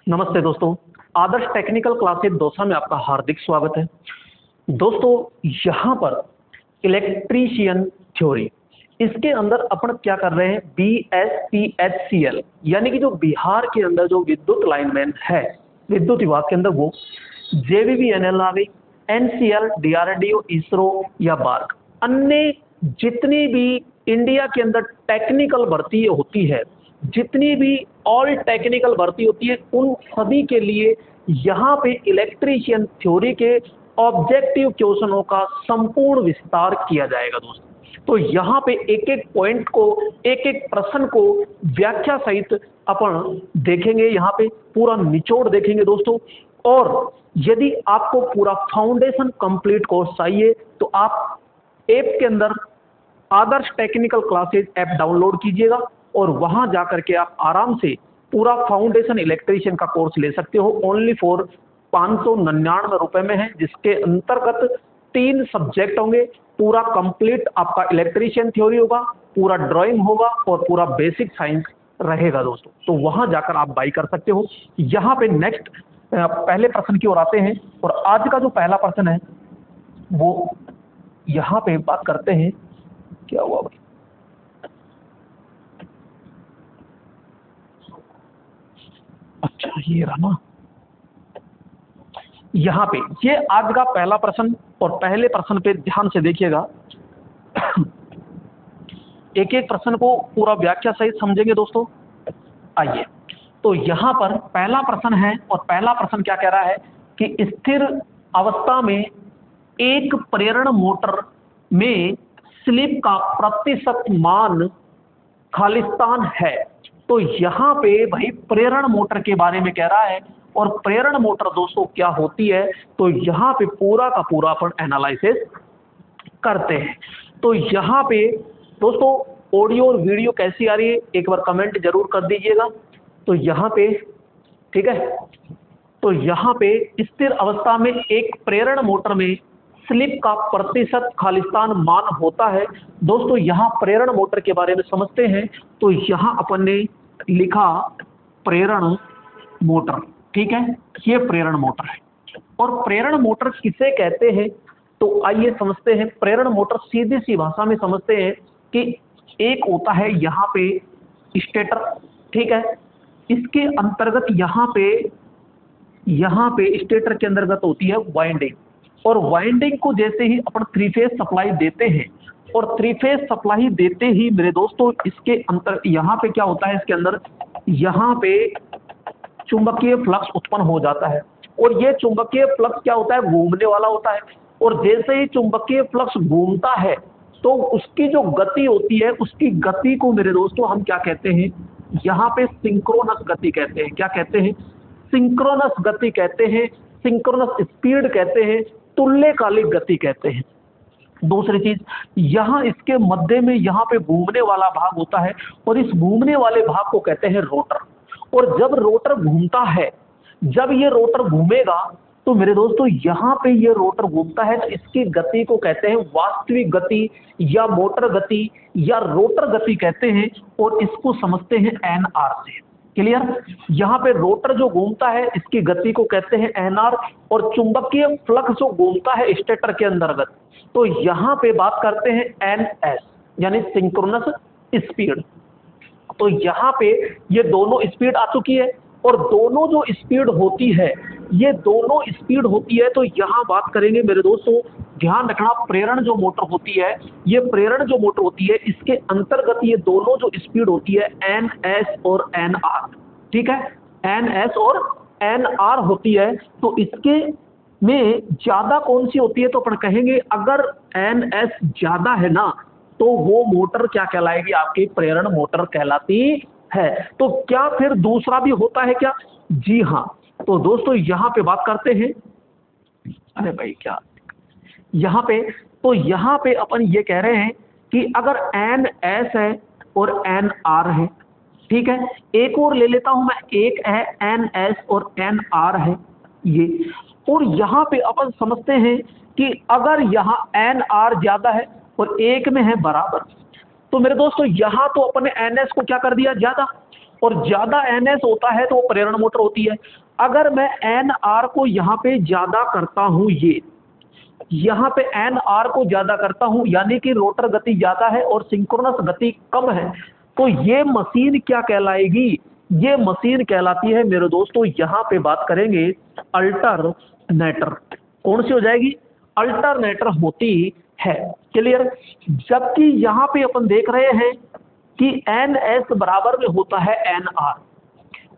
नमस्ते दोस्तों। आदर्श technical classes Dausa में आपका हार्दिक स्वागत है। दोस्तों यहाँ पर इलेक्ट्रीशियन थ्योरी, इसके अंदर अपन क्या कर रहे हैं, BSPHCL यानी कि जो बिहार के अंदर जो विद्युत लाइनमैन है विद्युत विभाग के अंदर, वो JVV NLRI NCL DRDO ISRO या बार्क अन्य जितनी भी इंडिया के अंदर टेक्निकल भर्ती होती है, जितनी भी ऑल टेक्निकल भर्ती होती है, उन सभी के लिए यहाँ पे इलेक्ट्रीशियन थ्योरी के ऑब्जेक्टिव क्वेश्चनों का संपूर्ण विस्तार किया जाएगा दोस्तों। तो यहाँ पे एक एक पॉइंट को, एक एक प्रश्न को व्याख्या सहित अपन देखेंगे, यहाँ पे पूरा निचोड़ देखेंगे दोस्तों। और यदि आपको पूरा फाउंडेशन कंप्लीट कोर्स चाहिए तो आप ऐप के अंदर आदर्श टेक्निकल क्लासेस ऐप डाउनलोड कीजिएगा और वहां जाकर के आप आराम से पूरा फाउंडेशन इलेक्ट्रीशियन का कोर्स ले सकते हो। ओनली फॉर 599 रुपए में है, जिसके अंतर्गत 3 सब्जेक्ट होंगे। पूरा कंप्लीट आपका इलेक्ट्रीशियन थ्योरी होगा, पूरा ड्राइंग होगा और पूरा बेसिक साइंस रहेगा दोस्तों। तो वहां जाकर आप बाई कर सकते हो। यहाँ पे नेक्स्ट पहले प्रश्न की ओर आते हैं और आज का जो पहला प्रश्न है वो यहाँ पे बात करते हैं। क्या हुआ भाई? अच्छा, ये रहा ना। यहाँ पे ये आज का पहला प्रश्न, और पहले प्रश्न पे ध्यान से देखिएगा। एक एक प्रश्न को पूरा व्याख्या सहित समझेंगे दोस्तों। आइए, तो यहाँ पर पहला प्रश्न है और पहला प्रश्न क्या कह रहा है कि स्थिर अवस्था में एक प्रेरण मोटर में स्लिप का प्रतिशत मान खालिस्तान है। तो यहाँ पे भाई प्रेरण मोटर के बारे में कह रहा है, और प्रेरण मोटर दोस्तों क्या होती है, तो यहाँ पे पूरा का पूरा अपन एनालिसिस करते हैं। तो यहाँ पे दोस्तों ऑडियो और वीडियो कैसी आ रही है एक बार कमेंट जरूर कर दीजिएगा। तो यहाँ पे ठीक है, तो यहाँ पे स्थिर अवस्था में एक प्रेरण मोटर में स्लिप का प्रतिशत खालिस्तान मान होता है। दोस्तों यहाँ प्रेरण मोटर के बारे में समझते हैं। तो यहाँ अपन ने लिखा प्रेरण मोटर, ठीक है, ये प्रेरण मोटर है। और प्रेरण मोटर किसे कहते हैं, तो आइए समझते हैं। प्रेरण मोटर सीधी सी भाषा में समझते हैं कि एक होता है यहाँ पे स्टेटर, ठीक है, इसके अंतर्गत यहाँ पे स्टेटर के अंतर्गत होती है वाइंडिंग, और वाइंडिंग को जैसे ही अपन 3 फेज सप्लाई देते हैं, और 3 फेज सप्लाई देते ही मेरे दोस्तों इसके अंतर यहाँ पे क्या होता है, इसके अंदर यहाँ पे चुंबकीय फ्लक्स उत्पन्न हो जाता है। और ये चुंबकीय फ्लक्स क्या होता है, घूमने वाला होता है। और जैसे ही चुंबकीय फ्लक्स घूमता है तो उसकी जो गति होती है, उसकी गति को मेरे दोस्तों हम क्या कहते हैं, यहाँ पे सिंक्रोनस गति कहते हैं। क्या कहते हैं? सिंक्रोनस गति कहते हैं, सिंक्रोनस स्पीड कहते हैं, तुल्यकालिक गति कहते हैं। दूसरी चीज, यहाँ इसके मध्य में यहाँ पे घूमने वाला भाग होता है, और इस घूमने वाले भाग को कहते हैं रोटर। और जब रोटर घूमता है, जब ये रोटर घूमेगा तो मेरे दोस्तों यहाँ पे ये रोटर घूमता है, तो इसकी गति को कहते हैं वास्तविक गति या मोटर गति या रोटर गति कहते हैं। और इसको समझते हैं NR से। क्लियर? यहाँ पे रोटर जो घूमता है इसकी गति को कहते हैं NR, और चुंबकीय फ्लक्स जो घूमता है स्टेटर के अंतर्गत, तो यहाँ पे बात करते हैं NS यानी सिंक्रोनस स्पीड। तो यहाँ पे ये दोनों स्पीड आ चुकी है, और दोनों जो स्पीड होती है, ये दोनों स्पीड होती है। तो यहाँ बात करेंगे मेरे दोस्तों, ध्यान रखना, प्रेरण जो मोटर होती है, ये प्रेरण जो मोटर होती है, इसके अंतर्गत ये दोनों जो स्पीड होती है NS और NR, ठीक है, NS और NR होती है। तो इसके में ज्यादा कौन सी होती है, तो अपन कहेंगे अगर NS ज्यादा है ना, तो वो मोटर क्या कहलाएगी, आपकी प्रेरण मोटर कहलाती है। तो क्या फिर दूसरा भी होता है क्या? जी हाँ। तो दोस्तों यहाँ पे बात करते हैं, अरे भाई क्या यहाँ पे, तो यहाँ पे अपन ये कह रहे हैं कि अगर NS है और NR है, ठीक है, एक और ले लेता हूं मैं, एक है NS और NR है ये। और यहाँ पे अपन समझते हैं कि अगर यहाँ NR ज्यादा है और एक में है बराबर, तो मेरे दोस्तों यहाँ तो अपने NS को क्या कर दिया, ज्यादा, और ज्यादा NS होता है तो वो प्रेरण मोटर होती है। अगर मैं NR को यहाँ पे ज्यादा करता हूं, ये यहाँ पे NR को ज्यादा करता हूं, यानी कि रोटर गति ज्यादा है और सिंक्रोनस गति कम है, तो ये मशीन क्या कहलाएगी? ये मशीन कहलाती है मेरे दोस्तों, यहाँ पे बात करेंगे अल्टरनेटर। कौन सी हो जाएगी? अल्टरनेटर होती है। क्लियर? जबकि यहाँ पे अपन देख रहे हैं कि NS बराबर में होता है NR,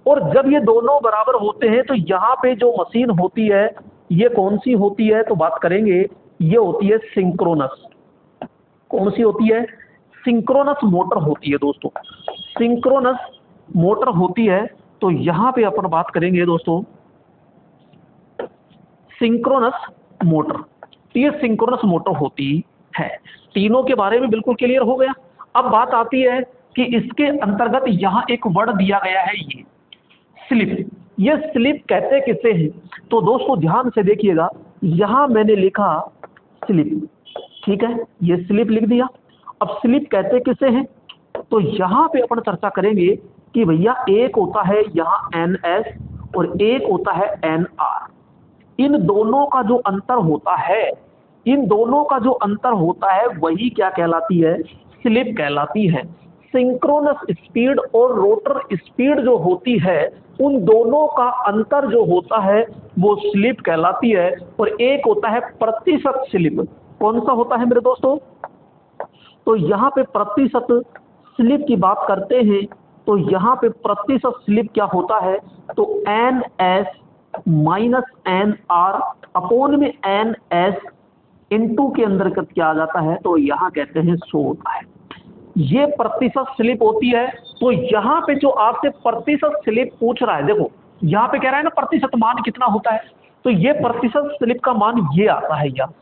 और जब ये दोनों बराबर होते हैं तो यहाँ पे जो मशीन होती है ये कौन सी होती है? तो बात करेंगे, ये होती है सिंक्रोनस। कौन सी होती है? सिंक्रोनस मोटर होती है दोस्तों, सिंक्रोनस मोटर होती है। तो यहाँ पे अपन बात करेंगे दोस्तों सिंक्रोनस मोटर, ये सिंक्रोनस मोटर होती है। तीनों के बारे में बिल्कुल क्लियर हो गया। अब बात आती है कि इसके अंतर्गत यहाँ एक वर्ड दिया गया है, ये स्लिप। ये स्लिप कहते किसे हैं? तो दोस्तों ध्यान से देखिएगा, यहां मैंने लिखा स्लिप, ठीक है, ये स्लिप लिख दिया। अब स्लिप कहते किसे हैं? तो यहां पे अपन चर्चा करेंगे कि भैया एक होता है यहां NS और एक होता है NR। इन दोनों का जो अंतर होता है, इन दोनों का जो अंतर होता है वही क्या कहलाती है? स्लिप कहलाती है। सिंक्रोनस स्पीड और रोटर स्पीड जो होती है, उन दोनों का अंतर जो होता है वो स्लिप कहलाती है। और एक होता है प्रतिशत स्लिप। कौन सा होता है मेरे दोस्तों? तो यहाँ पे प्रतिशत स्लिप की बात करते हैं, तो यहाँ पे प्रतिशत स्लिप क्या होता है? तो NS माइनस NR अपोन में NS इनटू के अंदर क्या आ जाता है? तो यहाँ कहते हैं 100 होता है। ये प्रतिशत स्लिप होती है। तो यहाँ पे जो आपसे प्रतिशत स्लिप पूछ रहा है, देखो यहाँ पे कह रहा है ना प्रतिशत मान कितना होता है, तो ये प्रतिशत स्लिप का मान ये आता है यहाँ।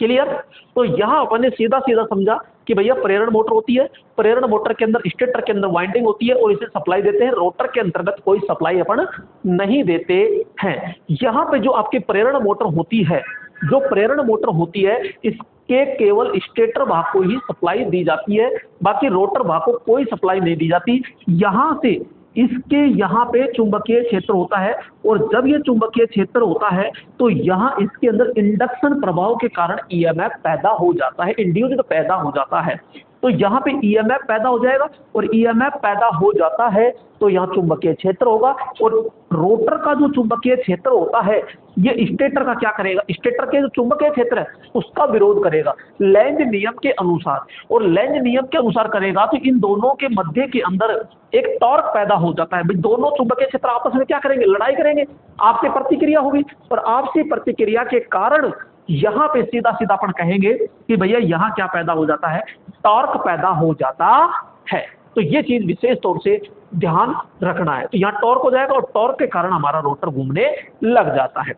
क्लियर? तो यहाँ अपन ने सीधा सीधा समझा कि भैया प्रेरण मोटर होती है, प्रेरण मोटर के अंदर स्टेटर के अंदर वाइंडिंग होती है और इसे सप्लाई देते हैं। रोटर के अंतर्गत कोई सप्लाई अपन नहीं देते हैं। यहाँ पे जो आपकी प्रेरण मोटर होती है, जो प्रेरण मोटर होती है, इसके केवल स्टेटर भाग को ही सप्लाई दी जाती है, बाकी रोटर भाग को कोई सप्लाई नहीं दी जाती। यहाँ से इसके यहाँ पे चुंबकीय क्षेत्र होता है, और जब ये चुंबकीय क्षेत्र होता है तो यहाँ इसके अंदर इंडक्शन प्रभाव के कारण EMF पैदा हो जाता है, इंड्यूस्ड पैदा हो जाता है। तो यहाँ पे EMF पैदा हो जाएगा, और EMF पैदा हो जाता है तो यहाँ चुंबकीय क्षेत्र होगा। और रोटर का जो चुंबकीय क्षेत्र होता है, ये स्टेटर का क्या करेगा? स्टेटर के जो चुंबकीय क्षेत्र है उसका विरोध करेगा लेंज नियम के अनुसार, और लेंज नियम के अनुसार करेगा तो इन दोनों के मध्य के अंदर एक टॉर्क पैदा हो जाता है। भाई दोनों चुंबकीय क्षेत्र आपस में क्या करेंगे? लड़ाई करेंगे, आपसी प्रतिक्रिया होगी, और आपसी प्रतिक्रिया के कारण यहाँ पे सीधा सीधा अपन कहेंगे कि भैया यहाँ क्या पैदा हो जाता है? टॉर्क पैदा हो जाता है। तो ये चीज विशेष तौर से ध्यान रखना है। तो यहाँ टॉर्क हो जाएगा, और टॉर्क के कारण हमारा रोटर घूमने लग जाता है।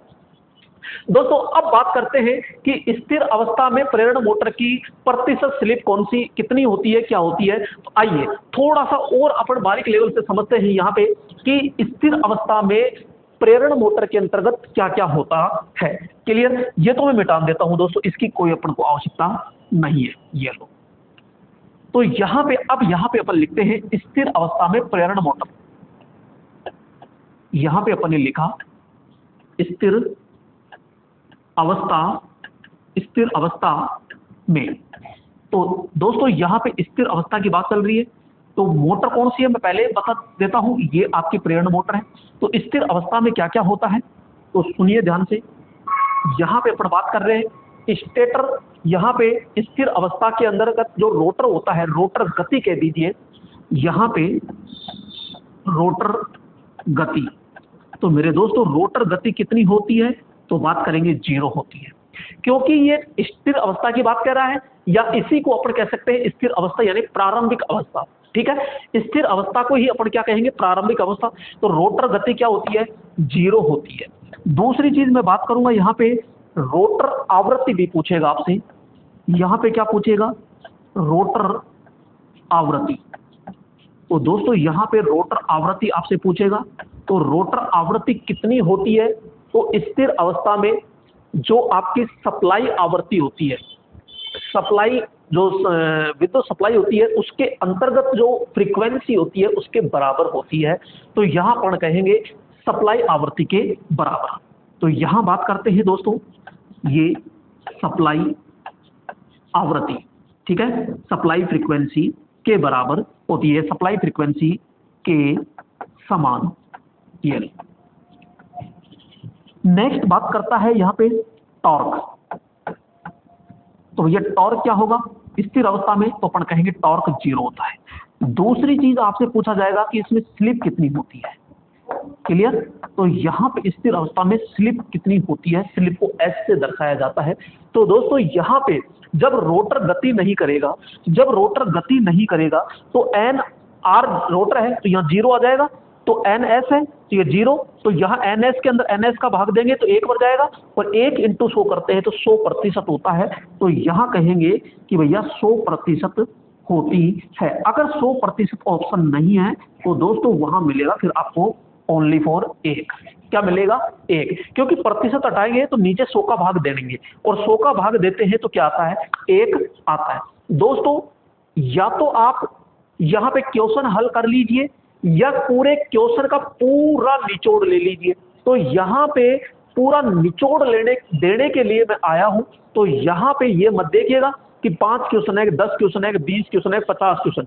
दोस्तों अब बात करते हैं कि स्थिर अवस्था में प्रेरण मोटर की प्रतिशत स्लिप कौन सी कितनी होती है, क्या होती है? तो आइए थोड़ा सा और अपन बारीक लेवल से समझते हैं यहाँ पे कि स्थिर अवस्था में प्रेरण मोटर के अंतर्गत क्या क्या होता है। क्लियर? ये तो मैं मिटा देता हूं दोस्तों, इसकी कोई अपन को आवश्यकता नहीं है। ये लो, तो यहाँ पे अपन लिखते हैं स्थिर अवस्था में प्रेरण मोटर। यहाँ पे अपन ने लिखा स्थिर अवस्था में। तो दोस्तों यहाँ पे स्थिर अवस्था की बात चल रही है, तो मोटर कौन सी है मैं पहले बता देता हूं, ये आपकी प्रेरण मोटर है। तो स्थिर अवस्था में क्या क्या होता है तो सुनिए ध्यान से। यहाँ पे अपन बात कर रहे हैं स्टेटर, यहाँ पे स्थिर अवस्था के अंतर्गत जो रोटर होता है, रोटर गति कह दीजिए, यहाँ पे रोटर गति। तो मेरे दोस्तों रोटर गति कितनी होती है? तो बात करेंगे 0 होती है, क्योंकि ये स्थिर अवस्था की बात कर रहा है, या इसी को अपन कह सकते हैं स्थिर अवस्था यानी प्रारंभिक अवस्था। ठीक है, स्थिर अवस्था को ही अपन क्या कहेंगे? प्रारंभिक अवस्था। तो रोटर गति क्या होती है? 0 होती है। दूसरी चीज मैं बात करूंगा, यहाँ पे रोटर आवृत्ति भी पूछेगा आपसे। यहाँ पे क्या पूछेगा? रोटर आवृत्ति। तो दोस्तों यहाँ पे रोटर आवृत्ति आपसे पूछेगा, तो रोटर आवृत्ति कितनी होती है? तो स्थिर अवस्था में जो आपकी सप्लाई आवृत्ति होती है, सप्लाई जो विद्युत सप्लाई होती है उसके अंतर्गत जो फ्रीक्वेंसी होती है उसके बराबर होती है। तो यहां पर कहेंगे सप्लाई आवृत्ति के बराबर। तो यहां बात करते हैं दोस्तों, ये सप्लाई आवृत्ति, ठीक है, सप्लाई फ्रीक्वेंसी के बराबर होती है, सप्लाई फ्रीक्वेंसी के समान। ये नेक्स्ट बात करता है यहां पे टॉर्क। तो ये टॉर्क क्या होगा स्थिर अवस्था में, तो अपन कहेंगे टॉर्क 0 होता है। दूसरी चीज आपसे पूछा जाएगा कि इसमें स्लिप कितनी होती है, क्लियर। तो यहां पे स्थिर अवस्था में स्लिप कितनी होती है, स्लिप को एस से दर्शाया जाता है। तो दोस्तों यहां पे जब रोटर गति नहीं करेगा, जब रोटर गति नहीं करेगा तो एन आर रोटर है तो यहाँ 0 आ जाएगा, तो एन एस है तो ये 0, तो यहाँ एन एस के अंदर एन एस का भाग देंगे तो 1 बढ़ जाएगा, और 1 इंटू 100 करते हैं तो 100% होता है। तो यहाँ कहेंगे कि भैया 100% होती है। अगर 100% ऑप्शन नहीं है तो दोस्तों वहां मिलेगा फिर आपको ओनली फॉर 1। क्या मिलेगा? 1, क्योंकि प्रतिशत हटाएंगे तो नीचे 100 का भाग देंगे, और 100 का भाग देते हैं तो क्या आता है? 1 आता है। दोस्तों या तो आप यहाँ पे क्वेश्चन हल कर लीजिए या पूरे क्वेश्चन का पूरा निचोड़ ले लीजिए। तो यहाँ पे पूरा निचोड़ देने के लिए मैं आया हूं। तो यहाँ पे ये मत देखिएगा कि 5 क्वेश्चन है, 10 क्वेश्चन है, 20 क्वेश्चन है, 50 क्वेश्चन।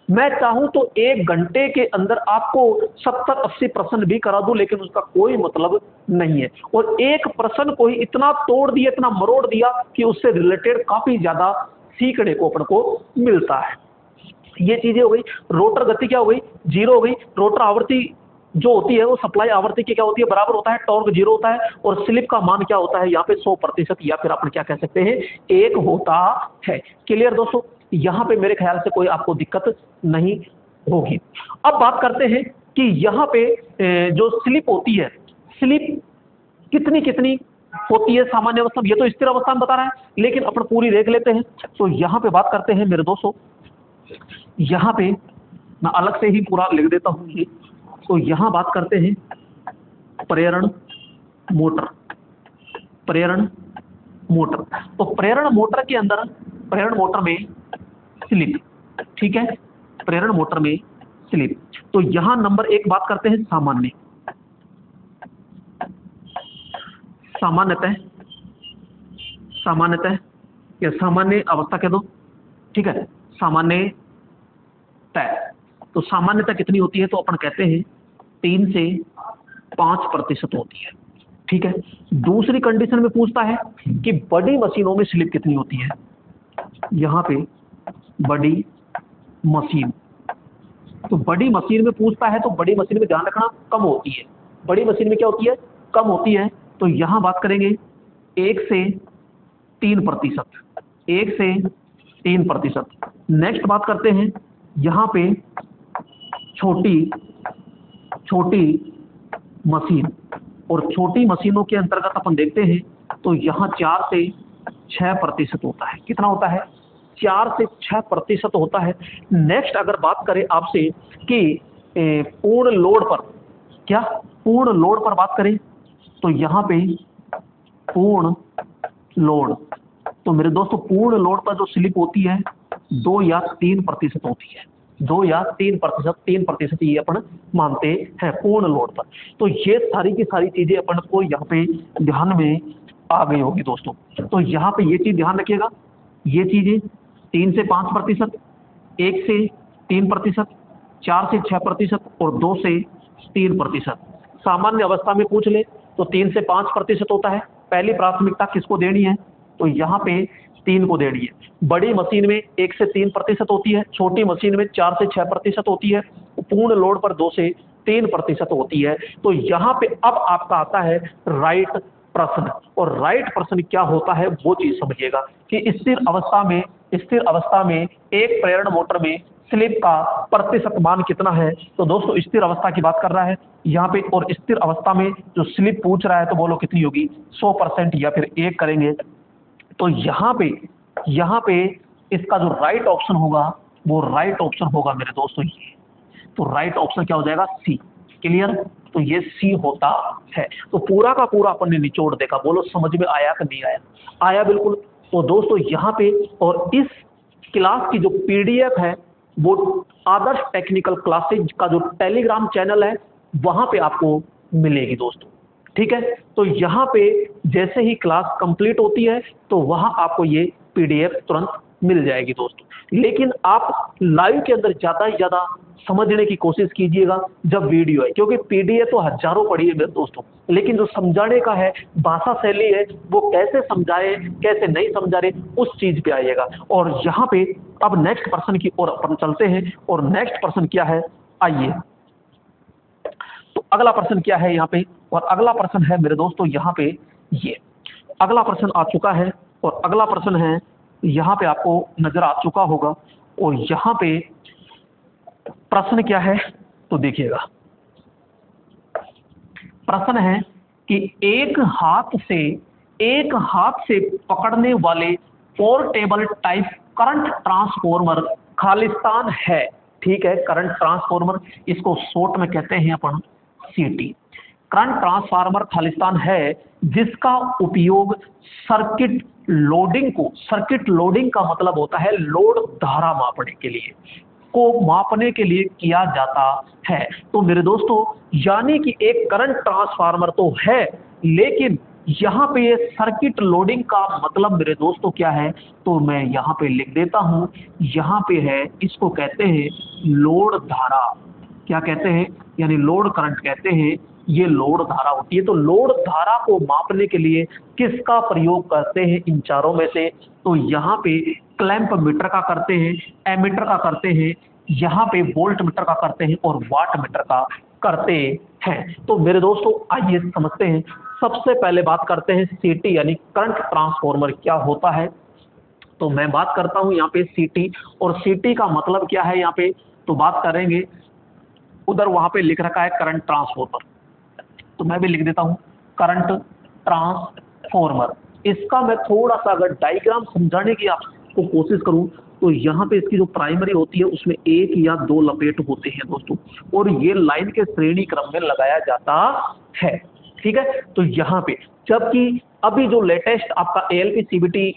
मैं चाहूं तो 1 घंटे के अंदर आपको 70-80 प्रश्न भी करा दूं, लेकिन उसका कोई मतलब नहीं है। और एक प्रश्न को ही इतना तोड़ दिया, इतना मरोड़ दिया कि उससे रिलेटेड काफी ज्यादा सीखने को अपन को मिलता है। ये चीजें हो गई। रोटर गति क्या हो गई? 0 हो गई। रोटर आवृत्ति जो होती है वो सप्लाई आवृत्ति की क्या होती है? बराबर होता है, टॉर्क 0 होता है। और स्लिप का मान क्या होता है यहाँ पे? 100%, या फिर अपन क्या कह सकते हैं? 1 होता है। क्लियर दोस्तों? यहाँ पे मेरे ख्याल से कोई आपको दिक्कत नहीं होगी। अब बात करते हैं कि यहाँ पे जो स्लिप होती है, स्लिप कितनी कितनी होती है सामान्य अवस्था में? ये तो स्थिर अवस्था में बता रहा है, लेकिन अपन पूरी देख लेते हैं। तो यहाँ पे बात करते हैं मेरे दोस्तों, यहाँ पे मैं अलग से ही पूरा लिख देता हूँ ये। तो यहाँ बात करते हैं प्रेरण मोटर, प्रेरण मोटर। तो प्रेरण मोटर के अंदर, प्रेरण मोटर में स्लिप, ठीक है, प्रेरण मोटर में स्लिप। तो यहां नंबर 1 बात करते हैं सामान्य, सामान्यतः, सामान्यतः या सामान्य अवस्था कह दो, ठीक है, सामान्य तय। तो सामान्यतः कितनी होती है? तो अपन कहते हैं 3 से 5% होती है, ठीक है। दूसरी कंडीशन में पूछता है कि बड़ी मशीनों में स्लिप कितनी होती है। यहाँ पे बड़ी मशीन, तो बड़ी मशीन में पूछता है, तो बड़ी मशीन में ध्यान रखना कम होती है। बड़ी मशीन में क्या होती है? कम होती है। तो यहाँ बात करेंगे 1 से 3%, 1 से 3%। नेक्स्ट बात करते हैं यहाँ पे छोटी मशीन, और छोटी मशीनों के अंतर्गत अपन देखते हैं तो यहाँ 4 से 6% होता है। कितना होता है? 4 से 6% होता है। नेक्स्ट अगर बात करें आपसे कि पूर्ण लोड पर, क्या पूर्ण लोड पर बात करें, तो यहाँ पे पूर्ण लोड, तो मेरे दोस्तों पूर्ण लोड पर जो स्लिप होती है 2 या 3% होती है। 2 या 3%, 3% ये अपन मानते हैं पूर्ण लोड पर। तो ये सारी की सारी चीजें अपन को यहाँ पे ध्यान में आ गई होगी दोस्तों। तो यहाँ पे ये चीज ध्यान रखिएगा, ये चीजें 3 से 5%, 1 से 3%, 4 से 6% और 2 से 3%। सामान्य अवस्था में पूछ ले तो 3 से 5% होता है। पहली प्राथमिकता किसको देनी है? तो यहाँ पे 3 को देनी है। बड़ी मशीन में 1 से 3% होती है, छोटी मशीन में 4 से 6% होती है, पूर्ण लोड पर 2 से 3% होती है। तो यहाँ पे अब आपका आता है राइट प्रश्न, और राइट प्रश्न क्या होता है वो चीज समझिएगा कि स्थिर अवस्था में एक प्रेरण मोटर में स्लिप का प्रतिशत मान कितना है। तो दोस्तों स्थिर अवस्था की बात कर रहा है यहाँ पे, और स्थिर अवस्था में जो स्लिप पूछ रहा है तो बोलो कितनी होगी? 100% या फिर 1 करेंगे। तो यहाँ पे इसका जो राइट ऑप्शन होगा वो राइट ऑप्शन होगा मेरे दोस्तों ये। तो राइट ऑप्शन क्या हो जाएगा? सी। क्लियर? तो ये सी होता है। तो पूरा का पूरा अपन ने निचोड़ देखा, बोलो समझ में आया कि नहीं आया? आया बिल्कुल। तो दोस्तों यहाँ पे और इस क्लास की जो पीडीएफ है वो आदर्श टेक्निकल क्लासेज का जो टेलीग्राम चैनल है वहां पे आपको मिलेगी दोस्तों। ठीक है, तो यहाँ पे जैसे ही क्लास कंप्लीट होती है तो वहां आपको ये पीडीएफ तुरंत मिल जाएगी दोस्तों। लेकिन आप लाइव के अंदर ज्यादा से ज्यादा समझने की कोशिश कीजिएगा जब वीडियो है, क्योंकि पीडीएफ तो हजारों पड़ी है मेरे दोस्तों, लेकिन जो समझाने का है, भाषा शैली है, वो कैसे समझाए कैसे नहीं समझा रहे उस चीज पे आइएगा। और यहाँ पे अब नेक्स्ट पर्सन की ओर अपन चलते हैं, और नेक्स्ट पर्सन क्या है, आइए। तो अगला पर्सन क्या है यहाँ पे, और अगला पर्सन है मेरे दोस्तों यहाँ पे, ये अगला पर्सन आ चुका है, और अगला पर्सन है यहाँ पे आपको नजर आ चुका होगा। और यहाँ पे प्रश्न क्या है तो देखिएगा, प्रश्न है कि एक हाथ से पकड़ने वाले portable type current transformer Khalistan है। ठीक है, करंट ट्रांसफॉर्मर, इसको शॉर्ट में कहते हैं अपन सीटी। करंट ट्रांसफार्मर खालिस्तान है जिसका उपयोग सर्किट लोडिंग का मतलब होता है लोड धारा मापने के लिए, किया जाता है। तो मेरे दोस्तों यानी कि एक करंट ट्रांसफार्मर तो है, लेकिन यहाँ पे ये सर्किट लोडिंग का मतलब मेरे दोस्तों क्या है, तो मैं यहाँ पे लिख देता हूँ। यहाँ पे है, इसको कहते हैं लोड धारा। क्या कहते हैं, यानी लोड करंट कहते हैं, ये लोड धारा होती है। तो लोड धारा को मापने के लिए किसका प्रयोग करते हैं इन चारों में से, तो यहाँ पे क्लैंप मीटर का करते हैं, एमीटर का करते हैं, यहाँ पे वोल्ट मीटर का करते हैं, और वाट मीटर का करते हैं। तो मेरे दोस्तों आइए समझते हैं। सबसे पहले बात करते हैं सीटी यानी करंट ट्रांसफॉर्मर क्या होता है। तो मैं बात करता हूँ यहाँ पे सीटी, और सीटी का मतलब क्या है यहाँ पे, तो बात करेंगे, उधर वहां पे लिख रखा है करंट ट्रांसफॉर्मर, तो मैं भी लिख देता हूं करंट ट्रांसफॉर्मर। इसका मैं थोड़ा सा अगर डायग्राम समझाने की आपको कोशिश करूं, तो यहाँ पे इसकी जो प्राइमरी होती है उसमें एक या दो लपेट होते हैं दोस्तों, और ये लाइन के श्रेणी क्रम में लगाया जाता है। ठीक है, तो यहाँ पे जबकि अभी जो लेटेस्ट आपका ALP CVT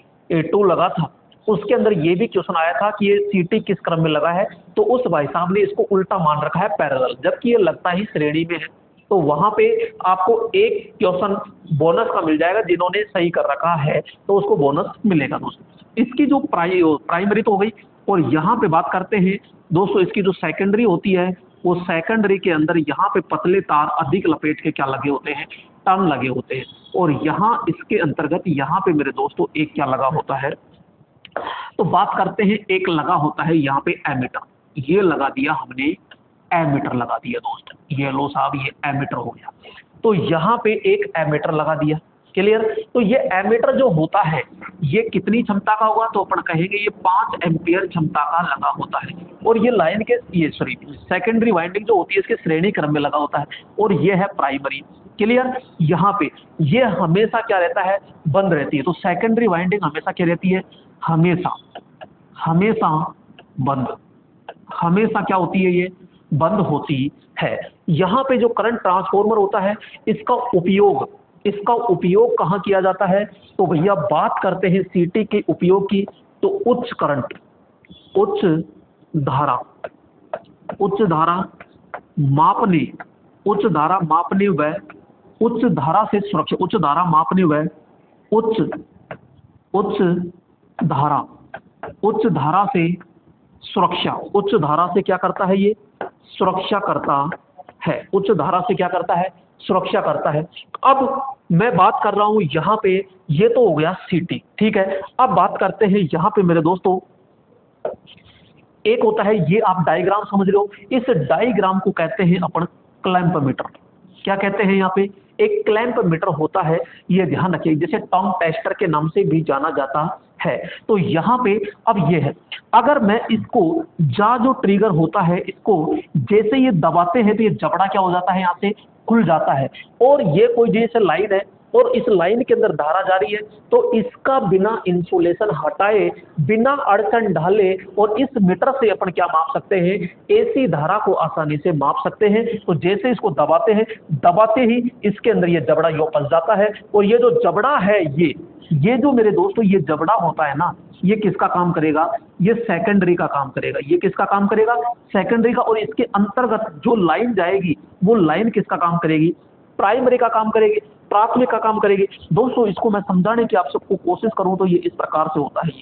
2 लगा था, उसके अंदर ये भी क्वेश्चन आया था कि ये सीटी किस क्रम में लगा है, तो उस भाई साहब ने इसको उल्टा मान रखा है पैरेलल, जबकि ये लगता ही श्रेणी में है। तो वहां पे आपको एक क्वेश्चन बोनस का मिल जाएगा, जिन्होंने सही कर रखा है तो उसको बोनस मिलेगा दोस्तों। इसकी जो प्राइमरी तो हो गई, और यहाँ पे बात करते हैं दोस्तों इसकी जो सेकेंडरी होती है, वो सेकेंडरी के अंदर यहाँ पे पतले तार अधिक लपेट के क्या लगे होते हैं, टर्न लगे होते हैं। और यहाँ इसके अंतर्गत यहाँ पे मेरे दोस्तों एक क्या लगा होता है, तो बात करते हैं, एक लगा होता है यहाँ पे एमीटर। ये लगा दिया हमने, एमीटर लगा दिया दोस्त, ये लो साहब, ये एमीटर हो गया। तो यहाँ पे एक एमीटर लगा दिया, क्लियर। तो ये एमीटर जो होता है ये कितनी क्षमता का होगा, तो अपन कहेंगे ये 5 एम्पियर क्षमता का लगा होता है। और ये लाइन के सेकेंडरी वाइंडिंग जो होती है इसके श्रेणी क्रम में लगा होता है, और ये है प्राइमरी, क्लियर। यहाँ पे ये हमेशा क्या रहता है, बंद रहती है। तो सेकेंडरी वाइंडिंग हमेशा क्या रहती है, हमेशा बंद, हमेशा क्या होती है, ये बंद होती है। यहाँ पे जो करंट ट्रांसफॉर्मर होता है इसका उपयोग कहाँ किया जाता है, तो भैया बात करते हैं सीटी के उपयोग की, तो उच्च करंट, उच्च धारा मापने व उच्च धारा से सुरक्षा, उच्च धारा मापने व उच्च धारा से सुरक्षा, उच्च धारा से क्या करता है, ये सुरक्षा करता है, उच्च धारा से क्या करता है, सुरक्षा करता है। अब मैं बात कर रहा हूं यहाँ पे, ये तो हो गया सीटी, ठीक है। अब बात करते हैं यहाँ पे मेरे दोस्तों, एक होता है, ये आप डायग्राम समझ लो, इस डायग्राम को कहते हैं अपन क्लैंप मीटर। क्या कहते हैं यहाँ पे, एक क्लैंप मीटर होता है, ये ध्यान रखिए, जैसे टर्म टेस्टर के नाम से भी जाना जाता है। तो यहाँ पे अब ये है, अगर मैं इसको जो ट्रिगर होता है, इसको जैसे ये दबाते हैं तो ये जबड़ा क्या हो जाता है, यहाँ से खुल जाता है। और ये कोई जैसे लाइन है, और इस लाइन के अंदर धारा जा रही है, तो इसका बिना इंसुलेशन हटाए, बिना अड़चन डाले और इस मीटर से अपन क्या माप सकते हैं, एसी धारा को आसानी से माप सकते हैं। तो जैसे इसको दबाते हैं, दबाते ही इसके अंदर ये जबड़ा यो फंस जाता है, और ये जो जबड़ा है ये जो मेरे दोस्तों ये जबड़ा होता है ना, ये किसका काम करेगा, ये सेकेंडरी का काम करेगा। ये किसका काम करेगा, सेकेंडरी का। और इसके अंतर्गत जो लाइन जाएगी वो लाइन किसका काम करेगी, प्राइमरी का काम करेगी, प्राथमिक का काम करेगी। दोस्तों इसको मैं समझाने की आप सबको कोशिश करूं तो ये इस प्रकार से होता है।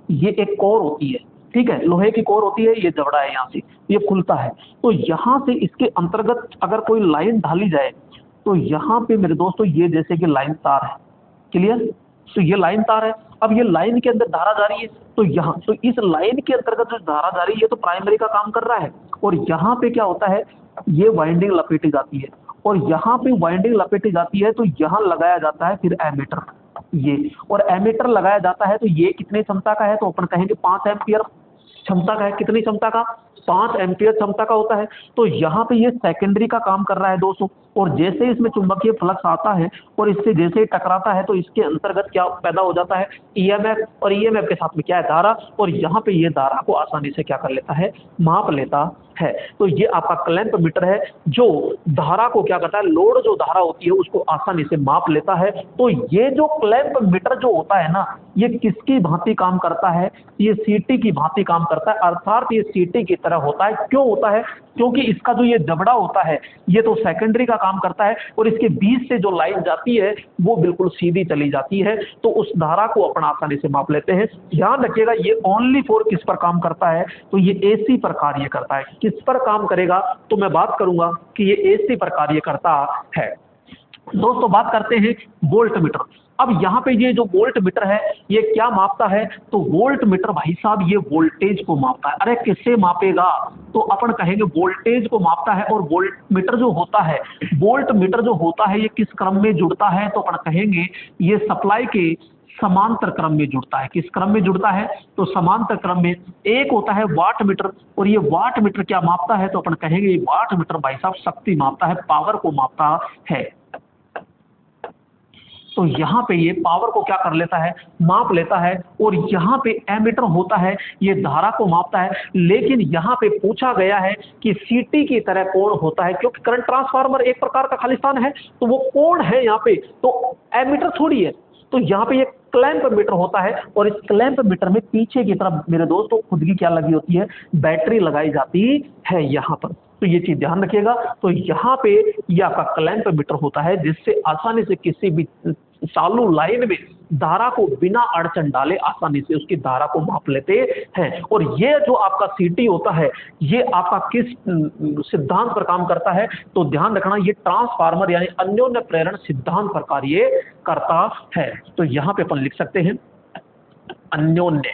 ये एक कोर होती है, ठीक है, लोहे की कोर होती है, ये जबड़ा है, यहाँ से ये खुलता है। तो यहाँ से इसके अंतर्गत अगर कोई लाइन ढाली जाए तो यहाँ पे मेरे दोस्तों ये जैसे कि लाइन तार है, क्लियर। तो ये लाइन तार है, अब ये लाइन के अंदर धारा जा रही है, तो यहाँ तो इस लाइन के अंतर्गत जो धारा जा रही है तो प्राइमरी का काम कर रहा है। और यहाँ पे क्या होता है, ये वाइंडिंग लपेटी जाती है, और यहाँ पे वाइंडिंग लपेटी जाती है, तो यहाँ लगाया जाता है फिर एमीटर, ये, और एमीटर लगाया जाता है। तो ये कितने क्षमता का है, तो अपन कहेंगे 5 एम्पियर क्षमता का है। कितनी क्षमता का, 5 एम्पियर क्षमता का होता है। तो यहाँ पे ये सेकेंडरी का काम कर रहा है दोस्तों। और जैसे इसमें चुंबकीय फ्लक्स आता है और इससे जैसे ही टकराता है तो इसके अंतर्गत क्या पैदा हो जाता है, ईएमएफ, और ईएमएफ के साथ में क्या है, धारा। और यहाँ पे ये धारा को आसानी से क्या कर लेता है, माप लेता है। तो ये आपका क्लैंप मीटर है जो धारा को क्या करता है, लोड जो धारा होती है उसको आसानी से माप लेता है। तो ये जो क्लैंप मीटर जो होता है ना, ये किसकी भांति काम करता है, ये सीटी की भांति काम करता है, अर्थात ये सीटी की तरह होता है। क्यों होता है, क्योंकि इसका जो ये जबड़ा होता है ये तो सेकेंडरी का काम करता है, और इसके बीच से जो लाइन जाती है वो बिल्कुल सीधी चली जाती है। तो उस धारा को अपन आसानी से माप लेते हैं। ध्यान रखिएगा ये ओनली फॉर किस पर काम करता है, तो ये एसी पर कार्य करता है। किस पर काम करेगा, तो मैं बात करूंगा कि ये एसी पर कार्य करता है। दोस्तों बात करते हैं वोल्ट मीटर। अब यहाँ पे ये जो वोल्ट मीटर है ये क्या मापता है, तो वोल्ट मीटर भाई साहब ये वोल्टेज को मापता है। अरे किससे मापेगा, तो अपन कहेंगे वोल्टेज को मापता है। और वोल्ट मीटर जो होता है, वोल्ट मीटर जो होता है ये किस क्रम में जुड़ता है, तो अपन कहेंगे ये सप्लाई के समांतर क्रम में जुड़ता है। किस क्रम में जुड़ता है, तो समांतर क्रम में। एक होता है वाट मीटर, और ये वाट मीटर क्या मापता है, तो अपन कहेंगे ये वाट मीटर भाई साहब शक्ति मापता है, पावर को मापता है। तो यहाँ पे ये पावर को क्या कर लेता है, माप लेता है। और यहाँ पे एमीटर होता है, ये धारा को मापता है। लेकिन यहाँ पे पूछा गया है कि सीटी की तरह कोण होता है, क्योंकि करंट ट्रांसफार्मर एक प्रकार का खालिस्तान है, तो वो कोण है यहाँ पे, तो एमीटर थोड़ी है। तो यहाँ पे ये क्लैंप मीटर होता है, और इस क्लैंप मीटर में पीछे की तरफ मेरे दोस्तों खुद की क्या लगी होती है, बैटरी लगाई जाती है यहाँ पर। तो ये चीज ध्यान रखिएगा। तो यहाँ पे ये आपका क्लैंप मीटर होता है, जिससे आसानी से किसी भी चालू लाइन में धारा को बिना अड़चन डाले आसानी से उसकी धारा को माप लेते हैं। और ये जो आपका सीटी होता है ये आपका किस सिद्धांत पर काम करता है, तो ध्यान रखना ये ट्रांसफार्मर यानी अन्योन्य प्रेरण सिद्धांत पर कार्य करता है। तो यहाँ पे अपन लिख सकते हैं अन्योन्य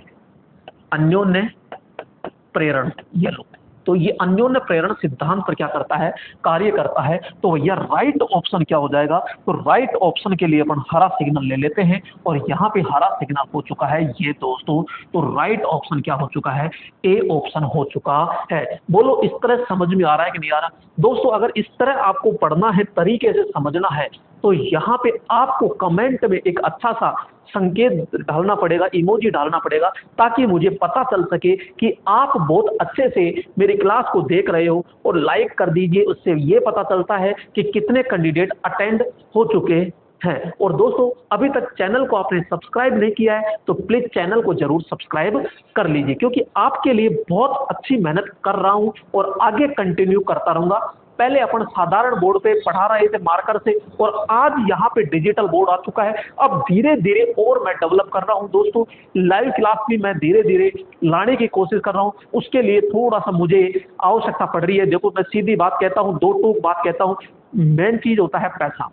प्रेरण, ये लो। तो ये अन्योन्य प्रेरण सिद्धांत पर क्या करता है, कार्य करता है। तो भैया राइट ऑप्शन क्या हो जाएगा, तो राइट ऑप्शन के लिए अपन हरा सिग्नल ले लेते हैं, और यहाँ पे हरा सिग्नल हो चुका है ये दोस्तों। तो राइट ऑप्शन क्या हो चुका है, ए ऑप्शन हो चुका है। बोलो इस तरह समझ में आ रहा है कि नहीं आ रहा दोस्तों। अगर इस तरह आपको पढ़ना है, तरीके से समझना है, तो यहाँ पे आपको कमेंट में एक अच्छा सा संकेत डालना पड़ेगा, इमोजी डालना पड़ेगा, ताकि मुझे पता चल सके कि आप बहुत अच्छे से मेरी क्लास को देख रहे हो। और लाइक कर दीजिए, उससे ये पता चलता है कि कितने कैंडिडेट अटेंड हो चुके हैं। और दोस्तों अभी तक चैनल को आपने सब्सक्राइब नहीं किया है तो प्लीज चैनल को जरूर सब्सक्राइब कर लीजिए, क्योंकि आपके लिए बहुत अच्छी मेहनत कर रहा हूं और आगे कंटिन्यू करता रहूंगा। पहले अपन साधारण बोर्ड पे पढ़ा रहे थे मार्कर से, और आज यहाँ पे डिजिटल बोर्ड आ चुका है। अब धीरे धीरे और मैं डेवलप कर रहा हूँ दोस्तों। लाइव क्लास भी मैं धीरे धीरे लाने की कोशिश कर रहा हूँ, उसके लिए थोड़ा सा मुझे आवश्यकता पड़ रही है। देखो मैं सीधी बात कहता हूँ, दो टूक बात कहता हूँ, मेन चीज होता है पैसा।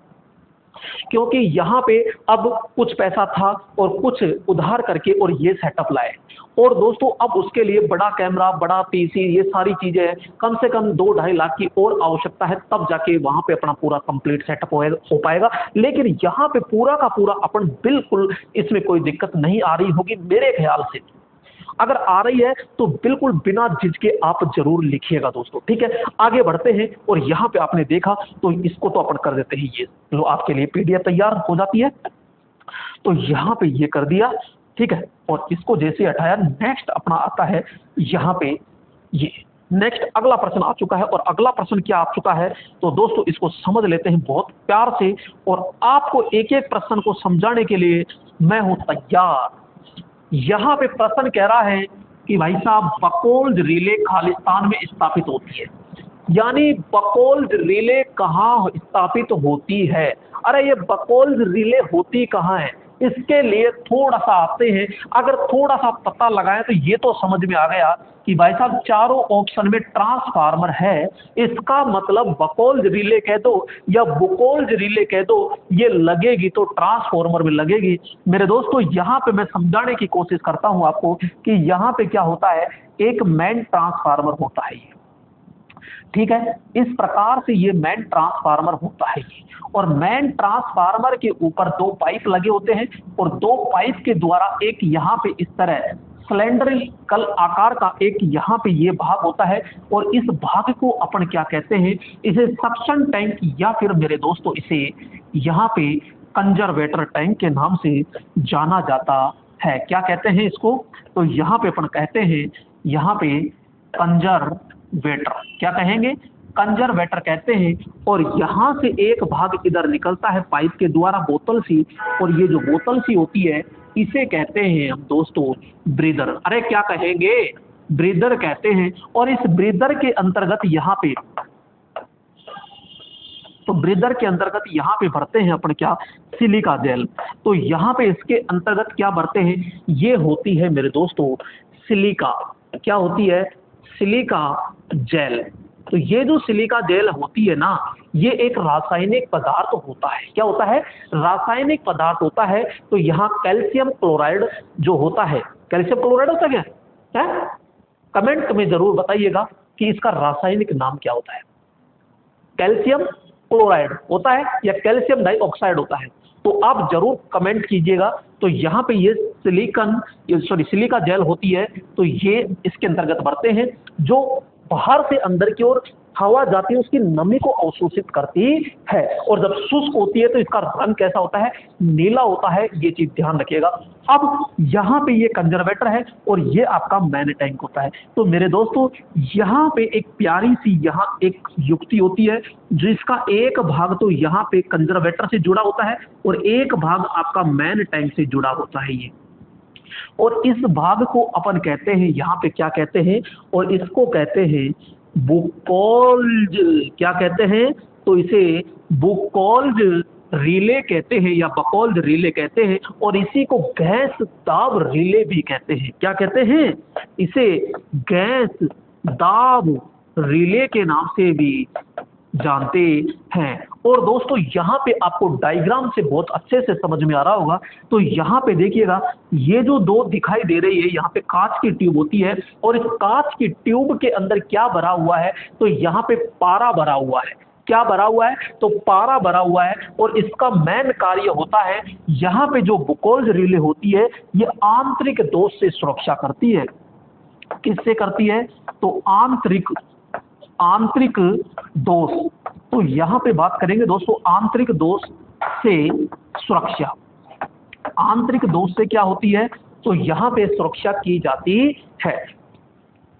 क्योंकि यहाँ पे अब कुछ पैसा था और कुछ उधार करके और ये सेटअप लाए, और दोस्तों अब उसके लिए बड़ा कैमरा, बड़ा पीसी, ये सारी चीजें हैं, कम से कम 2-2.5 लाख की और आवश्यकता है, तब जाके वहां पे अपना पूरा कंप्लीट सेटअप हो पाएगा। लेकिन यहाँ पे पूरा का पूरा अपन बिल्कुल, इसमें कोई दिक्कत नहीं आ रही होगी मेरे ख्याल से। अगर आ रही है तो बिल्कुल बिना झिझके आप जरूर लिखिएगा दोस्तों, ठीक है। आगे बढ़ते हैं और यहाँ पे आपने देखा तो इसको तो अपन कर देते हैं, ये लो आपके लिए पीडीएफ तैयार हो जाती है। तो यहाँ पे ये कर दिया, ठीक है, और इसको जैसे हटाया, नेक्स्ट अपना आता है यहाँ पे ये नेक्स्ट अगला प्रश्न आ चुका है। और अगला प्रश्न क्या आ चुका है तो दोस्तों इसको समझ लेते हैं बहुत प्यार से, और आपको एक एक प्रश्न को समझाने के लिए मैं हूं तैयार। यहाँ पे प्रश्न कह रहा है कि भाई साहब बकौल रिले खालिस्तान में स्थापित होती है, यानी बकौल रिले कहाँ स्थापित होती है। अरे ये बकौल रिले होती कहाँ है, इसके लिए थोड़ा सा आते हैं। अगर थोड़ा सा पता लगाएं तो ये तो समझ में आ गया कि भाई साहब चारों ऑप्शन में ट्रांसफार्मर है, इसका मतलब बकौल रिले कह दो या बुकौल रिले कह दो, ये लगेगी तो ट्रांसफार्मर में लगेगी। मेरे दोस्तों यहाँ पे मैं समझाने की कोशिश करता हूँ आपको कि यहाँ पे क्या होता है, एक मैन ट्रांसफार्मर होता है ये, ठीक है। इस प्रकार से ये मैन ट्रांसफार्मर होता है ये, और मैन ट्रांसफार्मर के ऊपर दो पाइप लगे होते हैं, और दो पाइप के द्वारा एक यहाँ पे इस तरह सिलेंड्रिकल आकार का एक यहाँ पे ये भाग होता है, और इस भाग को अपन क्या कहते हैं, इसे सक्शन टैंक या फिर मेरे दोस्तों इसे यहाँ पे कंजर्वेटर टैंक के नाम से जाना जाता है। क्या कहते हैं इसको, तो यहाँ पे अपन कहते हैं यहाँ पे कंजर्वेटर, क्या कहेंगे, कंजर्वेटर कहते हैं। और यहाँ से एक भाग इधर निकलता है पाइप के द्वारा बोतल सी, और ये जो बोतल सी होती है इसे कहते हैं हम दोस्तों ब्रीदर। अरे क्या कहेंगे, ब्रीदर कहते हैं। और इस ब्रीदर के अंतर्गत यहाँ पे, तो ब्रीदर के अंतर्गत यहाँ पे भरते हैं अपन क्या, सिलिका जेल। तो यहाँ पे इसके अंतर्गत क्या भरते हैं, ये होती है मेरे दोस्तों सिलिका, क्या होती है, सिलिका जेल। तो ये जो सिलिका जेल होती है ना, ये एक रासायनिक पदार्थ होता है। क्या होता है, रासायनिक पदार्थ होता है। तो यहाँ कैल्शियम क्लोराइड जो होता है, कैल्शियम क्लोराइड होता है क्या है, कमेंट में जरूर बताइएगा कि इसका रासायनिक नाम क्या होता है। कैल्शियम क्लोराइड होता है या कैल्शियम डाइऑक्साइड होता है, तो आप जरूर कमेंट कीजिएगा। तो यहाँ पे ये सिलिका जेल होती है, तो ये इसके अंतर्गत भरते हैं, जो बाहर से अंदर की ओर हवा जाती है उसकी नमी को अवशोषित करती है। और जब शुष्क होती है तो इसका रंग कैसा होता है, नीला होता है, ये चीज ध्यान रखिएगा। अब यहाँ पे ये कंजर्वेटर है और ये आपका मैन टैंक होता है। तो मेरे दोस्तों यहाँ पे एक प्यारी सी यहाँ एक युक्ति होती है, जिसका एक भाग तो यहाँ पे कंजर्वेटर से जुड़ा होता है और एक भाग आपका मैन टैंक से जुड़ा होता है ये। और इस भाग को अपन कहते हैं यहाँ पे क्या कहते हैं, और इसको कहते हैं बुकौल्ज। क्या कहते हैं, तो इसे बुकौल्ज रिले कहते हैं या बकौल्ज रिले कहते हैं। और इसी को गैस दाब रिले भी कहते हैं। क्या कहते हैं, इसे गैस दाब रिले के नाम से भी जानते हैं। और दोस्तों यहाँ पे आपको डायग्राम से बहुत अच्छे से समझ में आ रहा होगा। तो यहाँ पे देखिएगा, ये जो दो दिखाई दे रही है, यहाँ पे कांच की ट्यूब होती है, और इस कांच की ट्यूब के अंदर क्या भरा हुआ है, तो यहाँ पे पारा भरा हुआ है। क्या भरा हुआ है, तो पारा भरा हुआ है। और इसका मेन कार्य होता है, यहाँ पे जो बुकौल्ज रिले होती है, ये आंतरिक दोष से सुरक्षा करती है। किससे करती है, तो आंतरिक दोष। तो यहां पे बात करेंगे दोस्तों आंतरिक दोष से सुरक्षा। आंतरिक दोष से क्या होती है, तो यहां पे सुरक्षा की जाती है।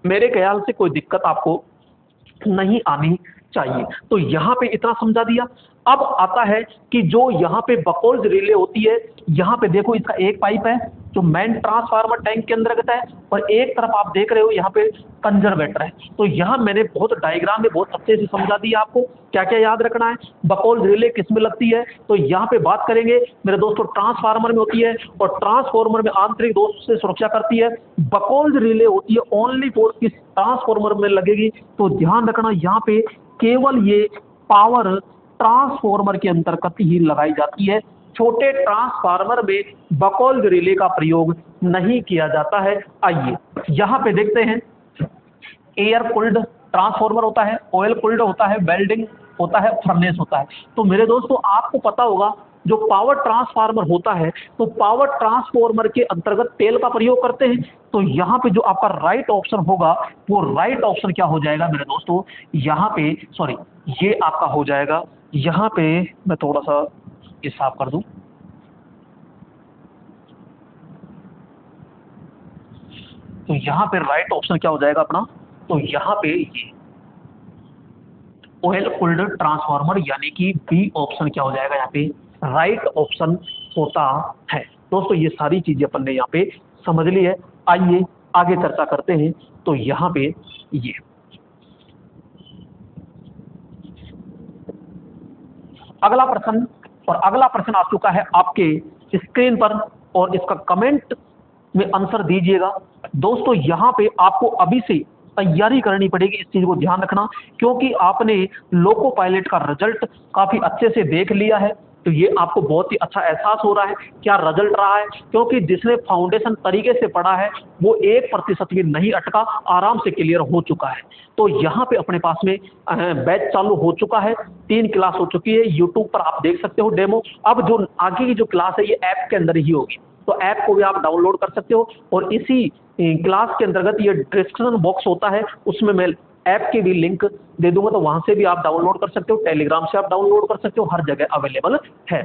मेरे ख्याल से कोई दिक्कत आपको नहीं आनी चाहिए। तो यहां पे इतना समझा दिया। अब आता है कि जो यहाँ पे बकौल्ज रिले होती है, यहाँ पे देखो इसका एक पाइप है जो मेन ट्रांसफार्मर टैंक के अंतर्गत है, और एक तरफ आप देख रहे हो यहाँ पे कंजर्वेटर है। तो यहाँ मैंने बहुत डायग्राम में बहुत अच्छे से समझा दिया आपको क्या क्या याद रखना है। बकौल्ज रिले किस में लगती है, तो यहाँ पे बात करेंगे मेरे दोस्तों ट्रांसफार्मर में होती है, और ट्रांसफार्मर में आंतरिक दोष से सुरक्षा करती है। बकौल्ज रिले होती है ओनली फॉर किस ट्रांसफार्मर में लगेगी, तो ध्यान रखना यहाँ पे केवल ये पावर ट्रांसफार्मर के अंतर्गत ही लगाई जाती है। छोटे ट्रांसफार्मर में बकौल्ज रिले का प्रयोग नहीं किया जाता है। आइए यहां पे देखते हैं, एयर कूल्ड ट्रांसफार्मर होता है, ऑयल कूल्ड होता है, वेल्डिंग होता है, फर्नेस होता है। तो मेरे दोस्तों आपको पता होगा जो पावर ट्रांसफार्मर होता है, तो पावर ट्रांसफार्मर के अंतर्गत तेल का प्रयोग करते हैं। तो यहाँ पे जो आपका राइट ऑप्शन होगा, वो राइट ऑप्शन क्या हो जाएगा मेरे दोस्तों, यहाँ पे सॉरी, ये आपका हो जाएगा, यहाँ पे मैं थोड़ा सा ये साफ कर दूं, तो यहाँ पे राइट ऑप्शन क्या हो जाएगा अपना, तो यहाँ पे ये ऑयल कूल्ड ट्रांसफार्मर यानी कि बी ऑप्शन क्या हो जाएगा, यहाँ पे राइट ऑप्शन होता है। दोस्तों ये सारी चीजें अपन ने यहाँ पे समझ ली है। आइए आगे चर्चा करते हैं। तो यहाँ पे ये अगला प्रश्न, और अगला प्रश्न आ चुका है आपके स्क्रीन पर, और इसका कमेंट में आंसर दीजिएगा। दोस्तों यहाँ पे आपको अभी से तैयारी करनी पड़ेगी, इस चीज को ध्यान रखना, क्योंकि आपने लोको पायलट का रिजल्ट काफी अच्छे से देख लिया है, तो ये आपको बहुत ही अच्छा एहसास हो रहा है क्या रिजल्ट रहा है, क्योंकि जिसने फाउंडेशन तरीके से पढ़ा है वो 1% भी नहीं अटका, आराम से क्लियर हो चुका है। तो यहाँ पे अपने पास में बैच चालू हो चुका है, 3 क्लास हो चुकी है, यूट्यूब पर आप देख सकते हो डेमो। अब जो आगे की जो क्लास है ये ऐप के अंदर ही होगी, तो ऐप को भी आप डाउनलोड कर सकते हो, और इसी क्लास के अंतर्गत ये डिस्क्रिप्शन बॉक्स होता है, उसमें मैं ऐप की भी लिंक दे दूंगा, तो वहां से भी आप डाउनलोड कर सकते हो, टेलीग्राम से आप डाउनलोड कर सकते हो, हर जगह अवेलेबल है।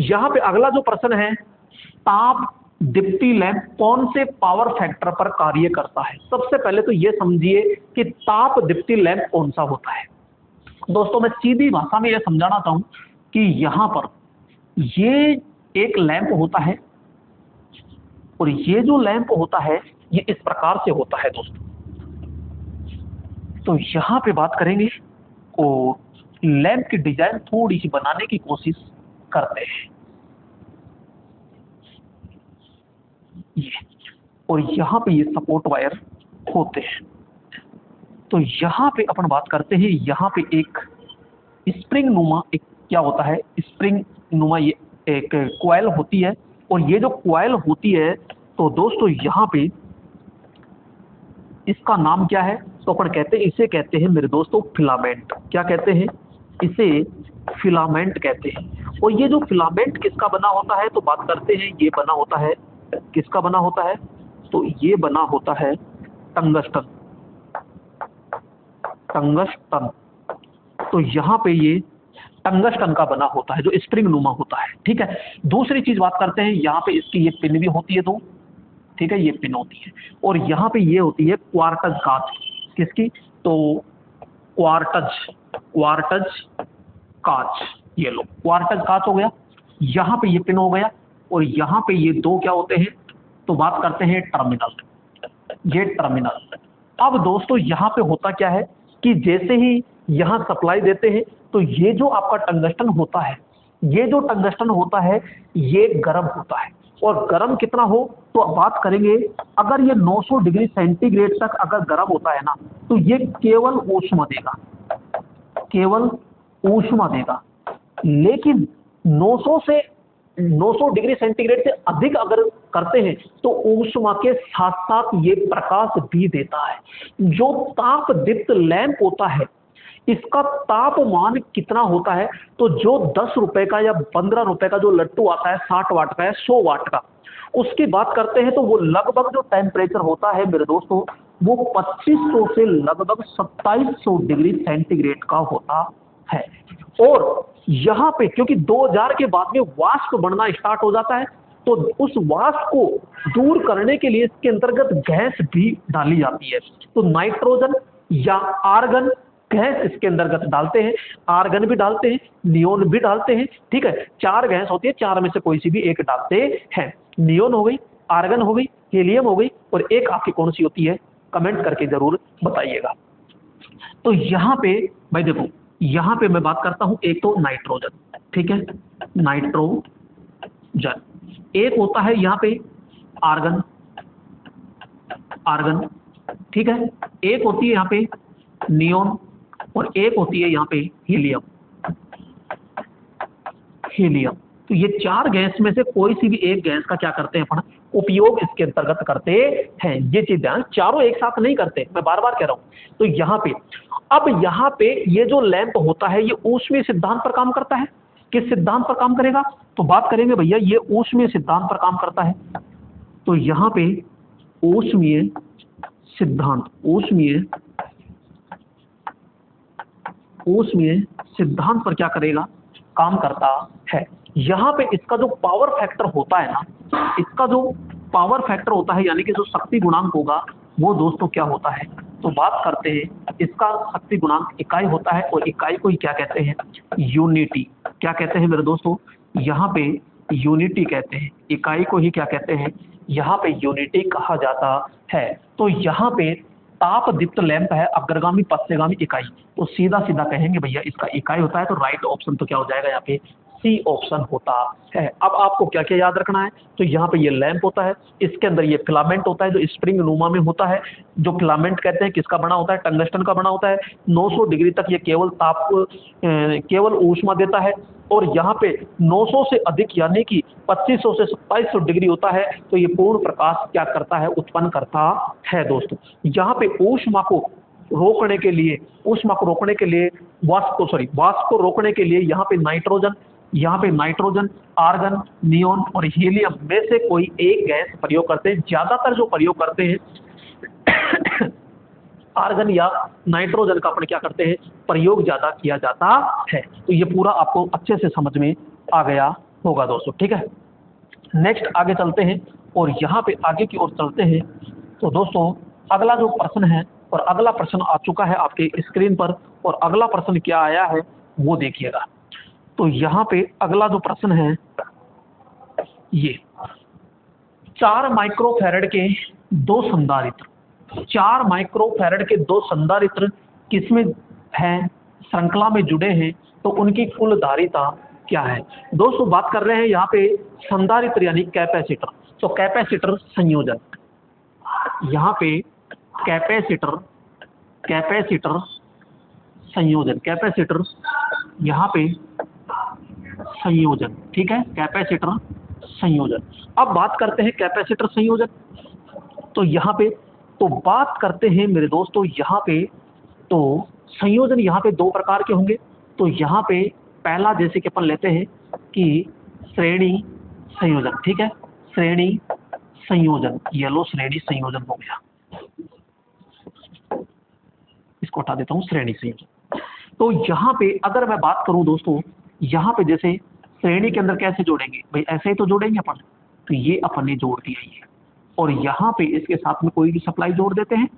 यहाँ पे अगला जो प्रश्न है, ताप दीप्ति लैंप कौन से पावर फैक्टर पर कार्य करता है। सबसे पहले तो ये समझिए कि ताप दीप्ति लैंप कौन सा होता है। दोस्तों मैं सीधी भाषा में ये समझाना चाहूं कि यहाँ पर ये एक लैंप होता है, और ये जो लैंप होता है ये इस प्रकार से होता है दोस्तों। तो यहां पे बात करेंगे, और लैंप की डिजाइन थोड़ी सी बनाने की कोशिश करते हैं, ये, और यहां पे ये सपोर्ट वायर होते हैं। तो यहां पे अपन बात करते हैं, यहां पे एक स्प्रिंग नुमा एक क्या होता है, स्प्रिंग नुमा ये एक कॉइल होती है, और ये जो कॉइल होती है, तो दोस्तों यहाँ पे इसका नाम क्या है, तो अपन कहते हैं, इसे कहते हैं मेरे दोस्तों फिलामेंट। क्या कहते हैं, इसे फिलामेंट कहते हैं। और ये जो फिलामेंट किसका बना होता है, तो बात करते हैं, ये बना होता है, किसका बना होता है, तो ये बना होता है टंगस्टन, टंगस्टन। तो यहाँ पे ये टंगस्टन का बना होता है, जो स्प्रिंग नुमा होता है, ठीक है। दूसरी चीज बात करते हैं, यहाँ पे इसकी ये पिन भी होती है दो, ठीक है, ये पिन होती है, और यहाँ पे ये होती है क्वार्टज कांच, किसकी, तो क्वार्टज कांच, ये लो क्वार्टज कांच हो गया, यहाँ पे ये पिन हो गया, और यहाँ पे ये दो क्या होते हैं, तो बात करते हैं टर्मिनल, ये टर्मिनल। अब दोस्तों यहाँ पे होता क्या है कि जैसे ही यहाँ सप्लाई देते हैं, तो ये जो आपका टंगस्टन होता है, ये जो टंगस्टन होता है ये गर्म होता है, और गर्म कितना हो, तो अब बात करेंगे, अगर ये 900 डिग्री सेंटीग्रेड तक अगर गर्म होता है ना, तो ये केवल ऊष्मा देगा, केवल ऊष्मा देगा। लेकिन 900 डिग्री सेंटीग्रेड से अधिक अगर करते हैं, तो ऊष्मा के साथ साथ ये प्रकाश भी देता है। जो ताप दीप्त लैंप होता है, इसका तापमान कितना होता है, तो जो 10 रुपए का या 15 रुपए का जो लट्टू आता है 60 वाट का या 100 वाट का, उसकी बात करते हैं, तो वो लगभग जो टेम्परेचर होता है मेरे दोस्तों, वो 2500 से लगभग 2700 डिग्री सेंटीग्रेड का होता है। और यहाँ पे क्योंकि 2000 के बाद में वाष्प बढ़ना स्टार्ट हो जाता है, तो उस वाष्प को दूर करने के लिए इसके अंतर्गत गैस भी डाली जाती है। तो नाइट्रोजन या आर्गन गैस इसके अंतर्गत डालते हैं, आर्गन भी डालते हैं, नियोन भी डालते हैं, ठीक है। 4 गैस होती है, 4 में से कोई सी भी एक डालते हैं। नियोन हो गई, आर्गन हो गई, हीलियम हो गई, और एक आपकी कौन सी होती है, कमेंट करके जरूर बताइएगा। तो यहाँ पे भाई देखो, यहाँ पे मैं बात करता हूँ, एक तो नाइट्रोजन, ठीक है, नाइट्रोजन, एक होता है यहाँ पे आर्गन, आर्गन, ठीक है, एक होती है यहाँ पे नियोन, और एक होती है यहाँ पे हीलियम, हीलियम। तो ये 4 गैस में से कोई सी भी एक गैस का क्या करते हैं अपन, उपयोग इसके अंतर्गत करते हैं। ये चीज ध्यान, चारों एक साथ नहीं करते, मैं बार बार कह रहा हूं। तो यहाँ पे, अब यहाँ पे ये जो लैंप होता है, ये ऊष्मीय सिद्धांत पर काम करता है, किस सिद्धांत पर काम करेगा? तो बात करेंगे भैया ये ऊष्मीय सिद्धांत पर काम करता है। तो यहाँ पे ऊष्मीय सिद्धांत, ऊष्मीय सिद्धांत पर क्या करेगा? काम करता है। यहाँ पे इसका जो पावर फैक्टर होता है ना, इसका जो पावर फैक्टर होता है यानी कि जो शक्ति गुणांक होगा वो दोस्तों क्या होता है? तो बात करते हैं इसका शक्ति गुणांक इकाई होता है, और इकाई को ही क्या कहते हैं? यूनिटी। क्या कहते हैं मेरे दोस्तों? यहाँ पे यूनिटी कहते हैं। इकाई को ही क्या कहते हैं? यहाँ पे यूनिटी कहा जाता है। तो यहाँ पे ताप दीप्त लैंप है अग्रगामी पश्चगामी इकाई, तो सीधा सीधा कहेंगे भैया इसका इकाई होता है। तो राइट ऑप्शन तो क्या हो जाएगा? यहाँ पे सी ऑप्शन होता है। अब आपको क्या क्या याद रखना है? तो यहाँ पे ये लैंप होता है, इसके अंदर ये फिलामेंट होता है जो स्प्रिंग नुमा में होता है। जो फिलामेंट कहते हैं किसका बना होता है? टंगस्टन का बना होता है। 900 डिग्री तक ये केवल ताप केवल ऊष्मा देता है, और यहाँ पे 900 से अधिक यानी कि 2500 से 2700 डिग्री होता है तो ये पूर्ण प्रकाश क्या करता है? उत्पन्न करता है दोस्तों। यहाँ पे ऊष्मा को रोकने के लिए, वाष्प को रोकने के लिए यहाँ पे नाइट्रोजन, आर्गन, नियोन और हीलियम में से कोई एक गैस प्रयोग करते हैं। ज्यादातर जो प्रयोग करते हैं आर्गन या नाइट्रोजन का अपन क्या करते हैं? प्रयोग ज्यादा किया जाता है। तो ये पूरा आपको अच्छे से समझ में आ गया होगा दोस्तों, ठीक है। नेक्स्ट आगे चलते हैं, और यहाँ पे आगे की ओर चलते हैं। तो दोस्तों अगला जो प्रश्न है, और अगला प्रश्न आ चुका है आपके स्क्रीन पर, और अगला प्रश्न क्या आया है वो देखिएगा। तो यहाँ पे अगला जो प्रश्न है ये 4 माइक्रोफैरड के 2 संधारित्र, 4 माइक्रोफैरड के 2 संधारित्र किसमें हैं? श्रृंखला में जुड़े हैं, तो उनकी कुल धारिता क्या है? दोस्तों बात कर रहे हैं यहाँ पे संधारित्र यानी कैपेसिटर। तो कैपेसिटर संयोजन, यहाँ पे कैपेसिटर संयोजन, कैपेसिटर यहाँ पे संयोजन, ठीक है, कैपेसिटर संयोजन। अब बात करते हैं कैपेसिटर संयोजन। तो यहाँ पे तो बात करते हैं मेरे दोस्तों, यहाँ पे तो संयोजन यहाँ पे 2 प्रकार के होंगे। तो यहाँ पे पहला जैसे कि अपन लेते हैं कि श्रेणी संयोजन, ठीक है, श्रेणी संयोजन, ये लो श्रेणी संयोजन हो गया, इसको हटा देता हूँ, श्रेणी संयोजन। तो यहाँ पे अगर मैं बात करूँ दोस्तों, यहाँ पे जैसे श्रेणी के अंदर कैसे जोड़ेंगे भाई? ऐसे ही तो जोड़ेंगे अपन। तो ये अपन ने जोड़ दिया ये, और यहाँ पे इसके साथ में कोई भी सप्लाई जोड़ देते हैं,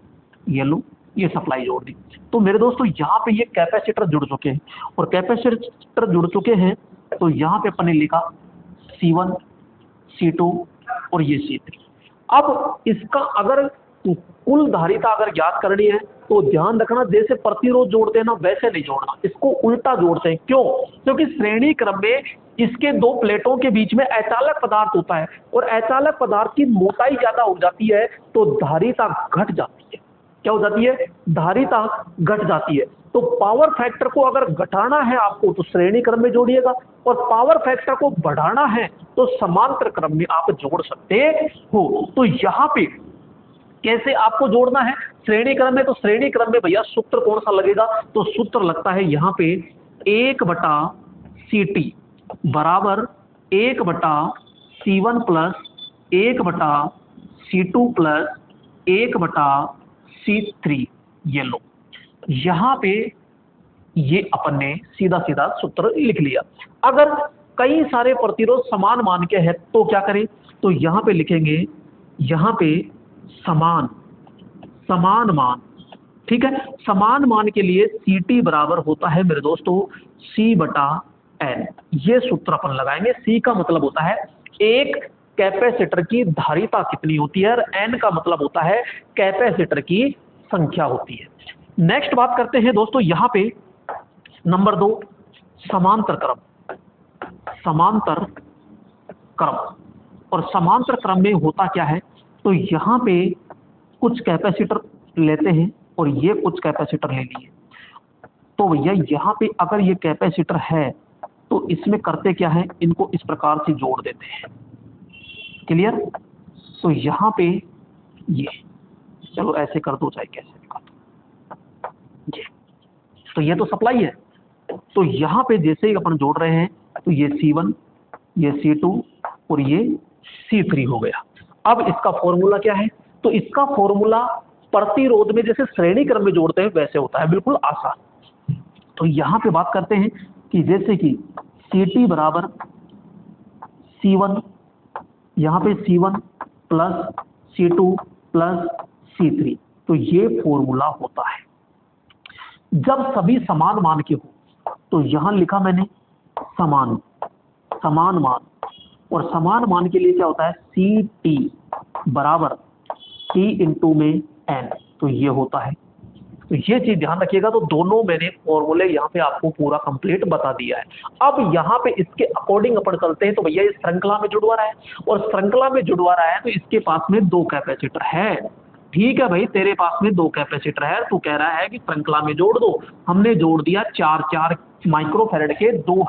ये लो ये सप्लाई जोड़ दी। तो मेरे दोस्तों यहाँ पे ये कैपेसिटर जुड़ चुके हैं, और कैपेसिटर जुड़ चुके हैं तो यहाँ पे अपन ने लिखा C1 C2 और ये C3। अब इसका अगर कुल धारिता अगर ज्ञात करनी है तो ध्यान रखना, जैसे प्रतिरोध जोड़ते हैं ना वैसे नहीं जोड़ना, इसको उल्टा जोड़ते हैं। क्यों? क्योंकि श्रेणी क्रम में इसके 2 प्लेटों के बीच में अचालक पदार्थ होता है, और अचालक पदार्थ की मोटाई ज्यादा हो जाती है तो धारिता घट जाती है। क्या हो जाती है? धारिता घट जाती है। तो पावर फैक्टर को अगर घटाना है आपको तो श्रेणी क्रम में जोड़िएगा, और पावर फैक्टर को बढ़ाना है तो समांतर क्रम में आप जोड़ सकते हो। तो यहाँ पे कैसे आपको जोड़ना है श्रेणी क्रम में? तो श्रेणी क्रम में भैया सूत्र कौन सा लगेगा? तो सूत्र लगता है यहाँ पे 1/CT बराबर 1/C1 plus 1/C2 plus 1/C3। ये लो, यहाँ पे ये अपन ने सीधा सीधा सूत्र लिख लिया। अगर कई सारे प्रतिरोध समान मान के हैं तो क्या करें? तो यहाँ पे लिखेंगे, यहाँ पे समान मान, ठीक है। समान मान के लिए CT बराबर होता है मेरे दोस्तों C/N। ये सूत्र अपन लगाएंगे। C का मतलब होता है एक कैपेसिटर की धारिता कितनी होती है, और N का मतलब होता है कैपेसिटर की संख्या होती है। नेक्स्ट बात करते हैं दोस्तों यहाँ पे नंबर 2 समांतर क्रम। और समांतर क्रम में होता क्या है? तो यहाँ पे कुछ कैपेसिटर लेते हैं और ये कुछ कैपेसिटर ले लिए। तो भैया यहाँ पे अगर ये कैपेसिटर है तो इसमें करते क्या है? इनको इस प्रकार से जोड़ देते हैं। क्लियर? तो यहाँ पे ये चलो ऐसे कर दो, चाहे कैसे भी कर दो। ये तो ये तो सप्लाई है। तो यहाँ पे जैसे ही अपन जोड़ रहे हैं तो ये C1, ये C2 और ये C3 हो गया। अब इसका फॉर्मूला क्या है? तो इसका फॉर्मूला प्रतिरोध में जैसे श्रेणी क्रम में जोड़ते हैं वैसे होता है, बिल्कुल आसान। तो यहां पे बात करते हैं कि जैसे कि CT बराबर C1, यहां पे C1 plus C2 plus C3, तो ये फॉर्मूला होता है। जब सभी समान मान के हो तो यहां लिखा मैंने समान मान, और समान मान के लिए क्या होता है? CT बराबर T इंटू में N, तो ये होता है। तो ये चीज ध्यान रखिएगा। तो दोनों मैंने फॉर्मूले यहाँ पे आपको पूरा कंप्लीट बता दिया है। अब यहाँ पे इसके अकॉर्डिंग अपन चलते हैं। तो भैया ये श्रृंखला में जुड़वा रहा है, और श्रृंखला में जुड़वा रहा है तो इसके पास में 2 कैपेसिटर है। ठीक है भाई, तेरे पास में 2 कैपेसिटर है, तू कह रहा है कि श्रृंखला में जोड़ दो। हमने जोड़ दिया 4 माइक्रोफैरड के 2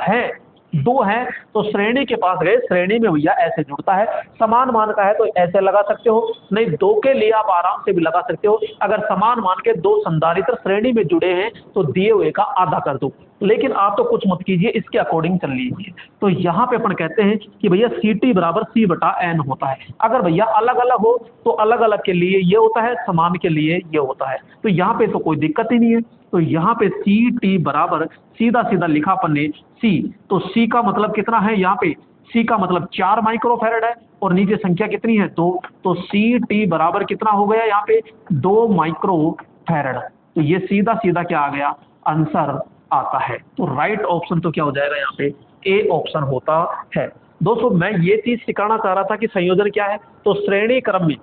है, तो श्रेणी के पास गए, श्रेणी में भैया ऐसे जुड़ता है। समान मान का है तो ऐसे लगा सकते हो, नहीं 2 के लिए आप आराम से भी लगा सकते हो। अगर समान मान के 2 संधारित्र श्रेणी में जुड़े हैं तो दिए हुए का आधा कर दो, लेकिन आप तो कुछ मत कीजिए, इसके अकॉर्डिंग चल लीजिए। तो यहाँ पे अपन कहते हैं कि भैया CT बराबर C/N होता है। अगर भैया अलग अलग हो तो अलग अलग के लिए ये होता है, समान के लिए ये होता है। तो यहाँ पे तो कोई दिक्कत ही नहीं है। तो यहाँ पे CT बराबर सीधा सीधा लिखा अपन ने C, तो C का मतलब कितना है? यहाँ पे C का मतलब 4 माइक्रोफैरड है, और नीचे संख्या कितनी है? 2, तो CT बराबर कितना हो गया यहाँ पे? 2 माइक्रोफैरड। तो ये सीधा सीधा क्या आ गया? आंसर आता है। तो राइट ऑप्शन तो क्या हो जाएगा यहाँ पे? A ऑप्शन होता है। दोस्तों मैं ये चीज सिखाना चाह रहा था कि संयोजन क्या है। तो श्रेणी क्रम में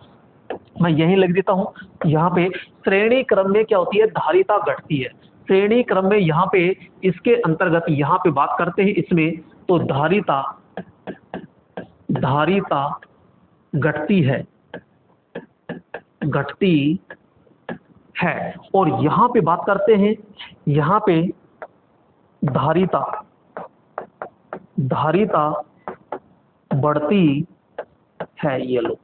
मैं यही लिख देता हूं, यहाँ पे श्रेणी क्रम में क्या होती है? धारिता घटती है। श्रेणी क्रम में यहाँ पे इसके अंतर्गत यहाँ पे बात करते हैं इसमें, तो धारिता घटती है, और यहाँ पे बात करते हैं, यहाँ पे धारिता बढ़ती है। ये लो,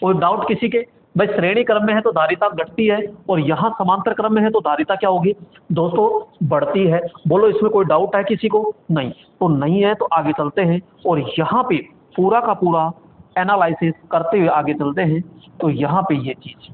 कोई डाउट किसी के? भाई श्रेणी क्रम में है तो धारिता घटती है, और यहाँ समांतर क्रम में है तो धारिता क्या होगी दोस्तों? बढ़ती है। बोलो इसमें कोई डाउट है किसी को? नहीं, तो नहीं है तो आगे चलते हैं, और यहाँ पे पूरा का पूरा एनालिसिस करते हुए आगे चलते हैं। तो यहाँ पे ये चीज,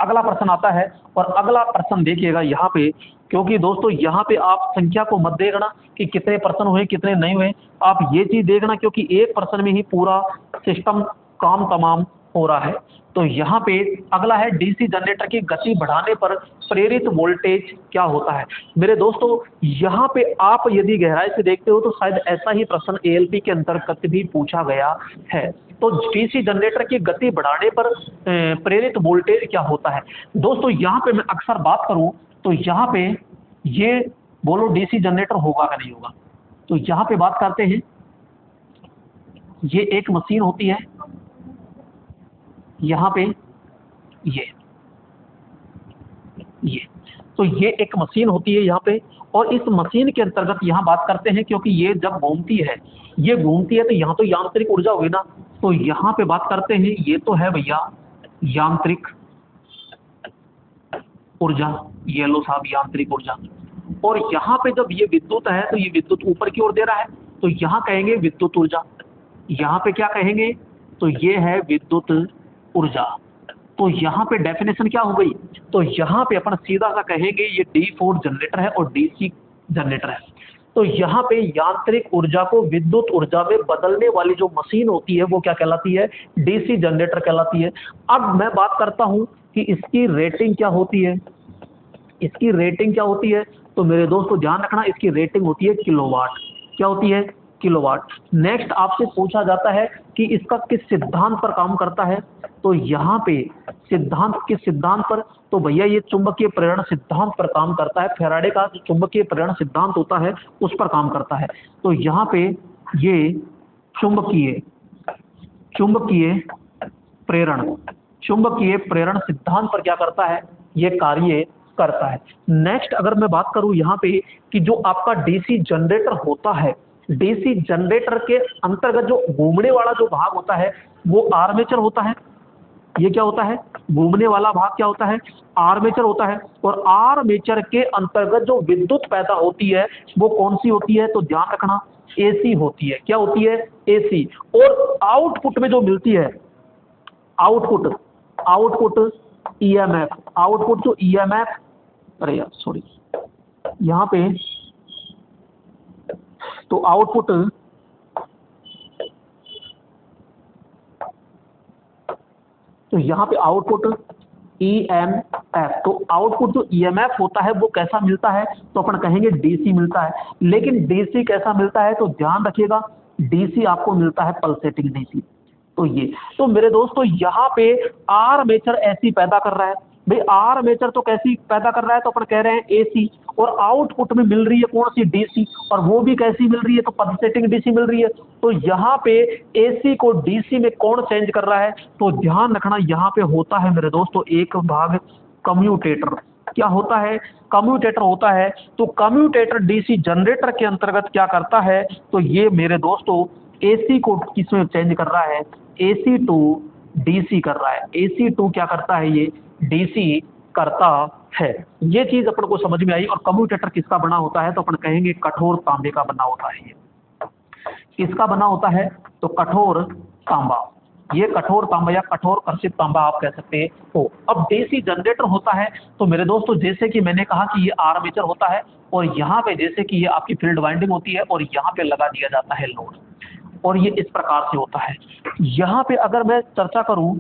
अगला प्रश्न आता है, और अगला प्रश्न देखिएगा यहाँ पे, क्योंकि दोस्तों यहाँ पे आप संख्या को मत देखना कि कितने प्रश्न हुए कितने नहीं हुए, आप ये चीज देखना क्योंकि एक प्रश्न में ही पूरा सिस्टम काम तमाम हो रहा है। तो यहाँ पे अगला है, डीसी जनरेटर की गति बढ़ाने पर प्रेरित वोल्टेज क्या होता है? मेरे दोस्तों यहाँ पे आप यदि गहराई से देखते हो तो शायद ऐसा ही प्रश्न एएलपी के अंतर्गत भी पूछा गया है। तो डीसी जनरेटर की गति बढ़ाने पर प्रेरित वोल्टेज क्या होता है? दोस्तों यहाँ पे मैं अक्सर बात करूं तो यहाँ पे ये बोलो डीसी जनरेटर होगा कि नहीं होगा? तो यहाँ पे बात करते हैं, ये एक मशीन होती है, यहाँ पे ये तो ये एक मशीन होती है यहाँ पे, और इस मशीन के अंतर्गत यहाँ बात करते हैं, क्योंकि ये जब घूमती है तो यहाँ तो यांत्रिक ऊर्जा होगी ना। तो यहाँ पे बात करते हैं, ये तो है भैया यांत्रिक ऊर्जा, ये लो साहब यांत्रिक ऊर्जा, और यहाँ पे जब ये विद्युत है तो ये विद्युत ऊपर की ओर दे रहा है, तो यहाँ कहेंगे विद्युत ऊर्जा। यहाँ पे क्या कहेंगे? तो ये है विद्युत ऊर्जा। तो यहाँ पे डेफिनेशन क्या हो गई? तो यहाँ पे अपन सीधा सा कहेंगे ये D4 जनरेटर है और DC जनरेटर है। तो यहाँ पे यांत्रिक ऊर्जा को विद्युत ऊर्जा में बदलने वाली जो मशीन होती है वो क्या कहलाती है? DC जनरेटर कहलाती है। अब मैं बात करता हूँ कि इसकी रेटिंग क्या होती है। इसकी रेटिंग क्या होती है? तो मेरे दोस्तों ध्यान रखना, इसकी रेटिंग होती है किलोवाट। क्या होती है? किलोवाट। नेक्स्ट आपसे पूछा जाता है कि इसका किस सिद्धांत पर काम करता है? तो यहाँ पे सिद्धांत, किस सिद्धांत पर? तो भैया ये चुंबकीय प्रेरण सिद्धांत पर काम करता है। फैराडे का जो चुंबकीय प्रेरण सिद्धांत होता है उस पर काम करता है। तो यहाँ पे ये चुंबकीय प्रेरण सिद्धांत पर क्या करता है? ये कार्य करता है। नेक्स्ट अगर मैं बात करूं यहाँ पे कि जो आपका डीसी जनरेटर होता है, डीसी जनरेटर के अंतर्गत जो घूमने वाला जो भाग होता है वो आर्मेचर होता है। ये क्या होता है, घूमने वाला भाग क्या होता है, आर्मेचर होता है। और आर्मेचर के अंतर्गत जो विद्युत पैदा होती है वो कौन सी होती है, तो ध्यान रखना एसी होती है। क्या होती है, एसी। और आउटपुट में जो मिलती है, आउटपुट आउटपुट ईएमएफ, आउटपुट जो ईएमएफ, अरे यार सॉरी यहाँ पे, तो आउटपुट तो यहाँ पे आउटपुट ईएमएफ, तो आउटपुट जो ईएमएफ होता है वो कैसा मिलता है, तो अपन कहेंगे डीसी मिलता है। लेकिन डीसी कैसा मिलता है, तो ध्यान रखिएगा डीसी आपको मिलता है पल्सेटिंग डीसी। तो ये, तो मेरे दोस्तों यहाँ पे आर्मेचर ऐसी पैदा कर रहा है भाई, आर्मेचर तो कैसी पैदा कर रहा है, तो अपन कह रहे हैं एसी, और आउटपुट में मिल रही है कौन सी, डीसी, और वो भी कैसी मिल रही है, तो पल्सेटिंग डीसी मिल रही है। तो यहाँ पे एसी को डीसी में कौन चेंज कर रहा है, तो ध्यान रखना यहाँ पे होता है मेरे दोस्तों एक भाग कम्यूटेटर। क्या होता है, कम्यूटेटर होता है। तो कम्यूटेटर डीसी जनरेटर के अंतर्गत क्या करता है, तो ये मेरे दोस्तों एसी को किसमें चेंज कर रहा है, एसी टू डीसी कर रहा है। एसी टू क्या करता है, ये डीसी करता है। ये चीज अपन को समझ में आई। और कम्यूटेटर किसका बना होता है, तो अपन कहेंगे कठोर तांबे का बना होता है। ये किसका बना होता है, तो कठोर तांबा। ये कठोर तांबा या कठोर कर्षित तांबा आप कह सकते हो। अब डीसी जनरेटर होता है, तो मेरे दोस्तों जैसे कि मैंने कहा कि ये आर्मेचर होता है, और यहाँ पे जैसे कि ये आपकी फील्ड वाइंडिंग होती है, और यहाँ पे लगा दिया जाता है लोड, और ये इस प्रकार से होता है। यहाँ पे अगर मैं चर्चा करूं,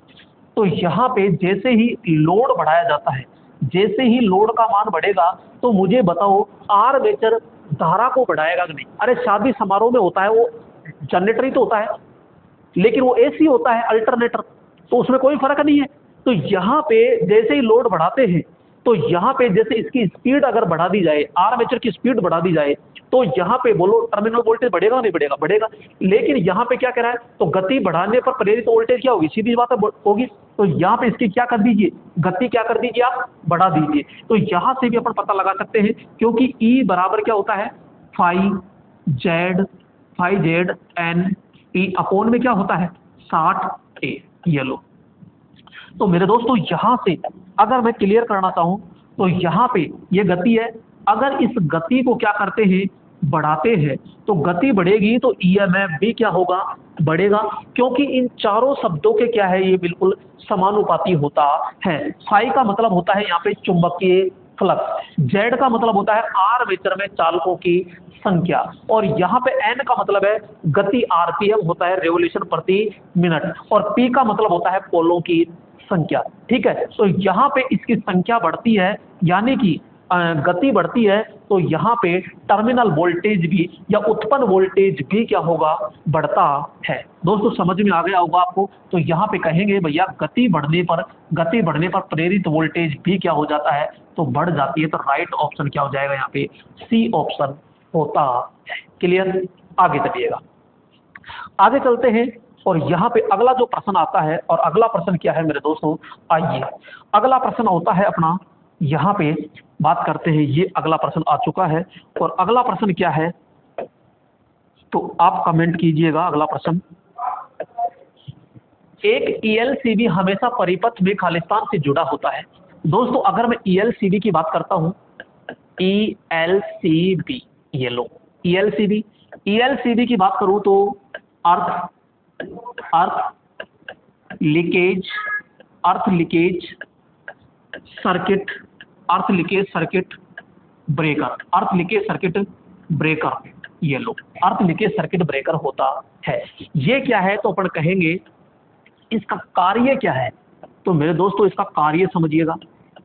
तो यहाँ पे जैसे ही लोड बढ़ाया जाता है, जैसे ही लोड का मान बढ़ेगा, तो मुझे बताओ आर्मेचर धारा को बढ़ाएगा कि नहीं। अरे शादी समारोह में होता है वो जनरेटर ही तो होता है, लेकिन वो एसी होता है अल्टरनेटर, तो उसमें कोई फर्क नहीं है। तो यहाँ पे जैसे ही लोड बढ़ाते हैं, तो यहाँ पे जैसे इसकी स्पीड अगर बढ़ा दी जाए, आर्मेचर की स्पीड बढ़ा दी जाए, तो यहाँ पे बोलो टर्मिनल वोल्टेज बढ़ेगा नहीं बढ़ेगा, बढ़ेगा। लेकिन यहाँ पे क्या कह रहा है, तो गति बढ़ाने पर प्रेरित वोल्टेज क्या होगी, सीधी बात होगी। तो यहाँ पे इसकी क्या कर दीजिए, गति क्या कर दीजिए, आप बढ़ा दीजिए। तो यहाँ से भी अपन पता लगा सकते हैं, क्योंकि ई बराबर क्या होता है, five Z N E upon में क्या होता है, 60 ए। ये लो। तो मेरे दोस्तों यहाँ से अगर मैं क्लियर करना चाहूं, तो यहाँ पे ये गति है। अगर इस गति को क्या करते हैं, बढ़ाते हैं, तो गति बढ़ेगी तो ईएमएफ भी क्या होगा, बढ़ेगा। क्योंकि इन चारों शब्दों के क्या है, ये बिल्कुल समानुपाती होता है। फाई का मतलब होता है यहाँ पे चुंबकीय फ्लक्स, जेड का मतलब होता है आर्मेचर में चालकों की संख्या, और यहाँ पे एन का मतलब है गति, आरपीएम होता है रेवोल्यूशन प्रति मिनट, और पी का मतलब होता है पोलों की संख्या। ठीक है, तो यहाँ पे इसकी संख्या बढ़ती है, यानी कि गति बढ़ती है, तो यहाँ पे टर्मिनल वोल्टेज भी या उत्पन्न वोल्टेज भी क्या होगा, बढ़ता है। दोस्तों समझ में आ गया होगा आपको। तो यहाँ पे कहेंगे भैया गति बढ़ने पर प्रेरित वोल्टेज भी क्या हो जाता है, तो बढ़ जाती है। तो राइट ऑप्शन क्या हो जाएगा, यहाँ पे सी ऑप्शन होता है। क्लियर, आगे चलिएगा, आगे चलते हैं। और यहाँ पे अगला जो प्रश्न आता है, और अगला प्रश्न क्या है मेरे दोस्तों, आइए अगला प्रश्न होता है अपना, यहाँ पे बात करते हैं। ये अगला प्रश्न आ चुका है, और अगला प्रश्न क्या है, तो आप कमेंट कीजिएगा। अगला प्रश्न, एक ईएलसीबी हमेशा परिपथ में खालिस्तान से जुड़ा होता है। दोस्तों अगर मैं ईएलसीबी की बात करता हूँ, ईएलसीबी, ये लो ईएलसीबी की बात करूं तो अर्थ लीकेज सर्किट ब्रेकर, ये लो अर्थ लीकेज सर्किट ब्रेकर होता है। ये क्या है, तो अपन कहेंगे इसका कार्य क्या है। तो मेरे दोस्तों इसका कार्य समझिएगा।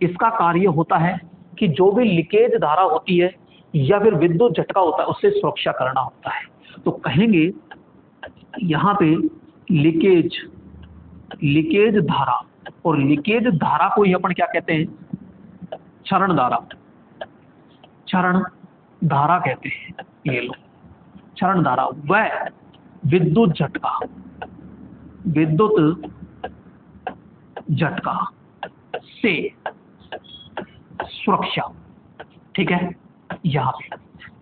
इसका कार्य होता है कि जो भी लीकेज धारा होती है या फिर विद्युत झटका होता है, उससे सुरक्षा करना होता है। तो कहेंगे यहाँ पे लीकेज धारा, और लीकेज धारा को ही अपन क्या कहते हैं, क्षरण धारा कहते हैं। ये लो क्षरण धारा, वह विद्युत झटका से सुरक्षा। ठीक है, यहाँ पे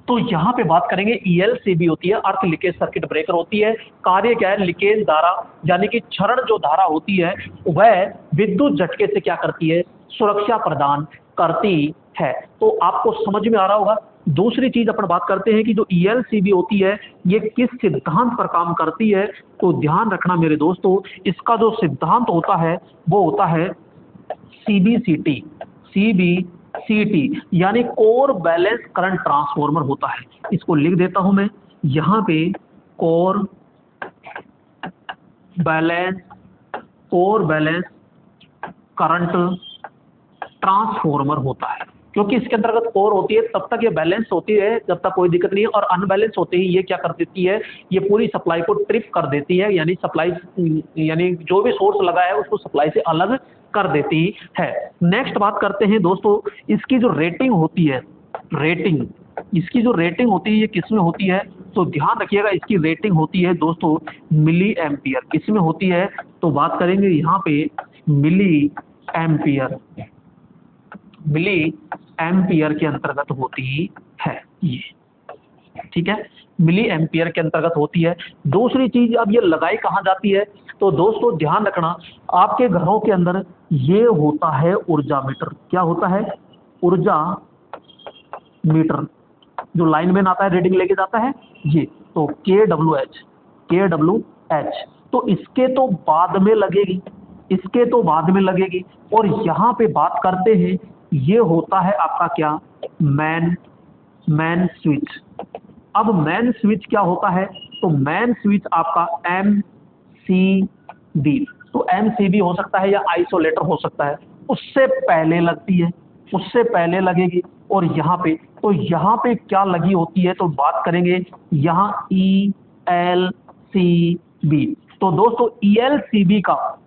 तो यहाँ पे बात करेंगे ELCB होती है, अर्थ लीकेज सर्किट ब्रेकर होती है। कार्य क्या है, लीकेज धारा यानी कि क्षरण जो धारा होती है वह विद्युत झटके से क्या करती है, सुरक्षा प्रदान करती है। तो आपको समझ में आ रहा होगा। दूसरी चीज अपन बात करते हैं कि जो ELCB होती है ये किस सिद्धांत पर काम करती है। तो ध्यान रखना मेरे दोस्तों, इसका जो सिद्धांत होता है वो होता है CBCT यानी कोर बैलेंस करंट ट्रांसफॉर्मर होता है। इसको लिख देता हूं मैं यहां पे, कोर बैलेंस करंट ट्रांसफॉर्मर होता है, क्योंकि इसके अंतर्गत कोर होती है तब तक ये बैलेंस होती है जब तक कोई दिक्कत नहीं है, और अनबैलेंस होते ही ये क्या कर देती है, ये पूरी सप्लाई को ट्रिप कर देती है, यानी सप्लाई यानी जो भी सोर्स लगा है उसको सप्लाई से अलग कर देती है। नेक्स्ट बात करते हैं दोस्तों, इसकी जो रेटिंग होती है, इसकी जो रेटिंग होती है ये किस में होती है, तो ध्यान रखिएगा इसकी रेटिंग होती है दोस्तों मिली एम्पियर। किस में होती है, तो बात करेंगे यहाँ पे मिली एम्पियर के अंतर्गत होती है ये, ठीक है, मिली एम्पियर के अंतर्गत होती है। दूसरी चीज, अब ये लगाई कहाँ जाती है, तो दोस्तों ध्यान रखना आपके घरों के अंदर ये होता है ऊर्जा मीटर। क्या होता है, ऊर्जा मीटर, जो लाइनमैन आता है रीडिंग लेके जाता है ये, तो KWH, तो इसके तो बाद में लगेगी, और यहाँ पे बात करते हैं ये होता है आपका क्या, मैन स्विच। अब मैन स्विच क्या होता है, तो मैन स्विच आपका MCB, तो MCB हो सकता है या आइसोलेटर हो सकता है, उससे पहले लगेगी। और यहाँ पे, तो यहाँ पे क्या लगी होती है, तो बात करेंगे यहाँ ELCB। तो दोस्तों ELCB का,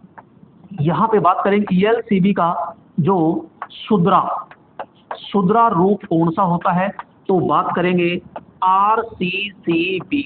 यहाँ पे बात करेंगे ELCB का जो शुद्रा रूप कौन सा होता है, तो बात करेंगे RCCB,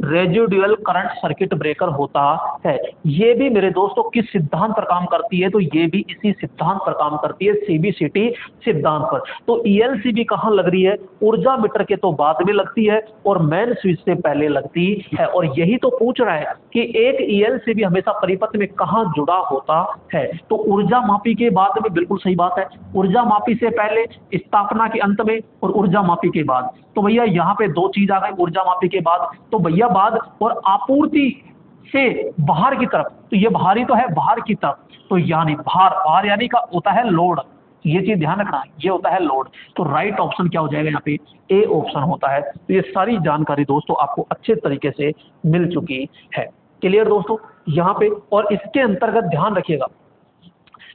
residual current circuit breaker होता है। ये भी मेरे दोस्तों किस सिद्धांत पर काम करती है, तो ये भी इसी सिद्धांत पर काम करती है, CBCT सिद्धांत पर। तो ELCB कहाँ लग रही है, ऊर्जा मीटर के तो बाद में लगती है और मैन स्विच से पहले लगती है। और यही तो पूछ रहा है कि एक ELCB हमेशा परिपथ में कहाँ जुड़ा होता है, तो ऊर्जा मापी के बाद में, बिल्कुल सही बात है, ऊर्जा मापी से पहले, स्थापना के अंत में, और ऊर्जा मापी के बाद। तो भैया यहाँ पे दो चीज आ गई, ऊर्जा मापी के बाद, तो भैया बाद और आपूर्ति से बाहर की तरफ, तो ये बाहरी तो है, बाहर की तरफ, तो यानी बाहर यानी का होता है लोड, ये चीज ध्यान रखना, ये होता है लोड। तो राइट ऑप्शन क्या हो जाएगा यहाँ पे, ए ऑप्शन होता है। तो ये सारी जानकारी दोस्तों आपको अच्छे तरीके से मिल चुकी है। क्लियर दोस्तों यहाँ पे। और इसके अंतर्गत ध्यान रखिएगा,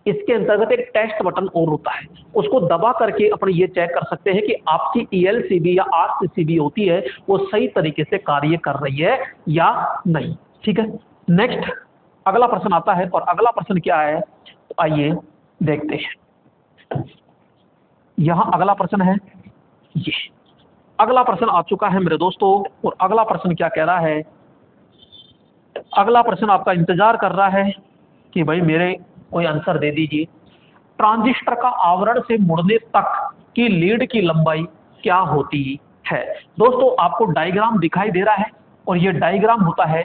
इसके अंतर्गत एक टेस्ट बटन और होता है, उसको दबा करके अपन ये चेक कर सकते हैं कि आपकी ELCB या RCCB होती है वो सही तरीके से कार्य कर रही है या नहीं। ठीक है, नेक्स्ट अगला प्रश्न आता है, और अगला प्रश्न क्या है, तो आइए देखते हैं। यहां अगला प्रश्न है, ये अगला प्रश्न आ चुका है मेरे दोस्तों। और अगला प्रश्न क्या कह रहा है, अगला प्रश्न आपका इंतजार कर रहा है कि भाई मेरे कोई आंसर दे दीजिए। ट्रांजिस्टर का आवरण से मुड़ने तक की लीड की लंबाई क्या होती है। दोस्तों आपको डायग्राम दिखाई दे रहा है, और ये डायग्राम होता है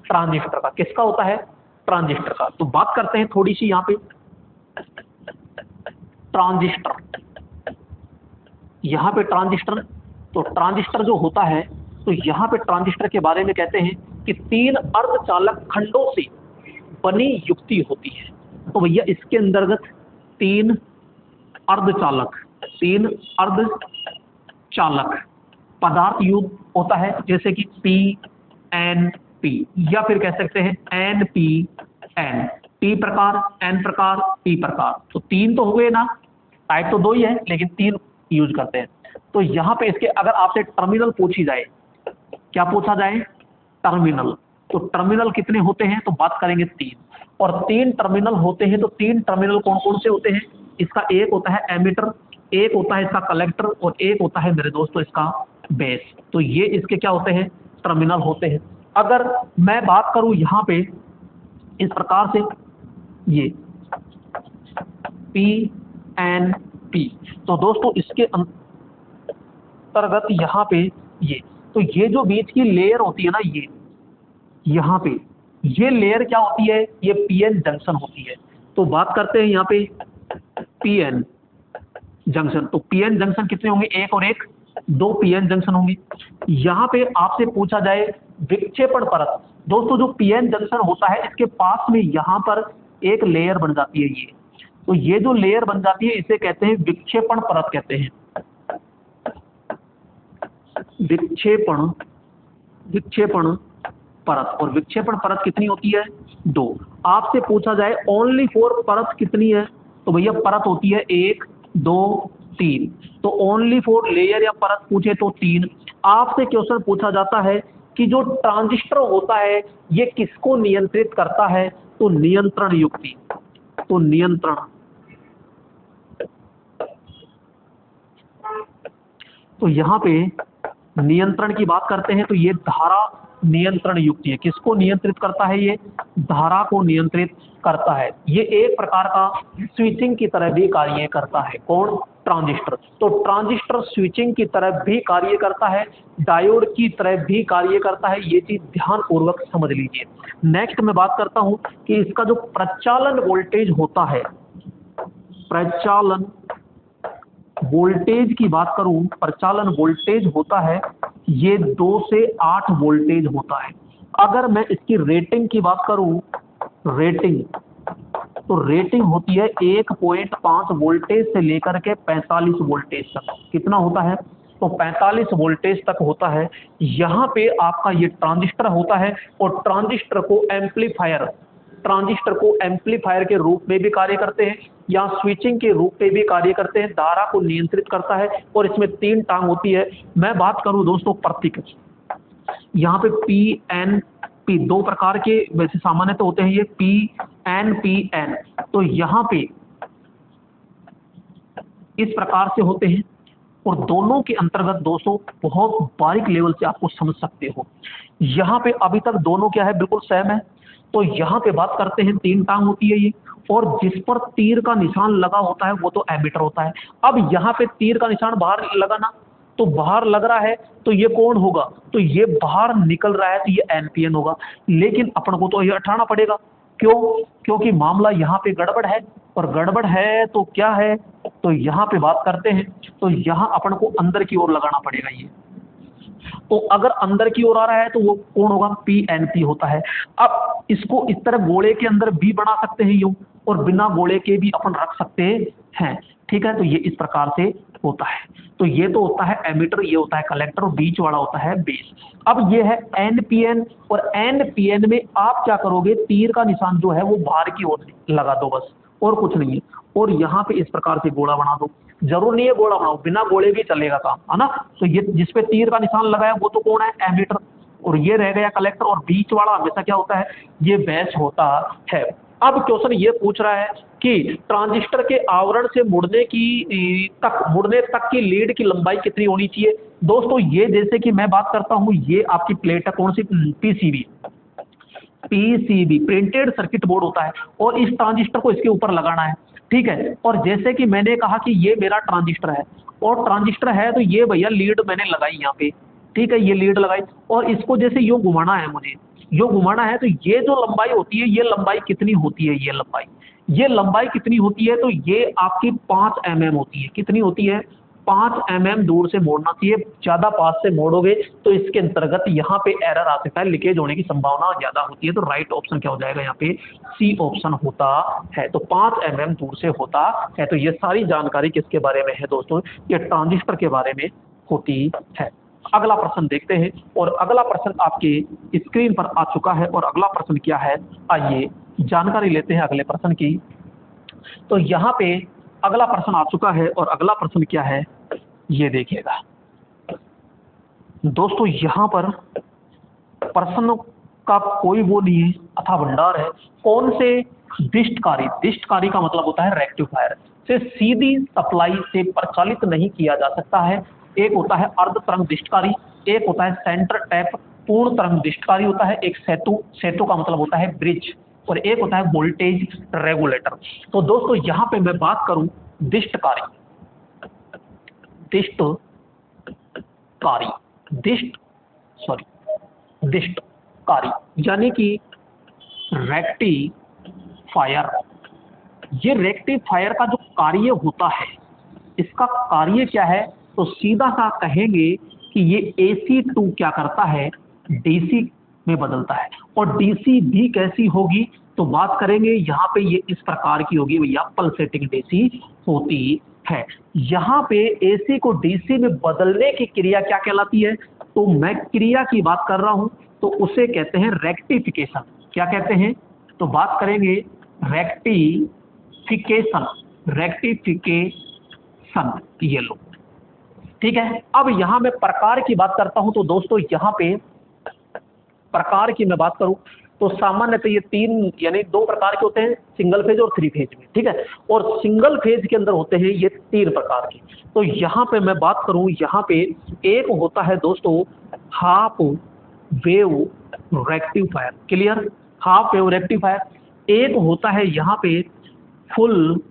ट्रांजिस्टर का। किसका होता है, ट्रांजिस्टर का। तो बात करते हैं थोड़ी सी यहाँ पे, ट्रांजिस्टर, यहाँ पे ट्रांजिस्टर, तो ट्रांजिस्टर जो होता है, तो यहाँ पे ट्रांजिस्टर के बारे में कहते हैं कि 3 अर्धचालक खंडों से बनी युक्ति होती है। तो भैया इसके अंतर्गत 3 अर्धचालक पदार्थ युक्त होता है, जैसे कि PNP, या फिर कह सकते हैं NPN, P प्रकार, N प्रकार, P प्रकार। तो 3 तो हो गए ना, टाइप तो 2 ही है लेकिन 3 यूज करते हैं। तो यहाँ पे इसके अगर आपसे टर्मिनल पूछी जाए, क्या पूछा जाए, टर्मिनल, तो टर्मिनल कितने होते हैं, तो बात करेंगे 3, और 3 टर्मिनल होते हैं। तो 3 टर्मिनल कौन कौन से होते हैं, इसका एक होता है एमीटर, एक होता है इसका कलेक्टर, और एक होता है मेरे दोस्तों इसका बेस। तो ये इसके क्या होते हैं, टर्मिनल होते हैं। अगर मैं बात करूं यहाँ पे इस प्रकार से, ये PNP, तो दोस्तों इसके अंतर्गत यहाँ पे तो ये जो बीच की लेयर होती है ना, ये यहाँ पे ये लेयर क्या होती है, ये पीएन जंक्शन होती है। तो बात करते हैं यहाँ पे पीएन जंक्शन। तो पीएन जंक्शन कितने होंगे, एक और एक, दो पीएन जंक्शन होंगे। यहाँ पे आपसे पूछा जाए विक्षेपण परत, दोस्तों जो पीएन जंक्शन होता है इसके पास में यहाँ पर एक लेयर बन जाती है ये, तो ये जो लेयर बन जाती है इसे कहते हैं विक्षेपण परत कहते हैं, विक्षेपण परत। और विक्षेपण परत कितनी होती है, दो। आपसे पूछा जाए ओनली फॉर परत कितनी है, तो भैया परत होती है एक, दो, तीन। तो ओनली फॉर लेयर या परत पूछे तो तीन। आपसे क्वेश्चन पूछा जाता है कि जो ट्रांजिस्टर होता है ये किसको नियंत्रित करता है, तो नियंत्रण युक्ति, तो नियंत्रण, तो यहाँ पे नियंत्रण की बात करते हैं तो ये धारा नियंत्रण युक्ति है। किसको नियंत्रित करता है, ये धारा को नियंत्रित करता है। ये एक प्रकार का स्विचिंग की तरह भी कार्य करता है। कौन, ट्रांजिस्टर। तो ट्रांजिस्टर स्विचिंग की तरह भी कार्य करता है, डायोड की तरह भी कार्य करता है। ये चीज ध्यान पूर्वक समझ लीजिए। नेक्स्ट मैं बात करता हूं कि इसका जो प्रचालन वोल्टेज होता है, प्रचालन वोल्टेज की बात करूं, प्रचालन वोल्टेज होता है ये 2 से 8 वोल्टेज होता है। अगर मैं इसकी रेटिंग की बात करूं, रेटिंग, तो रेटिंग होती है 1.5 वोल्टेज से लेकर के 45 वोल्टेज तक। कितना होता है, तो 45 वोल्टेज तक होता है। यहाँ पे आपका ये ट्रांजिस्टर होता है और ट्रांजिस्टर को एम्पलीफायर के रूप में भी कार्य करते हैं या स्विचिंग के रूप में भी कार्य करते हैं, धारा को नियंत्रित करता है। और इसमें 3 टांग होती है। मैं बात करूं दोस्तों प्रतीक, यहाँ पे पी एन पी, 2 प्रकार के वैसे सामान्य तो होते हैं ये पी एन, तो यहाँ पे इस प्रकार से होते हैं। और दोनों के अंतर्गत दोस्तों बहुत बारीक लेवल से आपको समझ सकते हो। यहाँ पे अभी तक दोनों क्या है, बिल्कुल सेम है। तो यहाँ पे बात करते हैं 3 टांग होती है ये, और जिस पर तीर का निशान लगा होता है वो तो एमीटर होता है। अब यहाँ पे तीर का निशान बाहर लगा ना, तो बाहर लग रहा है तो ये कौन होगा, तो ये बाहर निकल रहा है तो ये एनपीएन होगा। लेकिन अपन को तो ये हटाना पड़ेगा, क्यों, क्योंकि मामला यहाँ पे गड़बड़ है। और गड़बड़ है तो क्या है, तो यहाँ पे बात करते हैं तो यहाँ अपन को अंदर की ओर लगाना पड़ेगा ये। तो अगर अंदर की ओर आ रहा है तो वो कौन होगा, पीएनपी होता है। अब इसको इस तरह गोले के अंदर भी बना सकते हैं यूं, और बिना गोले के भी अपन रख सकते हैं, ठीक है। तो ये इस प्रकार से होता है। तो ये तो होता है एमीटर, ये होता है कलेक्टर, और बीच वाला होता है बेस। अब ये है एनपीएन, और एनपीएन में आप क्या करोगे, तीर का निशान जो है वो बाहर की ओर लगा दो बस, और कुछ नहीं है। और यहाँ पे इस प्रकार से गोला बना दो, जरूर नहीं है गोला बनाओ, बिना गोले भी चलेगा काम, है ना। तो ये जिसपे तीर का निशान लगाया वो तो कौन है, एमीटर, और ये रह गया कलेक्टर, और बीच वाला हमेशा क्या होता है, ये बेस होता है। अब क्वेश्चन ये पूछ रहा है कि ट्रांजिस्टर के आवरण से मुड़ने तक की लीड की लंबाई कितनी होनी चाहिए। दोस्तों ये जैसे कि मैं बात करता हूं, ये आपकी प्लेट है, कौन सी, पीसीबी प्रिंटेड सर्किट बोर्ड होता है, और इस ट्रांजिस्टर को इसके ऊपर लगाना है, ठीक है। और जैसे कि मैंने कहा कि ये मेरा ट्रांजिस्टर है, और ट्रांजिस्टर है तो ये भैया लीड मैंने लगाई यहाँ पे, ठीक है, ये लीड लगाई, और इसको जैसे यूं घुमाना है, मुझे यूं घुमाना है, तो ये जो लंबाई होती है, ये लंबाई कितनी होती है, ये लंबाई कितनी होती है, तो ये आपकी 5 mm होती है। कितनी होती है, 5 mm दूर से मोड़ना चाहिए। ज्यादा पास से मोड़ोगे तो इसके अंतर्गत यहाँ पे एरर आ सकता है, लीकेज होने की संभावना ज्यादा होती है। तो राइट ऑप्शन क्या हो जाएगा, यहाँ पे सी ऑप्शन होता है। तो 5 mm दूर से होता है। तो ये सारी जानकारी किसके बारे में है दोस्तों, ये ट्रांजिस्टर के बारे में होती है। अगला प्रश्न देखते हैं, और अगला प्रश्न आपके स्क्रीन पर आ चुका है। और अगला प्रश्न क्या है, आइए जानकारी लेते हैं अगले प्रश्न की। तो यहाँ पे अगला प्रश्न आ चुका है, और अगला प्रश्न क्या है ये देखिएगा दोस्तों। यहाँ पर प्रश्न का कोई वो नहीं है, अथा भंडार है। कौन से दिष्टकारी का मतलब होता है रेक्टिफायर से सीधी सप्लाई से प्रचालित नहीं किया जा सकता है। एक होता है अर्ध तरंग दिष्टकारी, एक होता है सेंटर टैप पूर्ण तरंग दिष्टकारी होता है, एक सेतु का मतलब होता है ब्रिज, और एक होता है वोल्टेज रेगुलेटर। तो दोस्तों यहाँ पे मैं बात करूं दिष्टकारी कारी, दिष्टकारी, यानी कि रेक्टिफायर। ये रेक्टिफायर का जो कार्य होता है, इसका कार्य क्या है, तो सीधा सा कहेंगे कि ये AC2 क्या करता है, DC में बदलता है। और DC भी कैसी होगी, तो बात करेंगे यहाँ पे ये इस प्रकार की होगी भैया, पल्सेटिंग DC होती है। यहाँ पे AC को DC में बदलने की क्रिया क्या कहलाती है, तो मैं क्रिया की बात कर रहा हूं, तो उसे कहते हैं रेक्टिफिकेशन। क्या कहते हैं, तो बात करेंगे रेक्टिफिकेशन, ये लो, ठीक है। अब यहां मैं प्रकार की बात करता हूं, तो दोस्तों यहां पे प्रकार की मैं बात करूं तो सामान्यतः ये 3 यानी 2 प्रकार के होते हैं, सिंगल फेज और 3 फेज में, ठीक है। और सिंगल फेज के अंदर होते हैं ये 3 प्रकार के। तो यहाँ पे मैं बात करूं, यहाँ पे एक होता है दोस्तों half wave rectifier, clear, half wave rectifier. एक होता है यहाँ पे फुल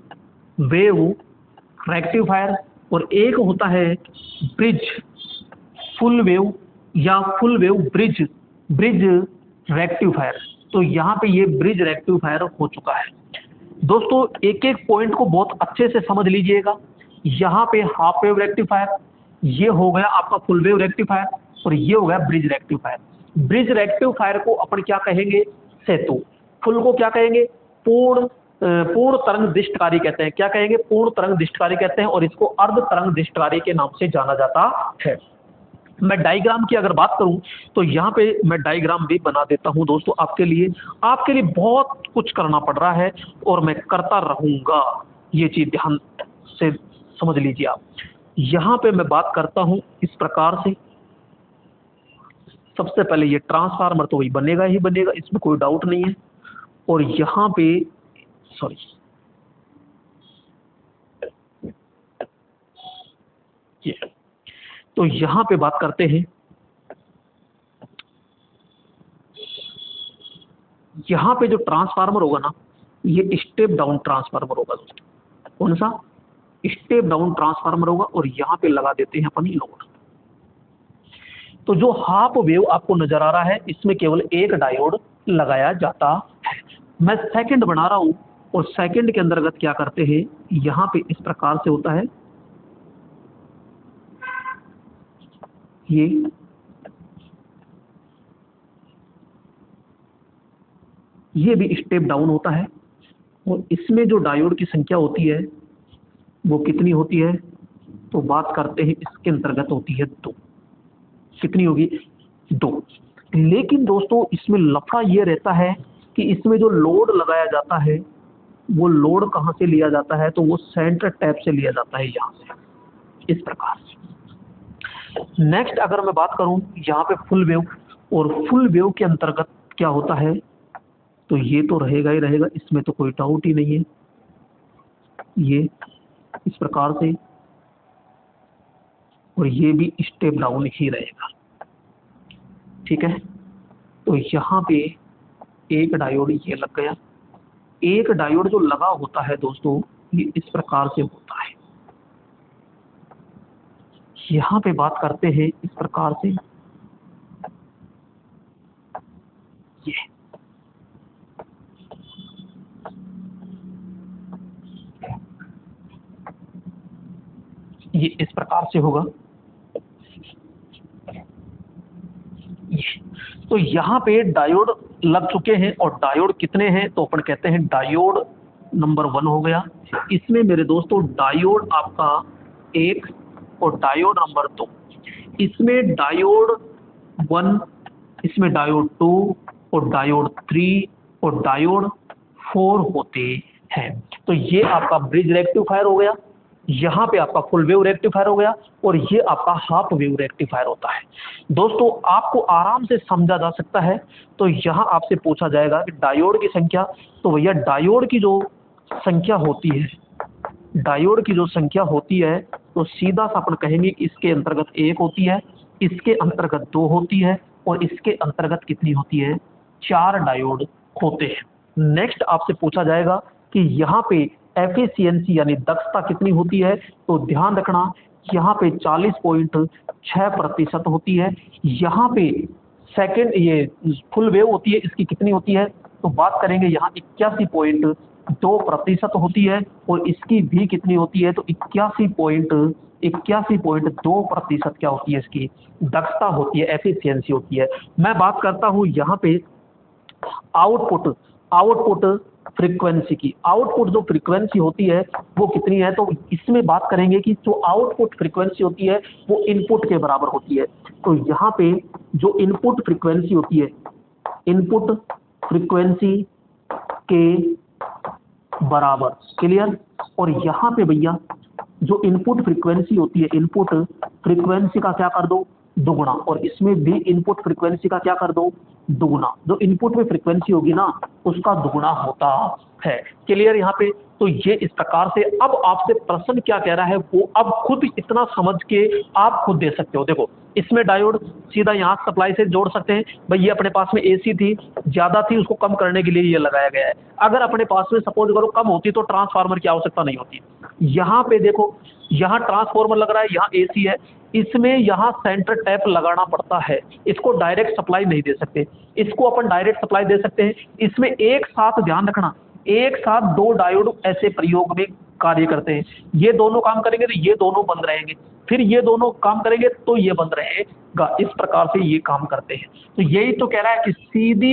वेव रेक्टिफायर, और एक होता है ब्रिज फुल वेव या फुल वेव ब्रिज रेक्टिफायर। तो यहाँ पे ये ब्रिज रेक्टिफायर हो चुका है। दोस्तों एक एक पॉइंट को बहुत अच्छे से समझ लीजिएगा। यहाँ पे हाफ वेव रेक्टिफायर, ये हो गया आपका फुल वेव रेक्टिफायर, और ये हो गया ब्रिज रेक्टिफायर। ब्रिज रेक्टिफायर को अपन क्या कहेंगे, सेतु। फुल को क्या कहेंगे, पूर्ण तरंग दिष्टकारी कहते हैं। क्या कहेंगे, पूर्ण तरंग दिष्टकारी कहते हैं, और इसको अर्ध तरंग दिष्टकारी के नाम से जाना जाता है। मैं डायग्राम की अगर बात करूं तो यहाँ पे मैं डायग्राम भी बना देता हूं दोस्तों आपके लिए बहुत कुछ करना पड़ रहा है और मैं करता रहूंगा, ये चीज ध्यान से समझ लीजिए आप। यहाँ पे मैं बात करता हूं इस प्रकार से। सबसे पहले ये ट्रांसफार्मर तो वही बनेगा ही बनेगा, इसमें कोई डाउट नहीं है। और यहाँ पे सॉरी, तो यहां पे बात करते हैं, यहां पे जो ट्रांसफार्मर होगा ना, ये स्टेप डाउन ट्रांसफार्मर होगा दोस्तों। कौन सा, स्टेप डाउन ट्रांसफार्मर होगा, और यहां पे लगा देते हैं अपन लोड। तो जो हाफ वेव आपको नजर आ रहा है, इसमें केवल एक डायोड लगाया जाता है। मैं सेकंड बना रहा हूं, और सेकंड के अंतर्गत क्या करते हैं, यहां पे इस प्रकार से होता है, ये भी स्टेप डाउन होता है। और इसमें जो डायोड की संख्या होती है वो कितनी होती है, तो बात करते हैं इसके अंतर्गत होती है 2। कितनी होगी, 2। लेकिन दोस्तों इसमें लफड़ा ये रहता है कि इसमें जो लोड लगाया जाता है, वो लोड कहाँ से लिया जाता है, तो वो सेंटर टैप से लिया जाता है, यहाँ से इस प्रकार से। नेक्स्ट अगर मैं बात करूं यहाँ पे फुल वेव, और फुल वेव के अंतर्गत क्या होता है, तो ये तो रहेगा ही रहेगा, इसमें तो कोई डाउट ही नहीं है, ये इस प्रकार से, और ये भी स्टेप डाउन ही रहेगा, ठीक है। तो यहाँ पे एक डायोड ये लग गया। एक डायोड जो लगा होता है दोस्तों, ये इस प्रकार से होता है। यहाँ पे बात करते हैं इस प्रकार से, ये इस प्रकार से होगा। तो यहाँ पे डायोड लग चुके हैं, और डायोड कितने हैं, तो अपन कहते हैं डायोड नंबर 1 हो गया। इसमें मेरे दोस्तों डायोड आपका 1 और डायोड नंबर 2, इसमें डायोड 1, इसमें डायोड 2 और डायोड 3 और डायोड 4 होते हैं। तो ये आपका ब्रिज रेक्टिफायर हो गया, यहाँ पे आपका फुल वेव रेक्टिफायर हो गया, और ये आपका हाफ वेव रेक्टिफायर होता है। दोस्तों आपको आराम से समझा जा सकता है। तो यहाँ आपसे पूछा जाएगा कि डायोड की संख्या, तो भैया डायोड की जो संख्या होती है, डायोड की जो संख्या होती है, तो सीधा सा अपन कहेंगे इसके अंतर्गत 1 होती है, इसके अंतर्गत 2 होती है, और इसके अंतर्गत कितनी होती है, 4 डायोड होते हैं। नेक्स्ट आपसे पूछा जाएगा कि यहाँ पे एफिशिएंसी यानी दक्षता कितनी होती है, तो ध्यान रखना यहाँ पे 40.6% होती है। यहाँ पे सेकेंड ये फुल वेव होती है, इसकी कितनी होती है तो बात करेंगे यहाँ 81.2% होती है, और इसकी भी कितनी होती है तो 81.2% क्या होती है, इसकी दक्षता होती है, एफिशिएंसी होती है। मैं बात करता हूँ यहाँ पे आउटपुट फ्रीक्वेंसी की। आउटपुट जो फ्रीक्वेंसी होती है वो कितनी है, तो इसमें बात करेंगे कि जो आउटपुट फ्रीक्वेंसी होती है वो इनपुट के बराबर होती है। तो यहाँ पे जो इनपुट फ्रीक्वेंसी होती है, इनपुट फ्रीक्वेंसी के बराबर, क्लियर। और यहाँ पे भैया जो इनपुट फ्रीक्वेंसी होती है, इनपुट फ्रीक्वेंसी का क्या कर दो दुगुना, और इसमें भी इनपुट फ्रीक्वेंसी का क्या कर दो दुगुना। जो इनपुट में फ्रीक्वेंसी होगी ना उसका दुगुना होता है, क्लियर यहाँ पे। तो ये इस प्रकार से, अब आपसे प्रश्न क्या कह रहा है वो अब खुद इतना समझ के आप खुद दे सकते हो। देखो इसमें डायोड सीधा यहाँ सप्लाई से जोड़ सकते हैं, भाई ये अपने पास में एसी थी ज्यादा थी, उसको कम करने के लिए ये लगाया गया है। अगर अपने पास में सपोज करो कम होती तो ट्रांसफार्मर की आवश्यकता नहीं होती। यहाँ पे देखो यहाँ ट्रांसफार्मर लग रहा है, यहाँ एसी है, इसमें यहाँ सेंटर टैप लगाना पड़ता है, इसको डायरेक्ट सप्लाई नहीं दे सकते, इसको अपन डायरेक्ट सप्लाई दे सकते हैं। इसमें एक साथ ध्यान रखना, एक साथ दो डायोड ऐसे प्रयोग में कार्य करते हैं, ये दोनों काम करेंगे तो ये दोनों बंद रहेंगे, फिर ये दोनों काम करेंगे तो ये बंद रहेगा, इस प्रकार से ये काम करते हैं। तो यही तो कह रहा है कि सीधी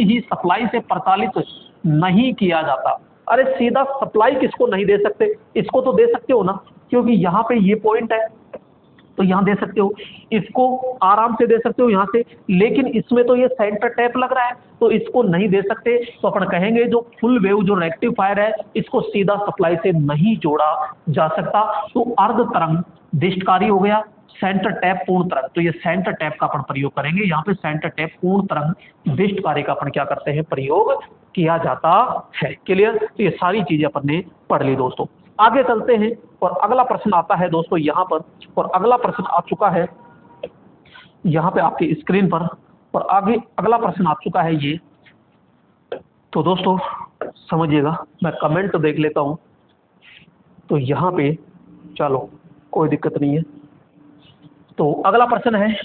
ही सप्लाई से प्रचालित नहीं किया जाता। अरे सीधा सप्लाई किसको नहीं दे सकते, इसको तो दे सकते हो ना, क्योंकि यहाँ पे ये पॉइंट है तो यहाँ दे सकते हो, इसको आराम से दे सकते हो यहाँ से, लेकिन इसमें तो ये सेंटर टैप लग रहा है तो इसको नहीं दे सकते। तो अपन कहेंगे जो फुल वेव जो रेक्टिफायर है इसको सीधा सप्लाई से नहीं जोड़ा जा सकता। तो अर्ध तरंग दिष्टकारी हो गया, सेंटर टैप पूर्ण तरंग, तो ये सेंटर टैप का अपन प्रयोग करेंगे। यहाँ पे सेंटर टैप पूर्ण तरंग दिष्टकारी का अपन क्या करते हैं प्रयोग किया जाता है, क्लियर। तो ये सारी चीजें अपन ने पढ़ ली दोस्तों। आगे चलते हैं और अगला प्रश्न आता है दोस्तों यहाँ पर, और अगला प्रश्न आ चुका है यहाँ पे आपकी स्क्रीन पर, और आगे अगला प्रश्न आ चुका है ये। तो दोस्तों समझिएगा, मैं कमेंट देख लेता हूँ। तो यहाँ पे चलो कोई दिक्कत नहीं है। तो अगला प्रश्न है,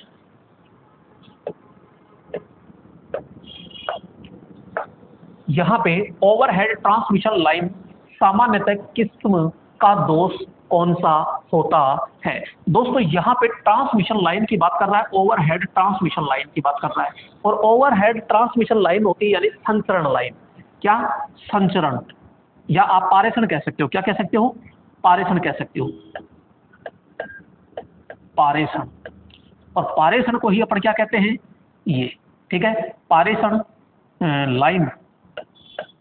यहाँ पे ओवरहेड ट्रांसमिशन लाइन सामान्यतः किस्म का दोष कौन सा होता है। दोस्तों यहाँ पे ट्रांसमिशन लाइन की बात कर रहा है, ओवरहेड ट्रांसमिशन लाइन की बात कर रहा है, और ओवरहेड ट्रांसमिशन लाइन होती है यानी संचरण लाइन। क्या संचरण, या आप पारेषण कह सकते हो, क्या कह सकते हो पारेषण कह सकते हो, पारेषण। और पारेषण को ही अपन क्या कहते हैं ये, ठीक है, पारेषण लाइन,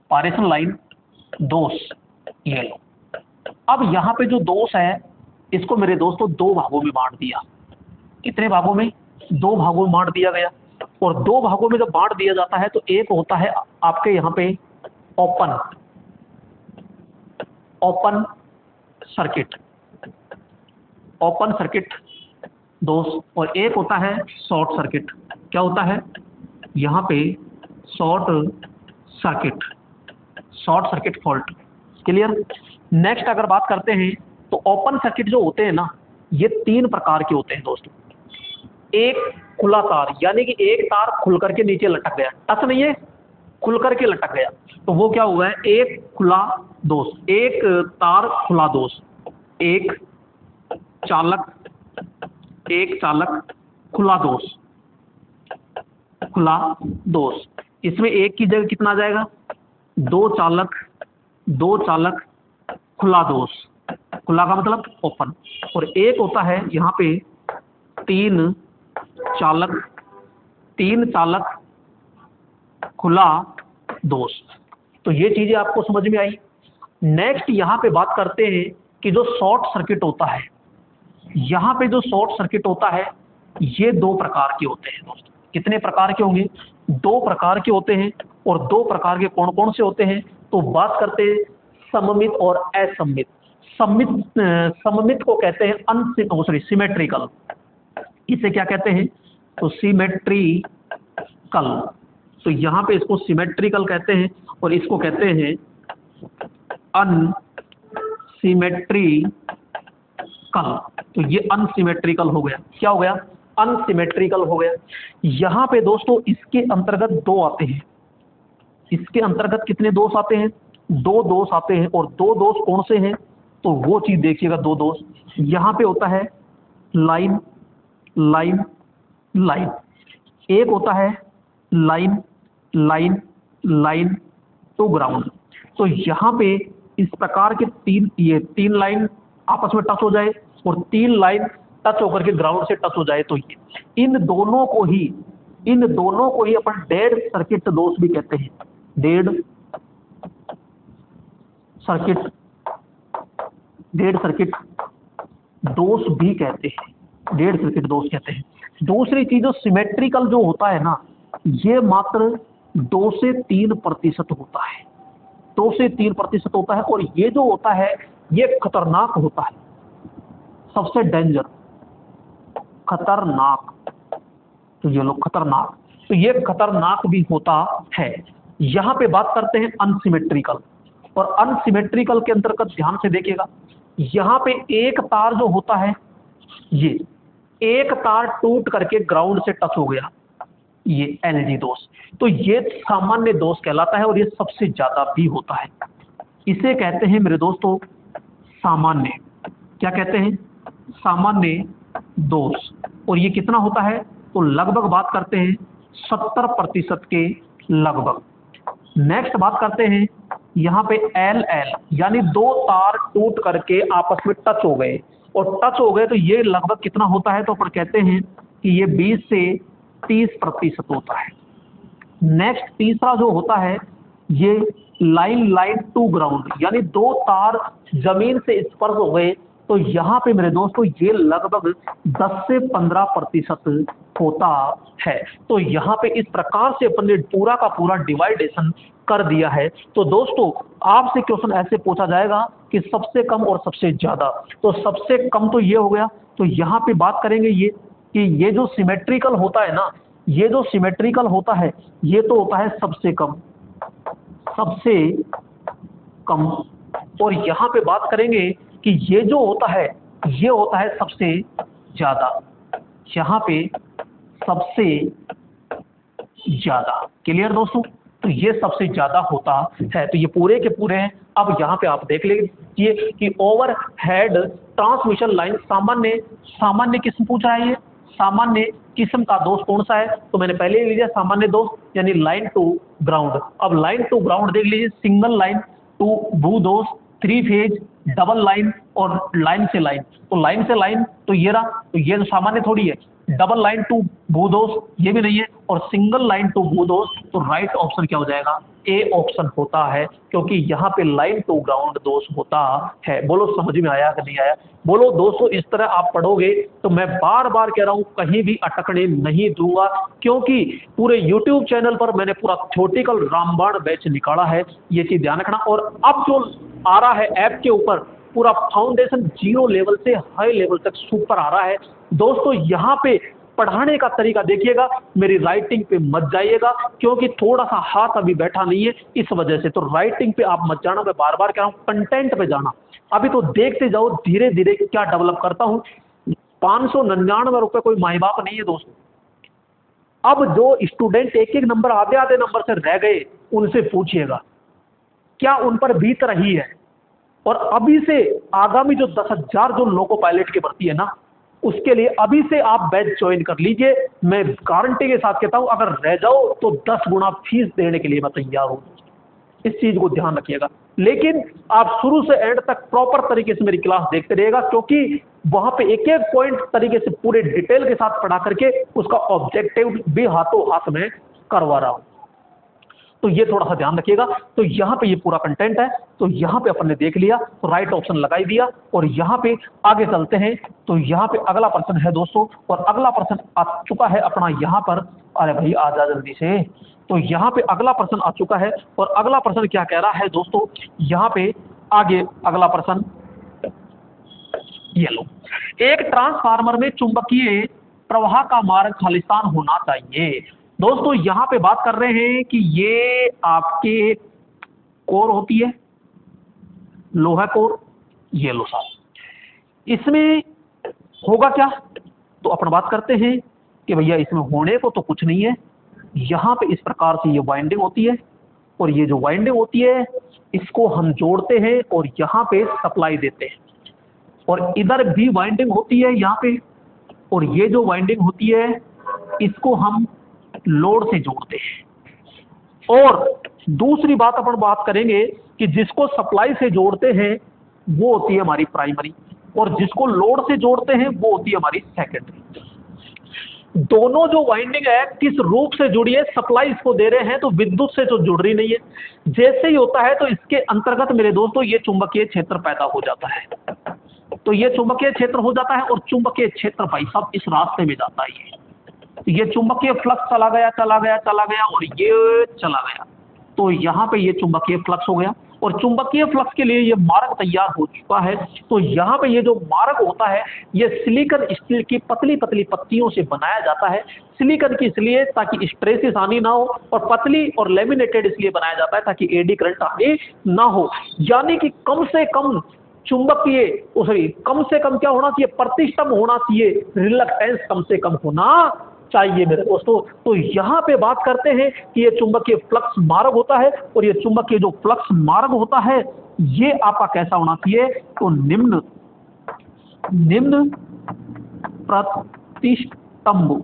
पारेषण लाइन दोष, ये लो। अब यहाँ पे जो दोष है इसको मेरे दोस्तों दो भागों में बांट दिया। कितने भागों में, दो भागों में बांट दिया गया। और दो भागों में जब बांट दिया जाता है तो एक होता है आपके यहाँ पे ओपन सर्किट, ओपन सर्किट दोष, और एक होता है शॉर्ट सर्किट। क्या होता है यहाँ पे short circuit fault, clear. Next अगर बात करते हैं तो ओपन सर्किट जो होते हैं ना ये तीन प्रकार के होते हैं दोस्तों। एक खुला तार, यानी कि एक तार खुल करके नीचे लटक गया, टच नहीं है, खुल करके लटक गया, तो वो क्या हुआ है एक खुला दोष, एक तार खुला दोष, एक चालक खुला दोष। इसमें एक की जगह कितना आ जाएगा, दो चालक खुला दोष, खुला का मतलब ओपन। और एक होता है यहाँ पे तीन चालक खुला दोष। तो ये चीजें आपको समझ में आई। नेक्स्ट यहाँ पे बात करते हैं कि जो शॉर्ट सर्किट होता है, यहाँ पे जो शॉर्ट सर्किट होता है ये दो प्रकार के होते हैं दोस्तों। कितने प्रकार के होंगे, दो प्रकार के होते हैं। और दो प्रकार के कौन कौन से होते हैं, तो बात करते हैं सममित और असममित। सममित को कहते हैं सिमेट्रिकल, इसे क्या कहते हैं तो सिमेट्रिकल। तो यहाँ पे इसको सिमेट्रिकल कहते हैं और इसको कहते हैं तो ये अनसिमेट्रिकल हो गया। क्या हो गया? अनसिमेट्रिकल हो गया। यहां पे दोस्तों इसके अंतर्गत दो आते हैं। इसके अंतर्गत कितने दोष आते हैं? दो दोष आते हैं। और दो दोष कौन से हैं? तो वो चीज देखिएगा। दो दोष यहां पे होता है लाइन लाइन लाइन, एक होता है line line line to ground. तो यहां पे इस प्रकार के तीन लाइन आपस में टच हो जाए और तीन लाइन टच होकर के ग्राउंड से टच हो जाए, तो ये इन दोनों को ही अपन डेड सर्किट दोष भी कहते हैं। डेड सर्किट दोष भी कहते हैं। डेड सर्किट दोष कहते हैं। दूसरी चीज जो सिमेट्रिकल जो होता है ना, ये मात्र 2 से 3% होता है। 2 से 3% होता है। और ये जो होता है ये खतरनाक होता है, सबसे डेंजर, खतरनाक। तो ये लोग खतरनाक, तो ये खतरनाक भी होता है। यहां पे बात करते हैं अनसिमेट्रिकल। और अनसिमेट्रिकल के अंतर्गत ध्यान से देखिएगा, यहां पे एक तार जो होता है, ये एक तार टूट करके ग्राउंड से टच हो गया, ये एलजी दोष। तो ये सामान्य दोष कहलाता है और ये सबसे ज्यादा भी होता है। इसे कहते हैं मेरे दोस्तों सामान्य, क्या कहते हैं? सामान्य दोष। और ये कितना होता है? तो लगभग बात करते हैं 70% के लगभग। नेक्स्ट बात करते हैं यहां पे एल यानी दो तार टूट करके आपस में टच हो गए, और टच हो गए तो ये लगभग कितना होता है? तो अपन कहते हैं कि ये 20 से 30% होता है। नेक्स्ट तीसरा जो होता है ये लाइन टू ग्राउंड, यानी दो तार जमीन से स्पर्श हो गए, तो यहां पे मेरे दोस्तों ये लगभग 10 से 15% होता है। तो यहां पे इस प्रकार से अपन ने पूरा का पूरा डिवाइडेशन कर दिया है। तो दोस्तों आपसे क्वेश्चन ऐसे पूछा जाएगा कि सबसे कम और सबसे ज्यादा। तो सबसे कम तो ये हो गया। तो यहां पे बात करेंगे ये कि ये जो सिमेट्रिकल होता है ना, ये जो सिमेट्रिकल होता है ये तो होता है सबसे कम, सबसे कम। और यहां पे बात करेंगे कि ये जो होता है ये होता है सबसे ज्यादा, यहां पे सबसे ज्यादा। क्लियर दोस्तों? तो ये सबसे ज्यादा होता है। तो ये पूरे के पूरे हैं। अब यहां पे आप देख लीजिए कि ओवरहेड ट्रांसमिशन लाइन सामान्य किस्म पूछ रहा है। ये सामान्य किस्म का दोष कौन सा है? तो मैंने पहले ही लिया सामान्य दोष, यानी लाइन टू ग्राउंड। अब लाइन टू ग्राउंड देख लीजिए, सिंगल लाइन टू भू दोष, 3 फेज, डबल लाइन और लाइन से लाइन। तो लाइन से लाइन तो ये रहा, तो ये तो सामान्य थोड़ी है। डबल लाइन टू भू दोष ये भी नहीं है, और सिंगल लाइन टू भू दोष। तो राइट ऑप्शन क्या हो जाएगा? ए ऑप्शन होता है, क्योंकि यहाँ पे लाइन टू ग्राउंड दोष होता है। बोलो समझ में आया कि नहीं आया? बोलो दोस्तों, इस तरह आप पढ़ोगे तो मैं बार बार कह रहा हूं कहीं भी अटकने नहीं दूंगा, क्योंकि पूरे YouTube चैनल पर मैंने पूरा थ्योरेटिकल रामबाण बैच निकाला है, ये चीज ध्यान रखना। और अब जो आ रहा है ऐप के ऊपर पूरा फाउंडेशन 0 लेवल से हाई लेवल तक सुपर आ रहा है। दोस्तों यहाँ पे पढ़ाने का तरीका देखिएगा, मेरी राइटिंग पे मत जाइएगा, क्योंकि थोड़ा सा हाथ अभी बैठा नहीं है इस वजह से। तो राइटिंग पे आप मत जाना, मैं बार बार कह रहा हूँ कंटेंट पे जाना। अभी तो देखते जाओ धीरे धीरे क्या डेवलप करता हूँ। 599 रुपए कोई माई बाप नहीं है दोस्तों। अब जो स्टूडेंट एक एक नंबर आधे नंबर से रह गए, उनसे पूछिएगा क्या उन पर बीत रही है। और अभी से आगामी जो 10,000 जो लोको पायलट की भर्ती है ना, उसके लिए अभी से आप बैच ज्वाइन कर लीजिए। मैं गारंटी के साथ कहता हूं, अगर रह जाओ तो 10 गुना फीस देने के लिए मैं तैयार हूं। इस चीज को ध्यान रखिएगा। लेकिन आप शुरू से एंड तक प्रॉपर तरीके से मेरी क्लास देखते रहिएगा, क्योंकि वहां पे एक एक पॉइंट तरीके से पूरे डिटेल के साथ पढ़ा करके उसका ऑब्जेक्टिव भी हाथों हाथ में करवा रहा हूं। तो ये थोड़ा सा ध्यान रखिएगा। तो यहाँ पे ये पूरा कंटेंट है। तो यहाँ पे अपन ने देख लिया, तो राइट ऑप्शन लगाई दिया। और यहाँ पे आगे चलते हैं। तो यहाँ पे अगला प्रश्न है दोस्तों, और अगला प्रश्न आ चुका है अपना यहाँ पर। अरे भाई आ जा जल्दी से। तो यहाँ पे अगला प्रश्न आ चुका है, और अगला प्रश्न क्या कह रहा है दोस्तों, यहाँ पे आगे अगला प्रश्न ये लो। एक ट्रांसफार्मर में चुंबकीय प्रवाह का मार्ग खालिस्तान होना चाहिए। दोस्तों यहां पे बात कर रहे हैं कि ये आपके कोर होती है, लोहा कोर, ये लो साहब। इसमें होगा क्या, तो अपन बात करते हैं कि भैया इसमें होने को तो कुछ नहीं है। यहाँ पे इस प्रकार से ये वाइंडिंग होती है, और ये जो वाइंडिंग होती है इसको हम जोड़ते हैं और यहाँ पे सप्लाई देते हैं, और इधर भी वाइंडिंग होती है यहाँ पे, और ये जो वाइंडिंग होती है इसको हम लोड से जोड़ते हैं। और दूसरी बात अपन बात करेंगे कि जिसको सप्लाई से जोड़ते हैं वो होती है हमारी प्राइमरी, और जिसको लोड से जोड़ते हैं वो होती है हमारी सेकेंडरी। दोनों जो वाइंडिंग है किस रूप से जुड़ी है, सप्लाई इसको दे रहे हैं तो विद्युत से तो जुड़ रही नहीं है। जैसे ही होता है तो इसके अंतर्गत मेरे दोस्तों ये चुंबकीय क्षेत्र पैदा हो जाता है, तो ये चुंबकीय क्षेत्र हो जाता है, और चुंबकीय क्षेत्र भाई साहब इस रास्ते में जाता है। ये चुंबकीय फ्लक्स चला गया चला गया चला गया और ये चला गया, तो यहाँ पे ये चुंबकीय फ्लक्स हो गया, और चुंबकीय फ्लक्स के लिए ये मार्ग तैयार हो चुका है। तो यहाँ पे ये जो मार्ग होता है ये सिलिकॉन स्टील की पतली पतली पत्तियों से बनाया जाता है। सिलिकॉन की इसलिए ताकि स्ट्रेसेस हानि ना हो, और पतली और लेमिनेटेड इसलिए बनाया जाता है ताकि एडी करंट हानि ना हो। यानी कि कम से कम चुंबकीय सॉरी कम से कम क्या होना चाहिए, प्रतिष्ठम होना चाहिए, रिलक्टेंस कम से कम होना चाहिए मेरे दोस्तों। तो यहाँ पे बात करते हैं कि ये चुंबकीय फ्लक्स मार्ग होता है, और ये चुंबकीय जो फ्लक्स मार्ग होता है ये आपका कैसा होना चाहिए, तो निम्न प्रतिष्ठम्भ,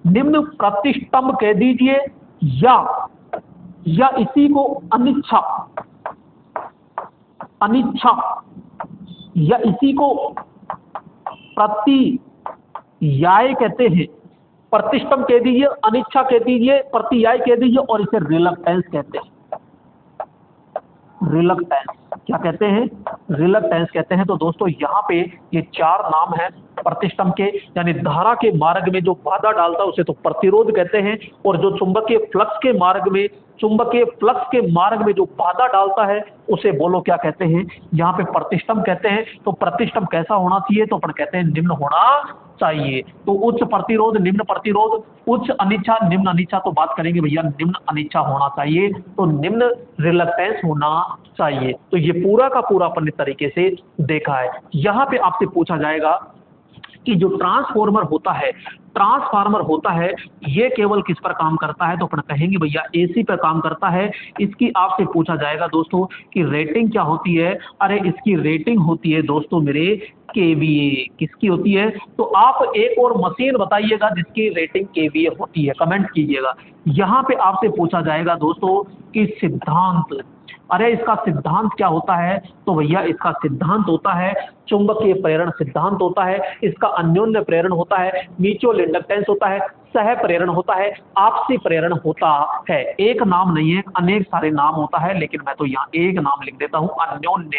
निम्न प्रतिष्ठम्भ कह दीजिए, या इसी को अनिच्छा या इसी को प्रतियाय कहते हैं। प्रतिष्ठम कह दीजिए, अनिच्छा कह दीजिए, प्रतियाय कह दीजिए, और इसे रिलक्टेंस कहते हैं। रिलक्टेंस क्या कहते हैं, रिलक्टेंस कहते हैं। तो दोस्तों यहाँ पे ये चार नाम हैं प्रतिष्ठम के, यानी धारा के मार्ग में जो बाधा डालता है उसे तो प्रतिरोध कहते हैं, और जो चुंबकीय फ्लक्स के मार्ग में जो बाधा डालता है उसे बोलो क्या कहते हैं, यहाँ पे प्रतिष्ठम कहते हैं। तो प्रतिष्ठम कैसा होना चाहिए, तो अपन कहते हैं निम्न होना चाहिए। तो उच्च प्रतिरोध, निम्न प्रतिरोध, उच्च अनिच्छा, निम्न अनिच्छा, तो बात करेंगे भैया निम्न अनिच्छा होना चाहिए, तो निम्न रिलक्टेंस होना चाहिए। तो ये पूरा का पूरा अपन तरीके से देखा है। यहाँ पे आपसे पूछा जाएगा कि जो ट्रांसफार्मर होता है ये केवल किस पर काम करता है, तो अपन कहेंगे भैया एसी पर काम करता है। इसकी आपसे पूछा जाएगा दोस्तों कि रेटिंग क्या होती है, अरे इसकी रेटिंग होती है दोस्तों मेरे केवीए। किसकी होती है, तो आप एक और मशीन बताइएगा जिसकी रेटिंग केवीए होती है, कमेंट कीजिएगा। यहाँ पे आपसे पूछा जाएगा दोस्तों कि सिद्धांत, अरे इसका सिद्धांत क्या होता है, तो भैया इसका सिद्धांत होता है चुंबकीय प्रेरण सिद्धांत होता है, इसका अन्योन्य प्रेरण होता है, म्यूचुअल इंडक्टेंस होता है, सह प्रेरण होता है, आपसी प्रेरण होता है। एक नाम नहीं है, अनेक सारे नाम होता है, लेकिन मैं तो यहाँ एक नाम लिख देता हूँ, अन्योन्य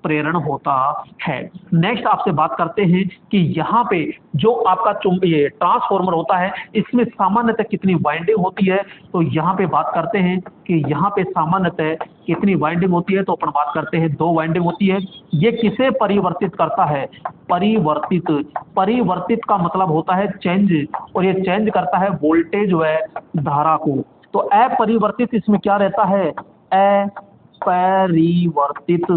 प्रेरण होता है। नेक्स्ट आपसे बात करते हैं कि यहाँ पे जो आपका ये ट्रांसफार्मर होता है इसमें सामान्यतः कितनी वाइंडिंग होती है, तो यहाँ पे बात करते हैं कि यहाँ पे सामान्यतः कितनी वाइंडिंग होती है, तो अपन बात करते हैं 2 वाइंडिंग होती है। ये किसे परिवर्तित करता है, परिवर्तित का मतलब होता है चेंज, और ये चेंज करता है वोल्टेज व धारा को। तो अपरिवर्तित इसमें क्या रहता है, अपरिवर्तित।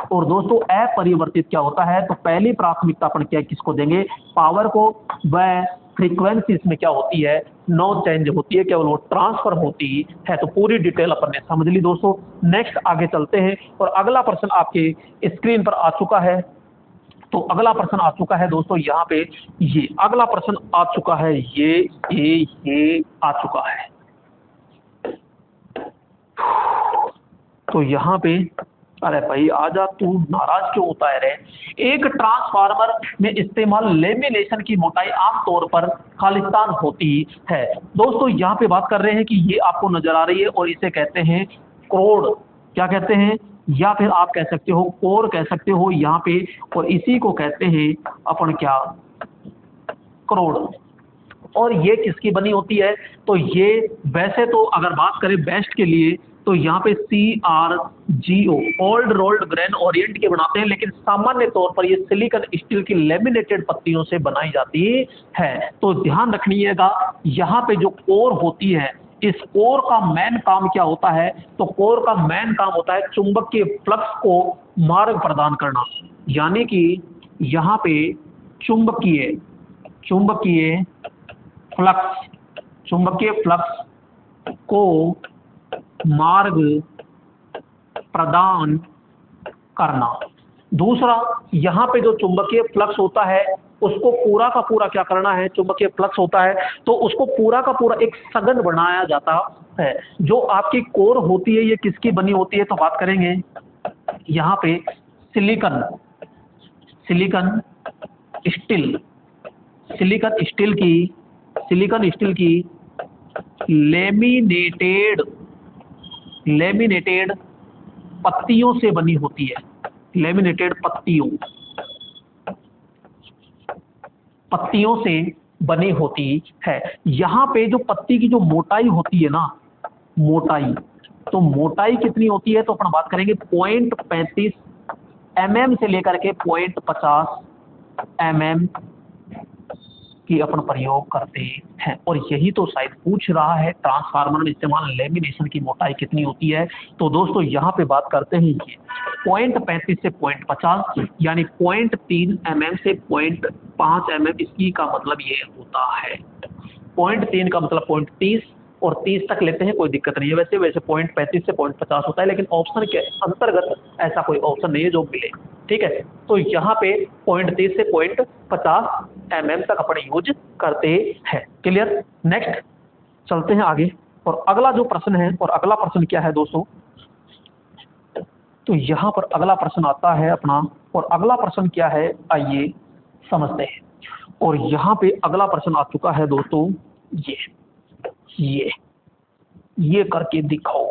और दोस्तों अपरिवर्तित क्या होता है, तो पहली प्राथमिकता अपन क्या किसको देंगे, पावर को, व फ्रीक्वेंसी इसमें क्या होती है, नो चेंज होती है, केवल वो ट्रांसफर होती है। तो पूरी डिटेल अपन ने समझ ली दोस्तों। नेक्स्ट आगे चलते हैं, और अगला प्रश्न आपके स्क्रीन पर आ चुका है। तो अगला प्रश्न आ चुका है दोस्तों, यहाँ पे ये अगला प्रश्न आ चुका है, ये आ चुका है। तो यहाँ पे, अरे भाई आजा, तू नाराज क्यों होता है रे। एक ट्रांसफार्मर में इस्तेमाल लेमिनेशन की मोटाई आमतौर पर खालिस्तान होती है। दोस्तों यहाँ पे बात कर रहे हैं कि ये आपको नजर आ रही है, और इसे कहते हैं क्रोड, क्या कहते हैं, या फिर आप कह सकते हो कोर कह सकते हो यहाँ पे, और इसी को कहते हैं अपन क्या, क्रोड। और ये किसकी बनी होती है, तो ये वैसे तो अगर बात करें बेस्ट के लिए तो यहाँ पे CRGO old rolled grain Orient के बनाते हैं, लेकिन सामान्य तौर पर ये सिलिकॉन स्टील की लेमिनेटेड पत्तियों से बनाई जाती है। तो ध्यान रखिएगा यहाँ पे जो कोर होती है इस कोर का मेन काम क्या होता है? तो कोर का मेन काम होता है चुंबकीय फ्लक्स को मार्ग प्रदान करना, यानी कि यहाँ पे चुंबकीय चुंबकीय फ्लक्स को मार्ग प्रदान करना। दूसरा, यहाँ पे जो चुंबकीय फ्लक्स होता है उसको पूरा का पूरा क्या करना है? चुंबकीय फ्लक्स होता है तो उसको पूरा का पूरा एक सघन बनाया जाता है। जो आपकी कोर होती है ये किसकी बनी होती है? तो बात करेंगे यहाँ पे सिलिकॉन स्टील की लेमिनेटेड पत्तियों से बनी होती है। लेमिनेटेड पत्तियों से बनी होती है। यहाँ पे जो पत्ती की जो मोटाई होती है ना, तो मोटाई कितनी होती है? तो अपन बात करेंगे 0.35 mm से लेकर के 0.50 mm की अपन प्रयोग करते हैं। और यही तो शायद पूछ रहा है, ट्रांसफार्मर में इस्तेमाल लेमिनेशन की मोटाई कितनी होती है? तो दोस्तों यहाँ पे बात करते हैं ये 0.35 से 0.50 यानी 0.3 mm से 0.5 mm, इसकी का मतलब ये होता है। 0.3 का मतलब 0.30 और 30 तक लेते हैं, कोई दिक्कत नहीं है। वैसे 0.35 से 0.50 होता है, लेकिन ऑप्शन के अंतर्गत ऐसा कोई ऑप्शन नहीं है जो मिले, ठीक है। तो यहाँ पे 0.30 से 0.50 mm तक अपन यूज करते हैं। क्लियर? नेक्स्ट चलते हैं आगे, और अगला जो प्रश्न है, और अगला प्रश्न क्या है दोस्तों? तो यहाँ पर अगला प्रश्न आता है अपना, और अगला प्रश्न क्या है आइए समझते हैं। और यहाँ पे अगला प्रश्न आ चुका है दोस्तों, ये करके दिखाओ।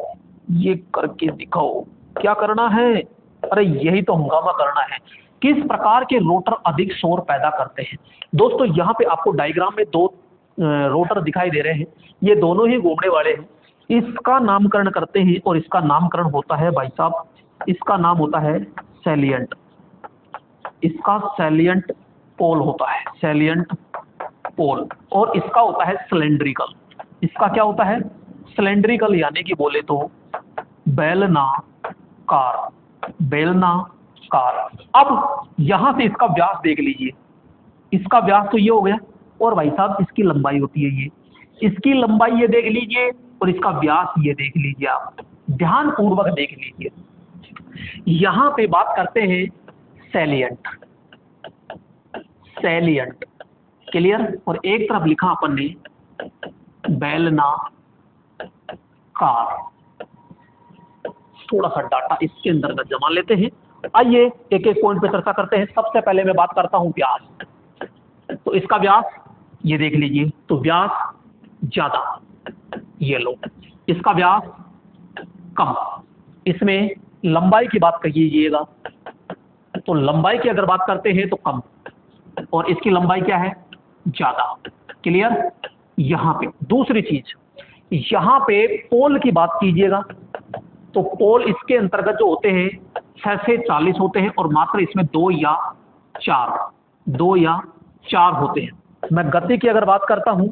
क्या करना है? अरे यही तो हंगामा करना है। किस प्रकार के रोटर अधिक शोर पैदा करते हैं? दोस्तों यहाँ पे आपको डायग्राम में दो रोटर दिखाई दे रहे हैं, ये दोनों ही घूमने वाले हैं। इसका नामकरण करते हैं, और इसका नामकरण होता है भाई साहब, इसका नाम होता है सैलिएंट। इसका सैलिएंट पोल होता है, सैलिएंट पोल, और इसका होता है सिलेंड्रिकल। इसका क्या होता है? सिलेंड्रिकल, यानी कि बोले तो बेलनाकार। अब यहां से इसका व्यास देख लीजिए, इसका व्यास तो ये हो गया, और भाई साहब इसकी लंबाई होती है ये, इसकी लंबाई ये देख लीजिए, और इसका व्यास ये देख लीजिए। आप ध्यान पूर्वक देख लीजिए। यहां पे बात करते हैं सैलिएंट। क्लियर? और एक तरफ लिखा अपन ने बेलनाकार। थोड़ा सा डाटा इसके अंदर जमा लेते हैं। आइए एक एक पॉइंट पे चर्चा करते हैं। सबसे पहले मैं बात करता हूं व्यास। तो इसका व्यास ये देख लीजिए, तो व्यास ज्यादा, ये लो। इसका व्यास कम। इसमें लंबाई की बात करिएगा, तो लंबाई की अगर बात करते हैं तो कम, और इसकी लंबाई क्या है? ज्यादा। क्लियर? यहाँ पे दूसरी चीज, यहाँ पे पोल की बात कीजिएगा, तो पोल इसके अंतर्गत जो होते हैं 6 से 40 होते हैं, और मात्र इसमें 2 या 4 होते हैं। मैं गति की अगर बात करता हूं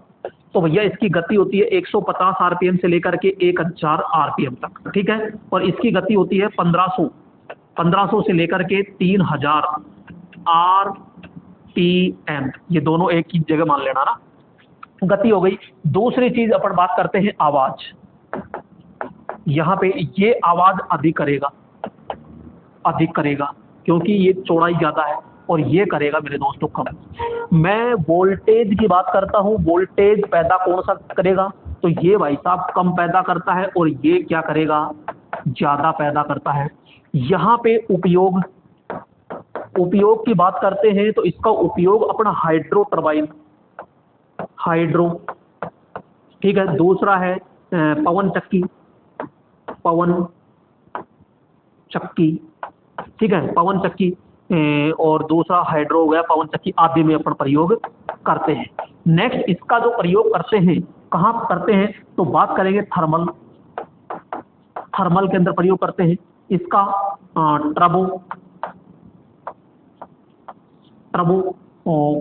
तो भैया इसकी गति होती है 150 आरपीएम से लेकर के 1000 आरपीएम तक, ठीक है। और इसकी गति होती है 1500 से लेकर के 3000 आरपीएम। ये दोनों एक ही जगह मान लेना ना, गति हो गई। दूसरी चीज अपन बात करते हैं आवाज। यहाँ पे ये आवाज अधिक करेगा क्योंकि ये चौड़ाई ज्यादा है, और ये करेगा मेरे दोस्तों कम। मैं वोल्टेज की बात करता हूँ, वोल्टेज पैदा कौन सा करेगा? तो ये भाई साहब कम पैदा करता है, और ये क्या करेगा? ज्यादा पैदा करता है। यहाँ पे उपयोग की बात करते हैं, तो इसका उपयोग अपना हाइड्रो टरबाइन, ठीक है। दूसरा है पवन चक्की, ठीक है, पवन चक्की, और दूसरा हाइड्रो हो गया, पवन चक्की आदि में अपन प्रयोग करते हैं। नेक्स्ट इसका जो प्रयोग करते हैं, कहाँ करते हैं? तो बात करेंगे थर्मल के अंदर प्रयोग करते हैं। इसका ट्रबो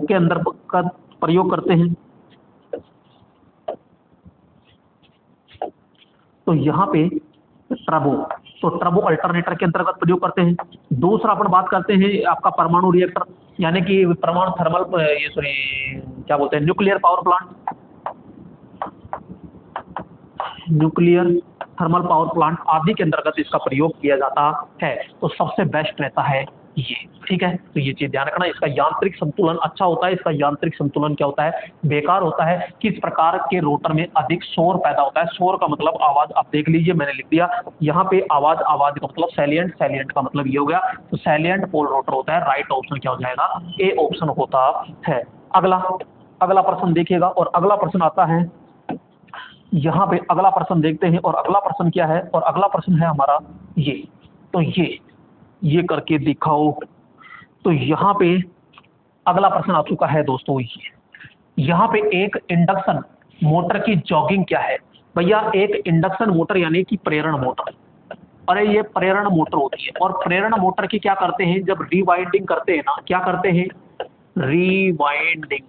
के अंदर का प्रयोग करते हैं। तो यहाँ पे ट्रबो, तो ट्रबो अल्टरनेटर के अंतर्गत प्रयोग करते हैं। दूसरा अपन बात करते हैं आपका परमाणु रिएक्टर, यानी कि परमाणु थर्मल ये सॉरी क्या बोलते हैं, nuclear power plant, nuclear thermal power plant आदि के अंतर्गत इसका प्रयोग किया जाता है। तो सबसे बेस्ट रहता है ये, ठीक है। तो ये चीज ध्यान रखना, इसका यांत्रिक संतुलन अच्छा होता है। इसका यांत्रिक संतुलन क्या होता है, बेकार होता है। किस प्रकार के रोटर में अधिक शोर पैदा होता है, शोर का मतलब आवाज, आप देख लीजिए मैंने लिख दिया यहाँ पे आवाज, आवाज का मतलब सैलिएंट, सैलिएंट का मतलब ये हो गया। तो सैलिएंट पोल रोटर होता है, राइट ऑप्शन क्या हो जाएगा, ए ऑप्शन होता है। अगला प्रश्न देखिएगा, और अगला प्रश्न आता है यहाँ पे। अगला प्रश्न देखते हैं, और अगला प्रश्न क्या है, और अगला प्रश्न है हमारा ये। तो ये करके दिखाओ। तो यहाँ पे अगला प्रश्न आ चुका है दोस्तों, ये यहाँ पे एक इंडक्शन मोटर की जॉगिंग क्या है। भैया एक इंडक्शन मोटर यानी कि प्रेरण मोटर, अरे ये प्रेरण मोटर होती है। और प्रेरण मोटर की क्या करते हैं, जब रीवाइंडिंग करते हैं ना, क्या करते हैं, रीवाइंडिंग।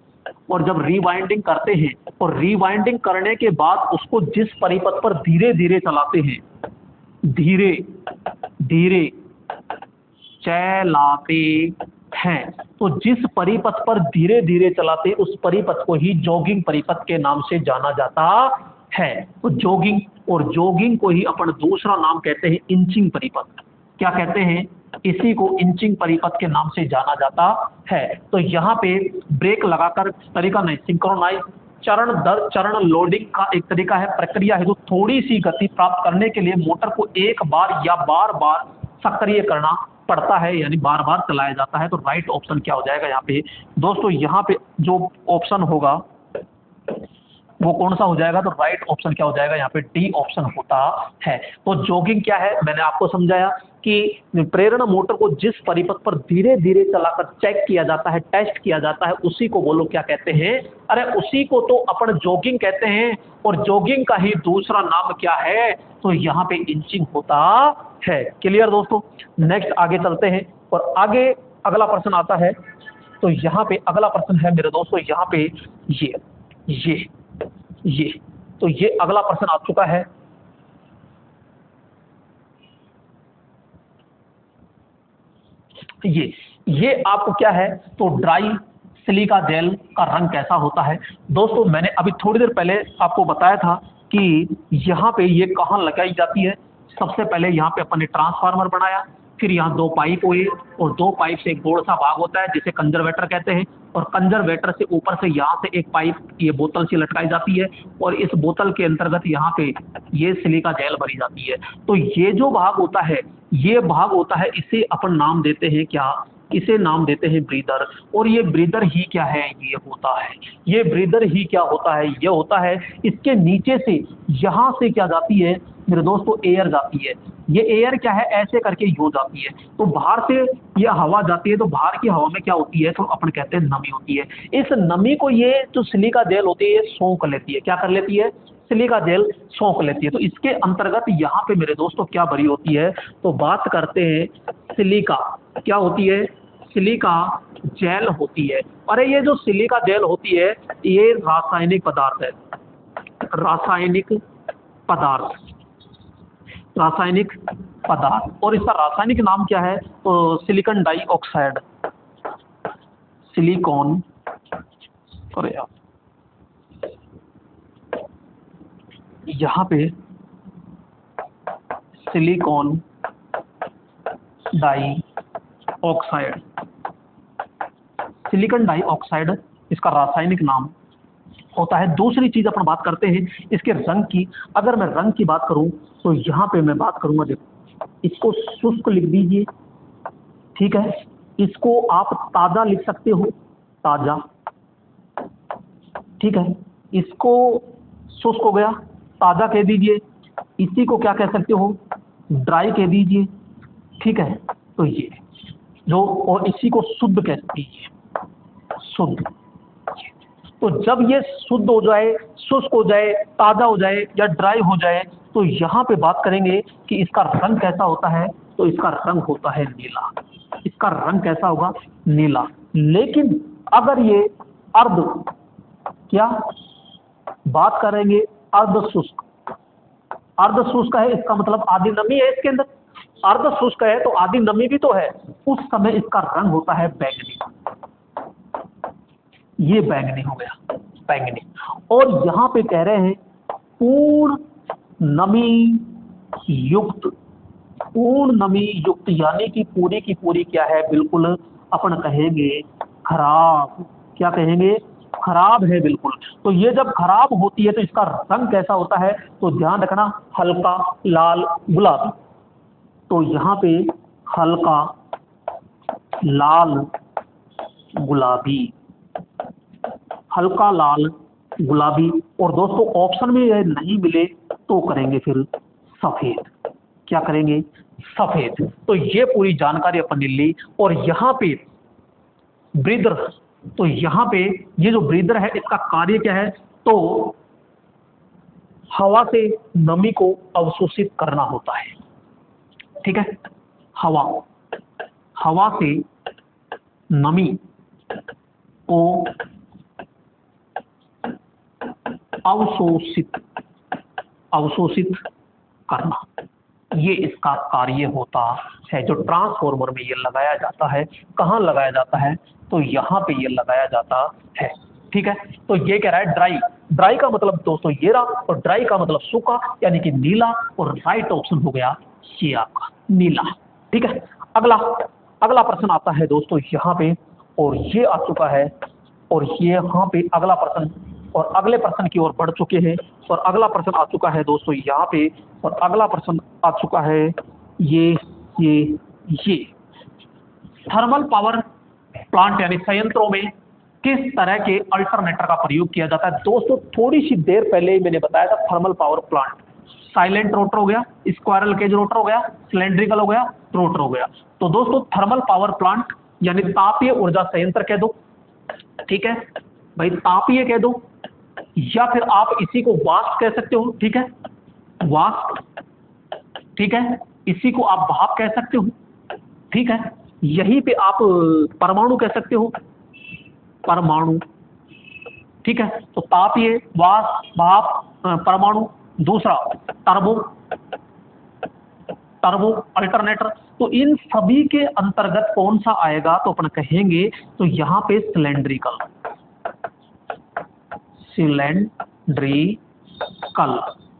और जब रीवाइंडिंग करते हैं, और रीवाइंडिंग करने के बाद उसको जिस परिपथ पर धीरे धीरे चलाते हैं, धीरे धीरे चलाते हैं, तो जिस परिपथ पर धीरे धीरे चलाते हैं उस परिपथ को ही जॉगिंग परिपथ के नाम से जाना जाता है। तो जॉगिंग, और जॉगिंग को ही अपन दूसरा नाम कहते हैं इंचिंग परिपथ। क्या कहते हैं, इसी को इंचिंग परिपथ के नाम से जाना जाता है। तो यहाँ पे ब्रेक लगाकर, तरीका नहीं, सिंक्रोनाइज चरण दर चरण लोडिंग का एक तरीका है, प्रक्रिया है, जो थोड़ी सी गति प्राप्त करने के लिए मोटर को एक बार या बार बार सक्रिय करना पड़ता है, यानी बार बार चलाया जाता है। तो राइट ऑप्शन क्या हो जाएगा यहाँ पे दोस्तों, यहाँ पे जो ऑप्शन होगा वो कौन सा हो जाएगा, तो राइट ऑप्शन क्या हो जाएगा यहाँ पे, डी ऑप्शन होता है। तो जॉगिंग क्या है, मैंने आपको समझाया कि प्रेरण मोटर को जिस परिपथ पर धीरे धीरे चलाकर चेक किया जाता है, टेस्ट किया जाता है, उसी को वो लोग क्या कहते हैं, अरे उसी को तो अपन जॉगिंग कहते हैं। और जॉगिंग का ही दूसरा नाम क्या है, तो यहाँ पे इंचिंग होता है। क्लियर दोस्तों, नेक्स्ट आगे चलते हैं, और आगे अगला प्रश्न आता है। तो यहाँ पे अगला प्रश्न है मेरे दोस्तों, यहाँ पे ये तो ये अगला प्रश्न आ चुका है। ये आपको क्या है, तो ड्राई सिलिका जेल का रंग कैसा होता है। दोस्तों मैंने अभी थोड़ी देर पहले आपको बताया था कि यहाँ पे ये कहाँ लगाई जाती है। सबसे पहले यहाँ पे अपन ने ट्रांसफार्मर बनाया, फिर यहाँ दो पाइप हुए, और दो पाइप से एक गोल सा भाग होता है जिसे कंजर्वेटर कहते हैं। और कंजर्वेटर से ऊपर से यहाँ से एक पाइप, ये बोतल से लटकाई जाती है, और इस बोतल के अंतर्गत यहाँ पे ये सिलिका जेल भरी जाती है। तो ये जो भाग होता है, ये भाग होता है, इसे अपन नाम देते हैं क्या, इसे नाम देते हैं ब्रीदर। और ये ब्रीदर ही क्या है, ये होता है, ये ब्रीदर ही क्या होता है, ये होता है। इसके नीचे से यहाँ से क्या जाती है मेरे दोस्तों, एयर जाती है। ये एयर क्या है, ऐसे करके यूं जाती है। तो बाहर से ये हवा जाती है, तो बाहर की हवा में क्या होती है, तो अपन कहते हैं नमी होती है। इस नमी को ये जो सिलिका जेल होती है ये सोख लेती है। क्या कर लेती है, सिलिका जेल सोख लेती है। तो इसके अंतर्गत यहाँ पे मेरे दोस्तों क्या भरी होती है, तो बात करते हैं सिलिका, क्या होती है, सिलिका जेल होती है। अरे ये जो सिलिका जेल होती है ये रासायनिक पदार्थ है, रासायनिक पदार्थ, रासायनिक पदार्थ। और इसका रासायनिक नाम क्या है, तो सिलिकॉन डाइऑक्साइड, सिलिकॉन, अरे यार यहाँ पे सिलिकॉन डाइऑक्साइड, सिलिकॉन डाइऑक्साइड इसका रासायनिक नाम होता है। दूसरी चीज अपन बात करते हैं इसके रंग की। अगर मैं रंग की बात करूं तो यहाँ पे मैं बात करूंगा, देखो इसको शुष्क लिख दीजिए, ठीक है। इसको आप ताजा लिख सकते हो, ताजा, ठीक है। इसको शुष्क हो गया, ताजा कह दीजिए। इसी को क्या कह सकते हो, ड्राई कह दीजिए, ठीक है। तो ये जो, और इसी को शुद्ध कह दीजिए, शुद्ध। तो जब ये शुद्ध हो जाए, शुष्क हो जाए, ताजा हो जाए या ड्राई हो जाए, तो यहाँ पे बात करेंगे कि इसका रंग कैसा होता है, तो इसका रंग होता है नीला। इसका रंग कैसा होगा, नीला। लेकिन अगर ये अर्ध, क्या बात करेंगे, अर्ध शुष्क, अर्ध शुष्क है इसका मतलब आधी नमी है इसके अंदर, अर्ध शुष्क है तो आधी नमी भी तो है, उस समय इसका रंग होता है बैंगनी, ये बैंगनी हो गया, बैंगनी। और यहां पे कह रहे हैं पूर्ण नमी युक्त, पूर्ण नमी युक्त यानी कि पूरी की पूरी क्या है, बिल्कुल अपन कहेंगे खराब, क्या कहेंगे, खराब है बिल्कुल। तो ये जब खराब होती है तो इसका रंग कैसा होता है, तो ध्यान रखना हल्का लाल गुलाबी। तो यहाँ पे हल्का लाल गुलाबी, हल्का लाल गुलाबी। और दोस्तों ऑप्शन में यह नहीं मिले तो करेंगे फिर सफेद, क्या करेंगे, सफेद। तो ये पूरी जानकारी अपन ने ली। और यहाँ पे ब्रीदर, तो यहाँ पे ये जो ब्रीदर है इसका कार्य क्या है, तो हवा से नमी को अवशोषित करना होता है, ठीक है, हवा से नमी को अवशोषित करना, ये इसका कार्य होता है। जो ट्रांसफॉर्मर में ये लगाया जाता है, कहाँ लगाया जाता है, तो यहाँ पे ये लगाया जाता है, ठीक है। तो ये कह रहा है ड्राई, ड्राई का मतलब दोस्तों ये रहा, और ड्राई का मतलब सूखा यानी कि नीला, और राइट ऑप्शन हो गया ये आपका नीला, ठीक है। अगला प्रश्न आता है दोस्तों यहाँ पे, और ये आ चुका है, और ये यहाँ पे अगला प्रश्न, और अगले प्रश्न की ओर बढ़ चुके हैं। और अगला प्रश्न आ चुका है दोस्तों यहाँ पे, और अगला प्रश्न आ चुका है ये थर्मल पावर प्लांट यानी संयंत्रों में किस तरह के अल्टरनेटर का प्रयोग किया जाता है। दोस्तों थोड़ी सी देर पहले ही मैंने बताया था thermal power plant, silent rotor हो गया, स्क्वायरल केज रोटर हो गया, सिलेंड्रिकल हो गया, रोटर हो गया। तो दोस्तों थर्मल पावर प्लांट यानी तापीय ऊर्जा संयंत्र कह दो, ठीक है भाई, तापीय कह दो, या फिर आप इसी को वाष्प कह सकते हो, ठीक है, वाष्प, ठीक है, इसी को आप भाप कह सकते हो, ठीक है, यहीं पे आप परमाणु कह सकते हो, परमाणु, ठीक है। तो तापीय, वाष्प, भाप, परमाणु। दूसरा टर्बो अल्टरनेटर। तो इन सभी के अंतर्गत कौन सा आएगा, तो अपन कहेंगे तो यहाँ पे सिलेंड्रिकल,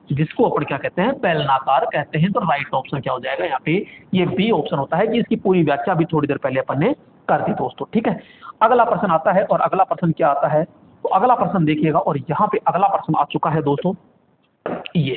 जिसको अपन क्या कहते हैं, बेलनाकार कहते हैं। तो राइट ऑप्शन क्या हो जाएगा यहाँ पे, ये बी ऑप्शन होता है, कि इसकी पूरी व्याख्या भी थोड़ी देर पहले अपन ने कर दी दोस्तों, ठीक है। अगला प्रश्न आता है, और अगला प्रश्न क्या आता है, तो अगला प्रश्न देखिएगा, और यहाँ पे अगला प्रश्न आ चुका है दोस्तों ये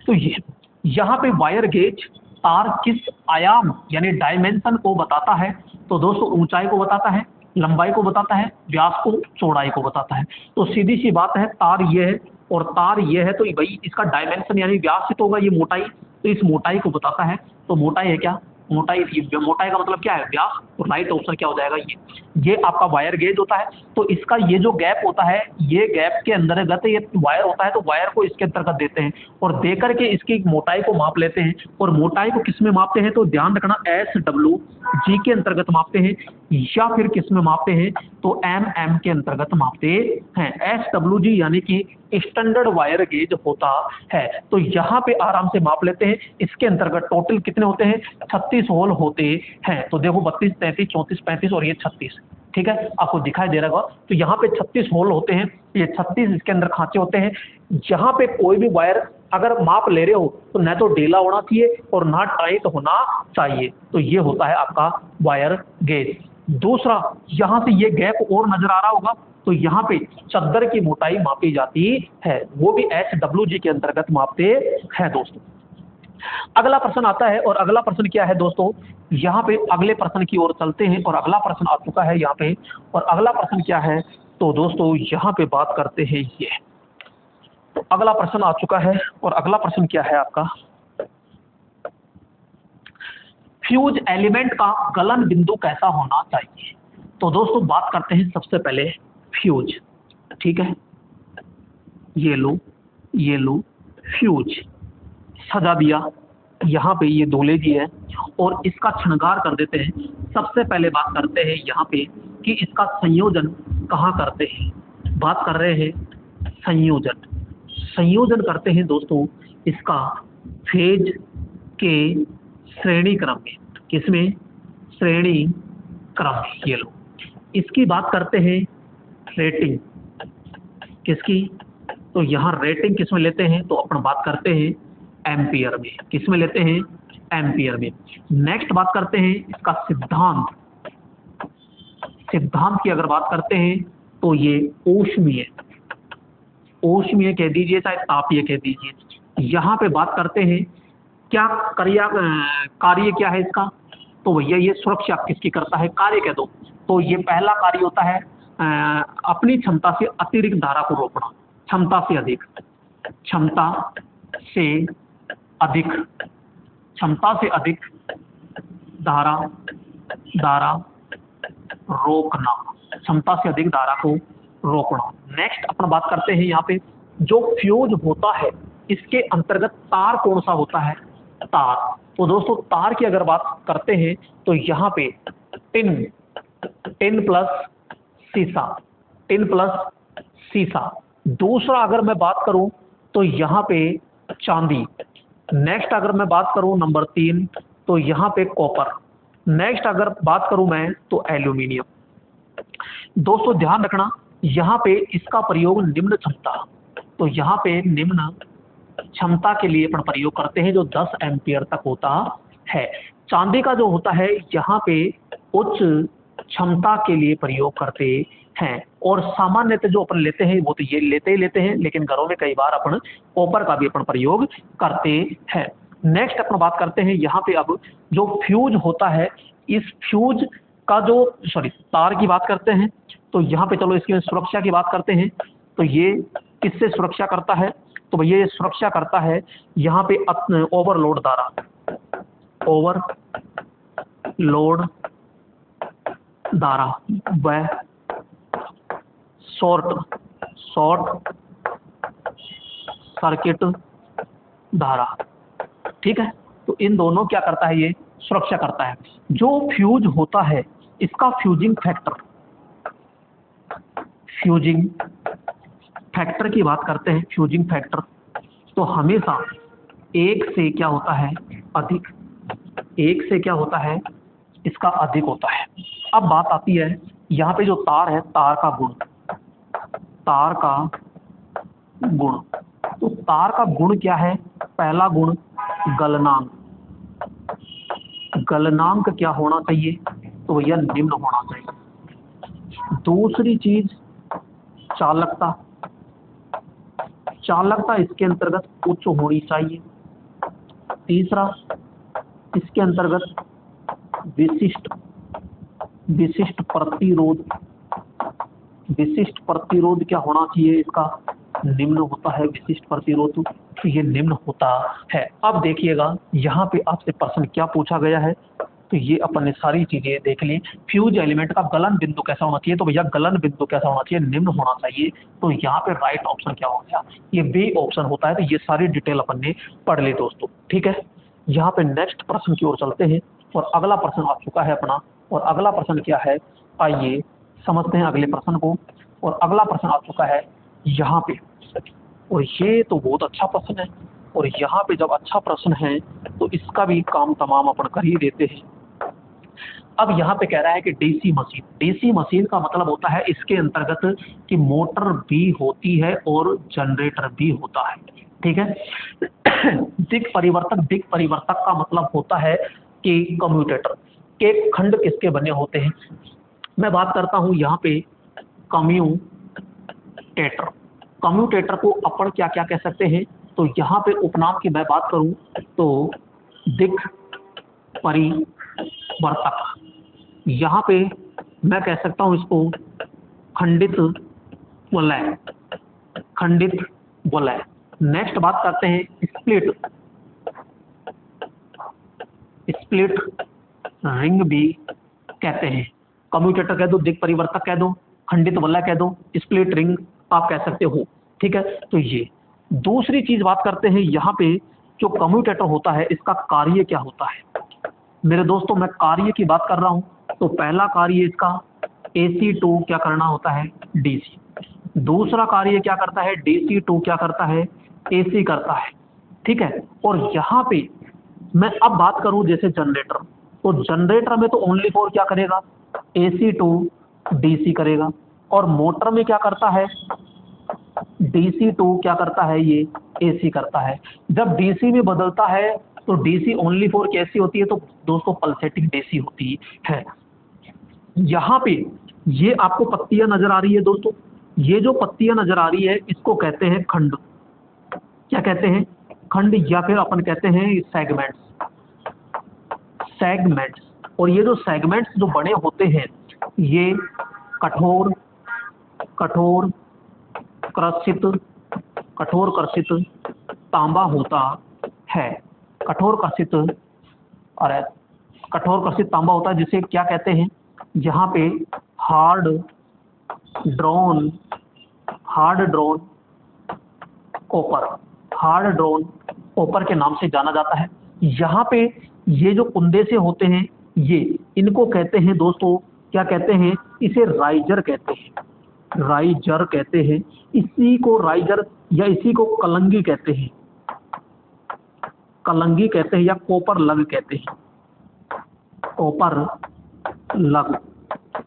तो ये यहाँ पे वायर गेज तार किस आयाम यानी डायमेंशन को बताता है। तो दोस्तों ऊंचाई को बताता है, लंबाई को बताता है, व्यास को, चौड़ाई को बताता है। तो सीधी सी बात है, तार ये है और तार ये है, तो भाई इसका डायमेंशन यानी व्यास ही तो होगा, ये मोटाई, तो इस मोटाई को बताता है। तो मोटाई है क्या, मोटाई, मोटाई का मतलब क्या है, व्यास। तो राइट ऑप्शन क्या हो जाएगा, ये आपका वायर गेज होता है। तो इसका ये जो गैप होता है, ये गैप के अंतर्गत ये वायर होता है, तो वायर को इसके अंतर्गत देते हैं और दे करके इसकी मोटाई को माप लेते हैं। और मोटाई को किस में मापते हैं, तो ध्यान रखना SWG के अंतर्गत मापते हैं, या फिर किस में मापते हैं, तो MM के अंतर्गत मापते हैं। SWG यानी कि स्टैंडर्ड वायर गेज होता है। तो यहाँ पे आराम से माप लेते हैं। इसके अंतर्गत टोटल कितने होते हैं, 36 होल होते हैं। तो देखो 32, 33, 34, 35 और ये 36, ठीक है, आपको दिखाई दे रहा होगा। तो यहाँ पे 36 होल होते हैं, ये 36 इसके अंदर खांचे होते हैं। यहाँ पे कोई भी वायर अगर माप ले रहे हो तो न तो ढीला होना चाहिए और ना टाइट होना चाहिए। तो ये होता है आपका वायर गेज। दूसरा, यहाँ से ये गैप और नजर आ रहा होगा, तो यहाँ पे चद्दर की मोटाई मापी जाती है, वो भी SWG के अंतर्गत मापते हैं दोस्तों। अगला प्रश्न आता है, और अगला प्रश्न क्या है दोस्तों, यहाँ पे अगले प्रश्न की ओर चलते हैं। और अगला प्रश्न आ चुका है यहाँ पे, और अगला प्रश्न क्या है, तो दोस्तों यहाँ पे बात करते हैं ये। तो अगला प्रश्न आ चुका है, और अगला प्रश्न क्या है आपका, फ्यूज एलिमेंट का गलन बिंदु कैसा होना चाहिए। तो दोस्तों बात करते हैं सबसे पहले फ्यूज, ठीक है, ये लो फ्यूज सजा दिया, यहाँ पे ये दूल्हे जी है, और इसका श्रृंगार कर देते हैं। सबसे पहले बात करते हैं यहाँ पे कि इसका संयोजन कहाँ करते हैं। बात कर रहे हैं संयोजन। संयोजन करते हैं दोस्तों इसका फेज के श्रेणी क्रम में। किसमें? श्रेणी क्रम में। ये लो, इसकी बात करते हैं रेटिंग। किसकी? तो यहाँ रेटिंग किसमें लेते हैं? तो अपन बात करते हैं एम्पियर में। किसमें लेते हैं? एम्पियर में। नेक्स्ट बात करते हैं इसका सिद्धांत। सिद्धांत की अगर बात करते हैं तो ये ऊष्मीय, ऊष्मीय कह दीजिए चाहे तापीय कह दीजिए। यहाँ पे बात करते हैं क्या कार्य क्या है इसका? तो भैया ये सुरक्षा किसकी करता है? कार्य कह दो। तो ये पहला कार्य होता है अपनी क्षमता से अतिरिक्त धारा को रोकना। क्षमता से अधिक, क्षमता से अधिक, क्षमता से अधिक धारा रोकना, क्षमता से अधिक धारा को रोकना। नेक्स्ट अपन बात करते हैं यहाँ पे जो फ्यूज होता है इसके अंतर्गत तार कौन सा होता है? तार। तो दोस्तों तार की अगर बात करते हैं तो यहाँ पे टिन प्लस सीसा, टिन प्लस सीसा। दूसरा अगर मैं बात करूं तो यहाँ पे चांदी। नेक्स्ट अगर मैं बात करूं नंबर 3 तो यहाँ पे कॉपर। नेक्स्ट अगर बात करूं मैं तो एल्यूमिनियम। दोस्तों ध्यान रखना यहाँ पे इसका प्रयोग निम्न क्षमता, तो यहाँ पे निम्न क्षमता के लिए अपन प्रयोग करते हैं जो 10 एम्पियर तक होता है। चांदी का जो होता है यहाँ पे उच्च क्षमता के लिए प्रयोग करते हैं। और सामान्यतः जो अपन लेते हैं वो तो ये लेते हैं, लेकिन घरों में कई बार अपन कॉपर का भी अपन प्रयोग करते हैं। नेक्स्ट अपन बात करते हैं यहाँ पे अब जो फ्यूज होता है, इस फ्यूज का जो तार की बात करते हैं। तो यहाँ पे चलो इसकी सुरक्षा की बात करते हैं। तो ये किससे सुरक्षा करता है? तो भैया ये सुरक्षा करता है यहाँ पे ओवरलोड धारा, ओवरलोड धारा व शॉर्ट सर्किट धारा। ठीक है, तो इन दोनों क्या करता है? ये सुरक्षा करता है। जो फ्यूज होता है इसका फ्यूजिंग फैक्टर की बात करते हैं। फ्यूजिंग फैक्टर तो हमेशा 1 से क्या होता है? अधिक। 1 से क्या होता है? इसका अधिक होता है। अब बात आती है यहाँ पे जो तार है, तार का गुण, तार का गुण। तो तार का गुण क्या है? पहला गुण गलनांक। गलनांक क्या होना चाहिए? तो भैया निम्न होना चाहिए। दूसरी चीज चालकता, चालकता इसके अंतर्गत उच्च होनी चाहिए। तीसरा इसके अंतर्गत विशिष्ट प्रतिरोध, विशिष्ट प्रतिरोध क्या होना चाहिए? इसका निम्न होता है विशिष्ट प्रतिरोध, तो ये निम्न होता है। अब देखिएगा यहाँ पे आपसे प्रश्न क्या पूछा गया है, तो ये अपन ने सारी चीजें देख ली। फ्यूज एलिमेंट का गलन बिंदु कैसा होना चाहिए? तो भैया गलन बिंदु कैसा होना चाहिए? निम्न होना चाहिए। तो यहाँ पे राइट ऑप्शन क्या हो गया? ये बी ऑप्शन होता है। तो ये सारी डिटेल अपन ने पढ़ ली दोस्तों। ठीक है, यहाँ पे नेक्स्ट प्रश्न की ओर चलते हैं और अगला प्रश्न आ चुका है अपना। और अगला प्रश्न क्या है? आइए समझते हैं अगले प्रश्न को। और अगला प्रश्न आ चुका है यहाँ पे, और ये तो बहुत अच्छा प्रश्न है। और यहाँ पे जब अच्छा प्रश्न है तो इसका भी काम तमाम अपन कर ही देते हैं। अब यहाँ पे कह रहा है कि डीसी मशीन, डीसी मशीन का मतलब होता है इसके अंतर्गत कि मोटर भी होती है और जनरेटर भी होता है। ठीक है, दिक् परिवर्तक का मतलब होता है कि कम्यूटेटर के खंड किसके बने होते हैं? मैं बात करता हूं यहाँ पे कम्यूटेटर। कम्यूटेटर को अपन क्या क्या कह सकते हैं? तो यहाँ पे उपनाम की मैं बात करूं तो दिक् परिवर्तक। यहाँ पे मैं कह सकता हूं इसको खंडित वलय, खंडित वलय। नेक्स्ट बात करते हैं स्प्लिट रिंग भी कहते हैं। कम्यूटेटर कह दो, दिक् परिवर्तक कह दो, खंडित वलय कह दो, स्प्लिट रिंग आप कह सकते हो। ठीक है, तो ये दूसरी चीज बात करते हैं यहाँ पे जो कम्यूटेटर होता है इसका कार्य क्या होता है? मेरे दोस्तों मैं कार्य की बात कर रहा हूं। तो पहला कार्य इसका AC टू क्या करना होता है? DC। दूसरा कार्य क्या करता है, DC2 क्या करता है, AC करता है। ठीक है, और यहाँ पे मैं अब बात करूं जैसे जनरेटर, तो जनरेटर में तो ओनली फॉर क्या करेगा, AC2 DC करेगा, और मोटर में क्या करता है, DC2 क्या करता है, ये AC करता है। जब DC में बदलता है तो DC ओनली फॉर कैसी होती है, तो दोस्तों पल्सेटिंग DC होती है। यहाँ पे ये आपको पत्तियां नजर आ रही है दोस्तों, ये जो पत्तियां नजर आ रही है इसको कहते हैं खंड। क्या कहते हैं, खंड, या फिर अपन कहते हैं सेगमेंट्स, सेगमेंट्स। और ये जो सेगमेंट्स जो बने होते हैं ये कठोर कठोर क्रसित कठोर कर्षित तांबा होता है। कठोर कर्षित, अरे कठोर कर्षित तांबा होता है, जिसे क्या कहते हैं, जहाँ पे hard drawn copper, hard drawn copper के नाम से जाना जाता है। यहाँ पे ये जो कुंदे से होते हैं ये, इनको कहते हैं दोस्तों, क्या कहते हैं, इसे राइजर कहते हैं, राइजर कहते हैं। इसी को राइजर या इसी को कलंगी कहते हैं, कलंगी कहते हैं, या कॉपर लग कहते हैं, कॉपर लग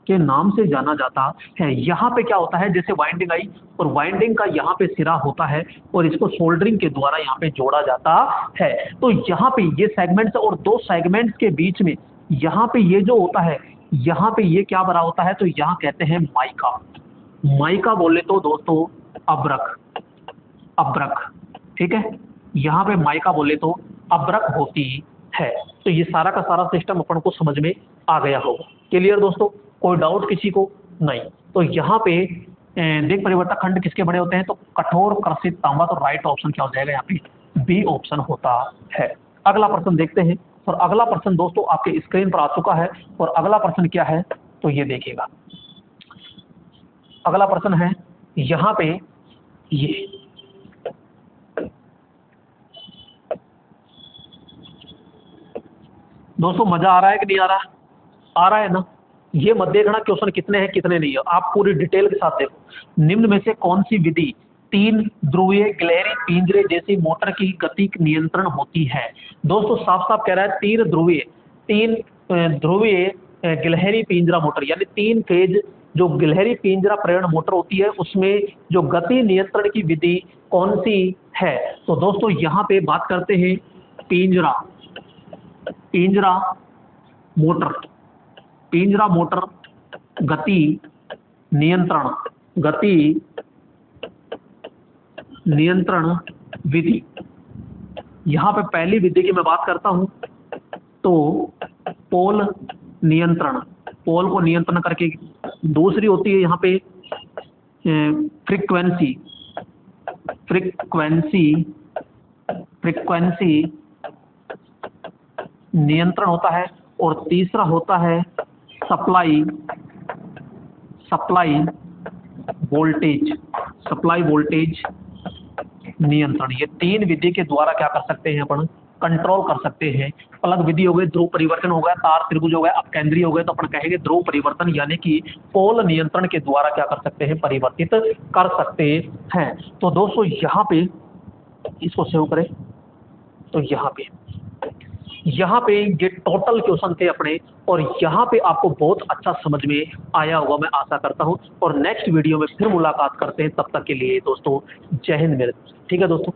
के नाम से जाना जाता है। यहाँ पे क्या होता है, जैसे वाइंडिंग आई और वाइंडिंग का यहाँ पे सिरा होता है और इसको सोल्डरिंग के द्वारा यहाँ पे जोड़ा जाता है। तो यहाँ पे ये सेगमेंट्स और दो सेगमेंट्स के बीच में यहाँ पे ये जो होता है, यहाँ पे ये क्या बना होता है, तो यहाँ कहते हैं माइका। माइका बोले तो दोस्तों अब्रक, अब्रक, ठीक है, यहाँ पे माइका बोले तो अब्रक होती है। तो ये सारा का सारा सिस्टम अपन को समझ में आ गया होगा। क्लियर दोस्तों, कोई डाउट किसी को नहीं। तो यहाँ पे देख परिवर्तक खंड किसके बने होते हैं, तो कठोर कर्षित तांबा, तो राइट ऑप्शन क्या हो जाएगा यहाँ पे, बी ऑप्शन होता है। अगला प्रश्न देखते हैं, और अगला प्रश्न दोस्तों आपके स्क्रीन पर आ चुका है, और अगला प्रश्न क्या है, तो ये देखिएगा। अगला प्रश्न है यहाँ पे ये, दोस्तों मजा आ रहा है कि नहीं आ रहा, आ रहा है ना। ये मत देखना क्वेश्चन कितने हैं कितने नहीं है, आप पूरी डिटेल के साथ देखो। निम्न में से कौन सी विधि तीन ध्रुवीय गिलहरी पिंजरे जैसी मोटर की गति नियंत्रण होती है। दोस्तों साफ साफ कह रहा है तीन ध्रुवीय गिलहरी पिंजरा मोटर, यानी 3 फेज जो गिलहरी पिंजरा प्रेरण मोटर होती है उसमें जो गति नियंत्रण की विधि कौन सी है। तो दोस्तों यहाँ पे बात करते हैं पिंजरा मोटर, पिंजरा मोटर गति नियंत्रण विधि। यहाँ पे पहली विधि की मैं बात करता हूँ तो पोल नियंत्रण, पोल को नियंत्रण करके। दूसरी होती है यहाँ पे फ्रीक्वेंसी नियंत्रण होता है, और तीसरा होता है सप्लाई वोल्टेज नियंत्रण। ये 3 विधि के द्वारा क्या कर सकते हैं अपन, कंट्रोल कर सकते हैं। प्लग विधि हो गई, ध्रुव परिवर्तन हो गया, तार त्रिभुज हो गया, अपकेंद्री हो गए, तो अपन कहेंगे ध्रुव परिवर्तन, यानी कि पोल नियंत्रण के द्वारा क्या कर सकते हैं, परिवर्तित कर सकते हैं। तो दोस्तों यहाँ पे इसको सेव करें, तो यहाँ पे ये टोटल क्वेश्चन थे अपने, और यहाँ पे आपको बहुत अच्छा समझ में आया होगा मैं आशा करता हूँ। और नेक्स्ट वीडियो में फिर मुलाकात करते हैं, तब तक के लिए दोस्तों जय हिंद मेरे दोस्त। ठीक है दोस्तों।